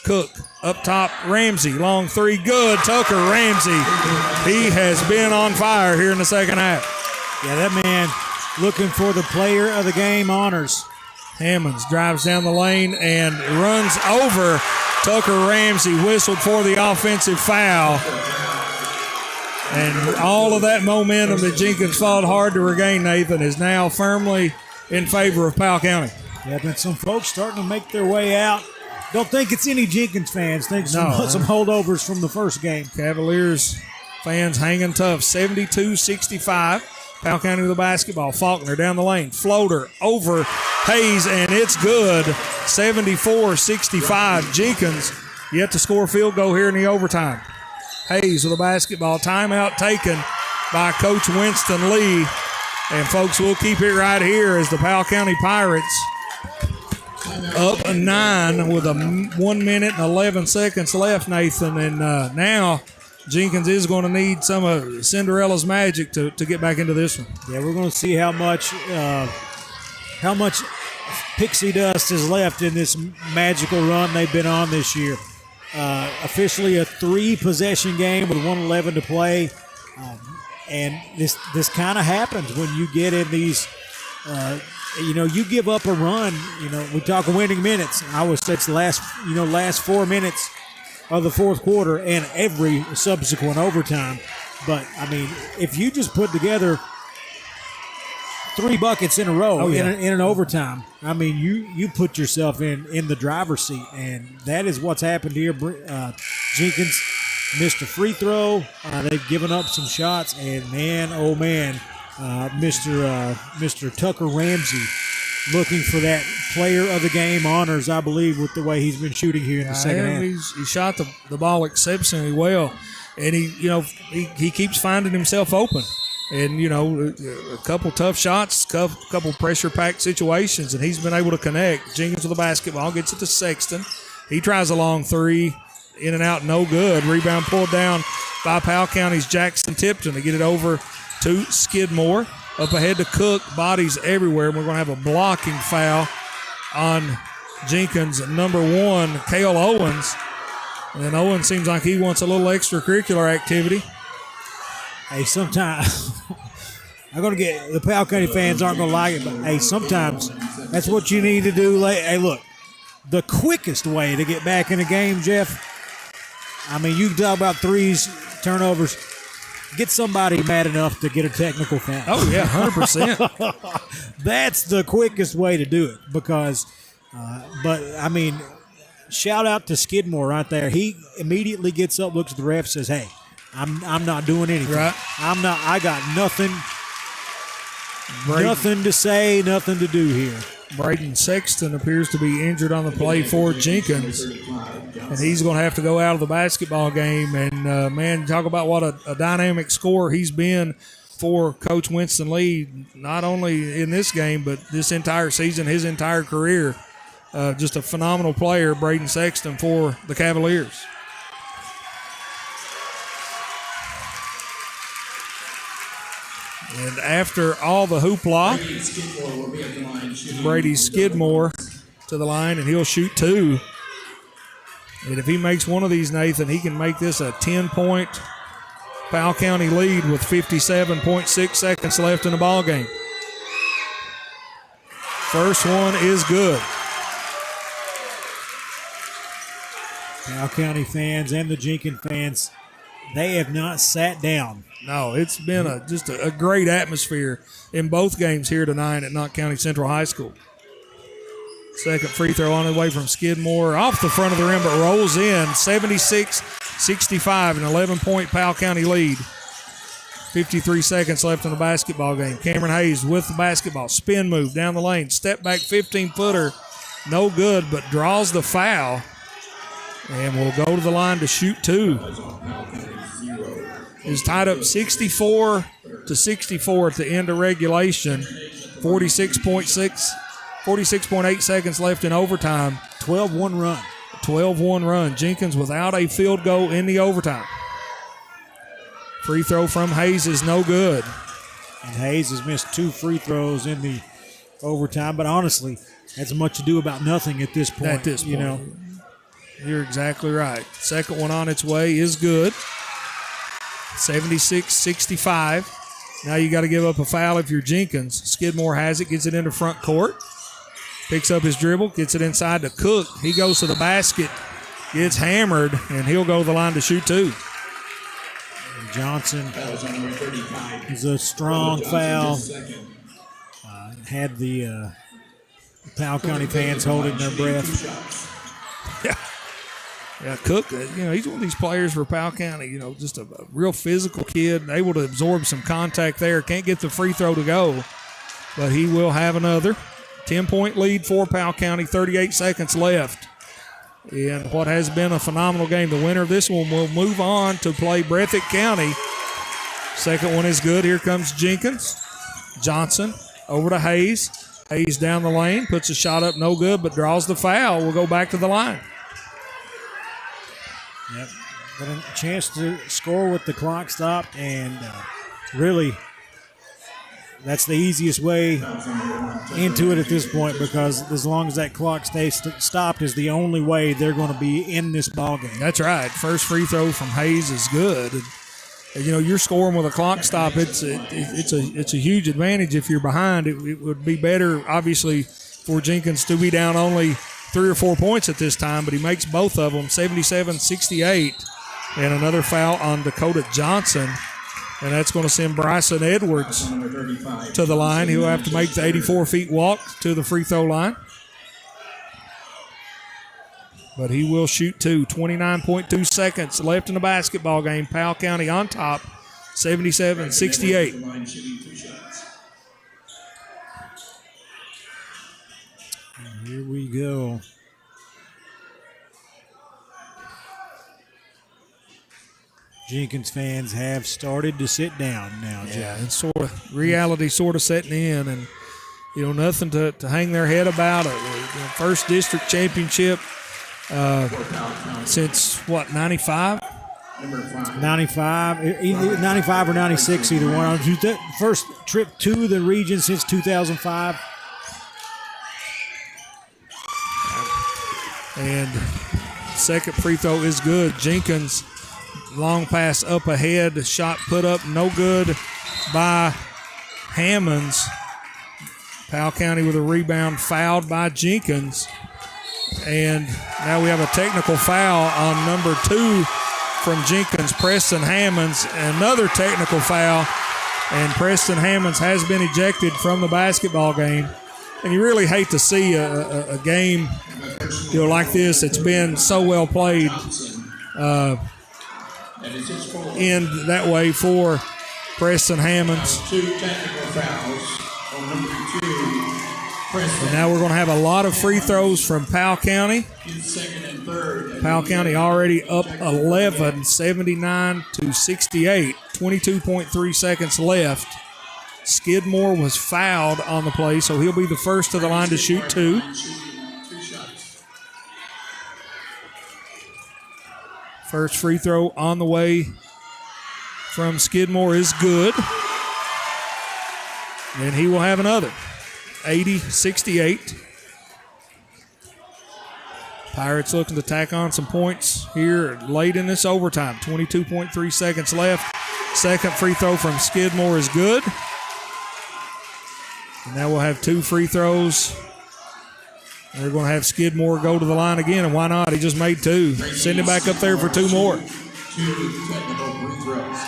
Cook, up top, Ramsey, long 3, good. Tucker Ramsey, he has been on fire here in the second half. Yeah, that man looking for the player of the game honors. Hammonds drives down the lane and runs over Tucker Ramsey, whistled for the offensive foul. And all of that momentum that Jenkins fought hard to regain, Nathan, is now firmly in favor of Powell County. Yeah, but some folks starting to make their way out. Don't think it's any Jenkins fans. Think some holdovers from the first game. Cavaliers fans hanging tough. 72-65. Powell County with the basketball. Faulkner down the lane. Floater over Hayes, and it's good. 74-65. Jenkins yet to score a field goal here in the overtime. Hayes with the basketball. Timeout taken by Coach Winston Lee And, folks, we'll keep it right here as the Powell County Pirates up a 9 with 1 minute and 11 seconds left, Nathan. And now Jenkins is going to need some of Cinderella's magic to get back into this one. Yeah, we're going to see how much pixie dust is left in this magical run they've been on this year. Officially a 3-possession game with 1:11 to play. And this kind of happens when you get in these, you give up a run. We talk winning minutes. I would say it's the last 4 minutes of the fourth quarter and every subsequent overtime. But, I mean, if you just put together 3 buckets in a row in an overtime, I mean, you put yourself in the driver's seat. And that is what's happened here. Jenkins missed a free throw. They've given up some shots, and man, oh man, Mr. Tucker Ramsey looking for that player of the game honors, I believe, with the way he's been shooting here in the second half. He shot the ball exceptionally well, and he keeps finding himself open. And, a couple tough shots, couple pressure-packed situations, and he's been able to connect. Jenkins with the basketball, gets it to Sexton. He tries a long three. In and out, no good. Rebound pulled down by Powell County's Jackson Tipton to get it over to Skidmore. Up ahead to Cook, bodies everywhere. We're going to have a blocking foul on Jenkins, number 1, Cale Owens. And Owens seems like he wants a little extracurricular activity. Hey, sometimes I'm going to get the Powell County fans aren't going to like it, but hey, sometimes that's what you need to do. Hey, look, the quickest way to get back in a game, Jeff. I mean, you can talk about threes, turnovers. Get somebody mad enough to get a technical foul. Oh, yeah, 100%. That's the quickest way to do it because, but, I mean, shout out to Skidmore right there. He immediately gets up, looks at the ref, says, hey, I'm not doing anything. Right. I got nothing to say, nothing to do here. Braden Sexton appears to be injured on the play for Jenkins, and he's going to have to go out of the basketball game. And, man, talk about what a dynamic scorer he's been for Coach Winston Lee, not only in this game but this entire season, his entire career. Just a phenomenal player, Braden Sexton, for the Cavaliers. And after all the hoopla, Brady Skidmore to the line, and he'll shoot 2. And if he makes one of these, Nathan, he can make this a 10-point Powell County lead with 57.6 seconds left in the ball game. First one is good. Powell County fans and the Jenkins fans, they have not sat down. No, it's been just a great atmosphere in both games here tonight at Knott County Central High School. Second free throw on the way from Skidmore. Off the front of the rim, but rolls in. 76-65, an 11-point Powell County lead. 53 seconds left in the basketball game. Cameron Hayes with the basketball. Spin move down the lane. Step back 15-footer. No good, but draws the foul. And will go to the line to shoot 2. Is tied up 64-64 at the end of regulation. 46.8 seconds left in overtime. 12-1 run. 12-1 run. Jenkins without a field goal in the overtime. Free throw from Hayes is no good. And Hayes has missed 2 free throws in the overtime, but honestly, that's much ado about nothing at this point. You're exactly right. Second one on its way is good. 76-65. Now you got to give up a foul if you're Jenkins. Skidmore has it, gets it into front court. Picks up his dribble, gets it inside to Cook. He goes to the basket, gets hammered, and he'll go to the line to shoot 2. And Johnson is a strong foul. Had the Powell County fans holding their breath. Yeah, Cook, he's one of these players for Powell County, just a real physical kid, able to absorb some contact there. Can't get the free throw to go, but he will have another. 10-point lead for Powell County, 38 seconds left. In what has been a phenomenal game. The winner of this one will move on to play Breathitt County. Second one is good. Here comes Jenkins. Johnson over to Hayes. Hayes down the lane, puts a shot up, no good, but draws the foul. We'll go back to the line. Yep. Got a chance to score with the clock stopped, and really, that's the easiest way into it at this point, because as long as that clock stays stopped is the only way they're going to be in this ballgame. That's right. First free throw from Hayes is good. And, you know, you're scoring with a clock stop. It's a huge advantage if you're behind. It would be better, obviously, for Jenkins to be down only 3 or 4 points at this time, but he makes both of them, 77-68. And another foul on Dakota Johnson. And that's going to send Bryson Edwards to the line. He'll have to make the 84-feet walk to the free throw line. But he will shoot two. 29.2 seconds left in the basketball game. Powell County on top, 77-68. Here we go. Jenkins fans have started to sit down now, Jeff. Yeah, it's sort of reality sort of setting in, and you know, nothing to hang their head about. First district championship since what, 95? 95, either 95 or 96, either one. First trip to the region since 2005. And second free throw is good. Jenkins, long pass up ahead, shot put up, no good by Hammonds. Powell County with a rebound, fouled by Jenkins. And now we have a technical foul on number 2 from Jenkins, Preston Hammonds. Another technical foul, and Preston Hammonds has been ejected from the basketball game. And you really hate to see a game, you know, like this. It's been so well played, end that way for Preston Hammonds. 2 technical fouls on number 2. And now we're going to have a lot of free throws from Powell County. Second and third. Powell County already up 11, 79-68. 22.3 seconds left. Skidmore was fouled on the play, so he'll be the first to the line to shoot 2. First free throw on the way from Skidmore is good. And he will have another. 80-68. Pirates looking to tack on some points here late in this overtime. 22.3 seconds left. Second free throw from Skidmore is good. And now we'll have 2 free throws. They're going to have Skidmore go to the line again, and why not? He just made 2. Send him back up there for 2 more. 2 technical free throws.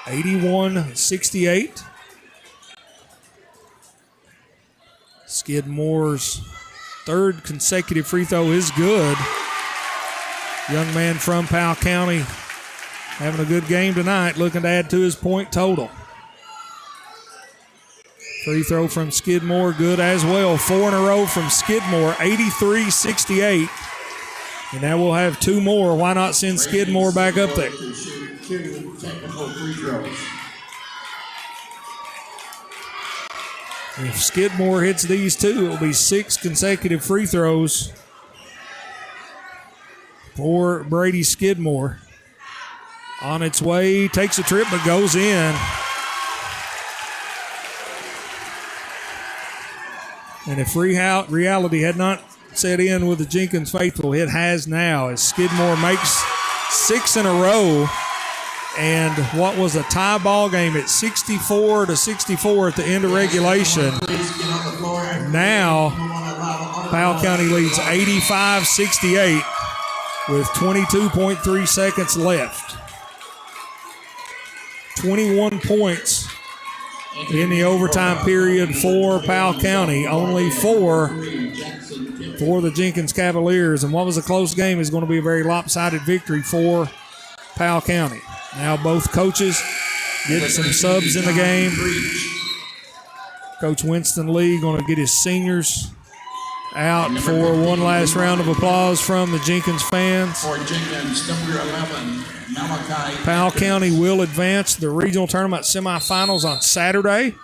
81-68. Skidmore's third consecutive free throw is good. Young man from Powell County having a good game tonight, looking to add to his point total. Free throw from Skidmore, good as well. 4 in a row from Skidmore, 83-68. And now we'll have 2 more. Why not send Skidmore back up there? 2 technical free throws. If Skidmore hits these 2, it'll be 6 consecutive free throws for Brady Skidmore. On its way, takes a trip, but goes in. And if reality had not set in with the Jenkins faithful, it has now, as Skidmore makes 6 in a row. And what was a tie ball game at 64-64 at the end of regulation. Now, Powell County leads 85-68 with 22.3 seconds left. 21 points in the overtime period for Powell County, only 4 for the Jenkins Cavaliers. And what was a close game is going to be a very lopsided victory for Powell County. Now both coaches getting some subs in the game. Coach Winston Lee going to get his seniors out for one last round of applause from the Jenkins fans. For Jenkins, number 11, Malachi. Powell County will advance the regional tournament semifinals on Saturday,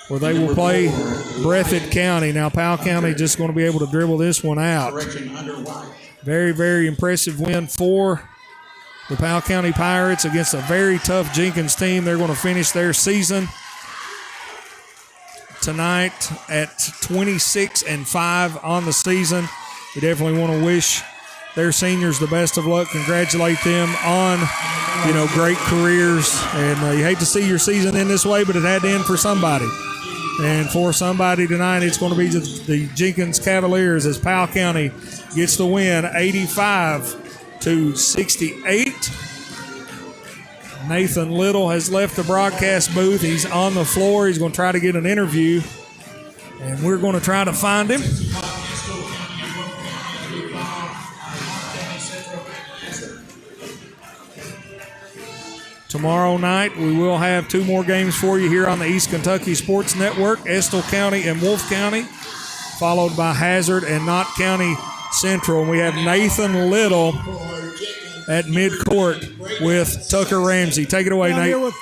where they will play Breathitt County. Now, Powell County just going to be able to dribble this one out. Very, very impressive win for the Powell County Pirates against a very tough Jenkins team. They're going to finish their season tonight at 26-5 on the season. We definitely want to wish their seniors the best of luck, congratulate them on, great careers. And you hate to see your season end this way, but it had to end for somebody. And for somebody tonight, it's going to be the Jenkins Cavaliers as Powell County gets the win 85-68. Nathan Little has left the broadcast booth. He's on the floor. He's going to try to get an interview, and we're going to try to find him. Tomorrow night, we will have two more games for you here on the East Kentucky Sports Network, Estill County and Wolfe County, followed by Hazard and Knott County Central. And we have Nathan Little at midcourt with Tucker Ramsey. Take it away, Nate. Here with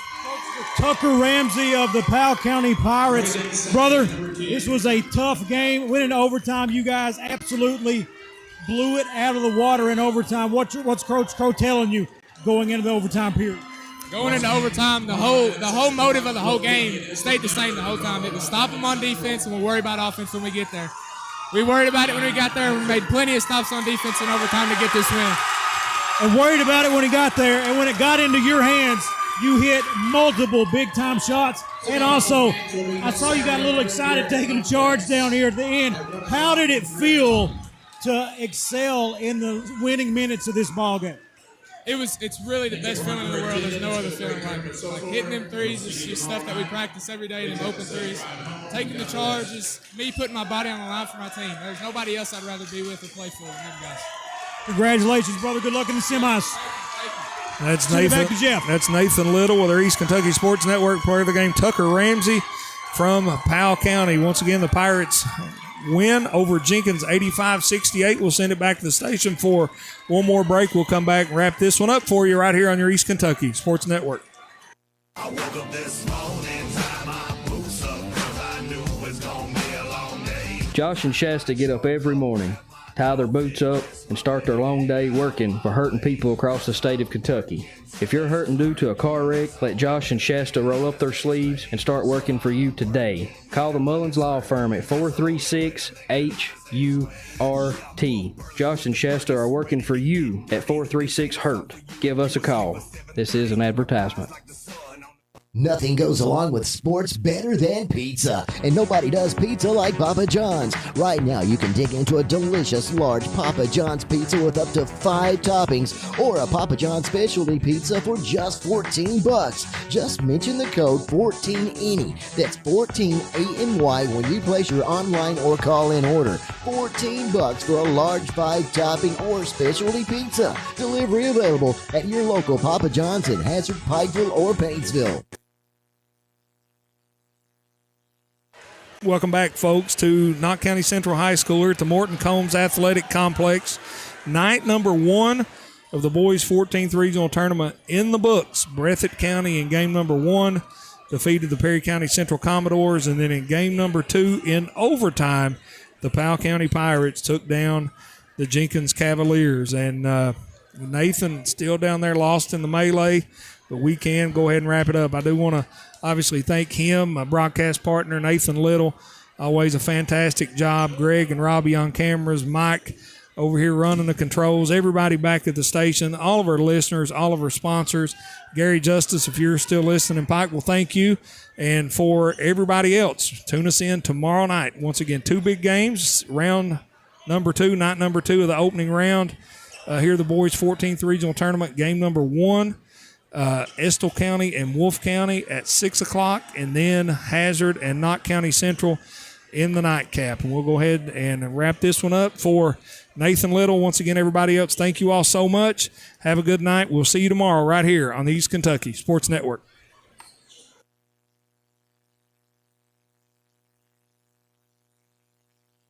Tucker Ramsey of the Powell County Pirates. Brother, this was a tough game. Went into overtime. You guys absolutely blew it out of the water in overtime. What's Coach Crow telling you going into the overtime period? Going into overtime, the whole motive of the whole game stayed the same the whole time. It was stop them on defense, and we'll worry about offense when we get there. We worried about it when we got there, and we made plenty of stops on defense in overtime to get this win. And worried about it when he got there, and when it got into your hands, you hit multiple big-time shots. And also, I saw you got a little excited taking a charge down here at the end. How did it feel to excel in the winning minutes of this ball game? It's really the best feeling in the world. There's no other feeling like it. Like hitting them threes is just stuff that we practice every day, them open threes. Taking the charge is me putting my body on the line for my team. There's nobody else I'd rather be with or play for than them guys. Congratulations, brother. Good luck in the semis. That's Nathan. That's Nathan Little with our East Kentucky Sports Network player of the game, Tucker Ramsey from Powell County. Once again, the Pirates win over Jenkins 85-68. We'll send it back to the station for one more break. We'll come back and wrap this one up for you right here on your East Kentucky Sports Network. I woke up this morning, tied my boots up, 'cause I knew it was gonna be a long day. Josh and Shasta get up every morning, tie their boots up, and start their long day working for hurting people across the state of Kentucky. If you're hurting due to a car wreck, let Josh and Shasta roll up their sleeves and start working for you today. Call the Mullins Law Firm at 436-HURT. Josh and Shasta are working for you at 436-HURT. Give us a call. This is an advertisement. Nothing goes along with sports better than pizza, and nobody does pizza like Papa John's. Right now, you can dig into a delicious large Papa John's pizza with up to 5 toppings, or a Papa John's specialty pizza for just $14. Just mention the code 14ENY. That's 14ANY when you place your online or call-in order. $14 for a large 5-topping or specialty pizza. Delivery available at your local Papa John's in Hazard, Pikeville, or Paintsville. Welcome back, folks, to Knott County Central High School here at the Morton Combs Athletic Complex. Night number 1 of the boys' 14th regional tournament in the books. Breathitt County in game number 1 defeated the Perry County Central Commodores, and then in game number 2 in overtime, the Powell County Pirates took down the Jenkins Cavaliers. And Nathan still down there lost in the melee, but we can go ahead and wrap it up. I do want to obviously thank him, my broadcast partner, Nathan Little. Always a fantastic job. Greg and Robbie on cameras. Mike over here running the controls. Everybody back at the station. All of our listeners, all of our sponsors. Gary Justice, if you're still listening, Pike, well, thank you. And for everybody else, tune us in tomorrow night. Once again, 2 big games. Round number 2, night number 2 of the opening round. Here the boys' 14th regional tournament. Game number 1. Estill County and Wolfe County at 6 o'clock, and then Hazard and Knott County Central in the nightcap. And we'll go ahead and wrap this one up for Nathan Little. Once again, everybody else, thank you all so much. Have a good night. We'll see you tomorrow right here on the East Kentucky Sports Network.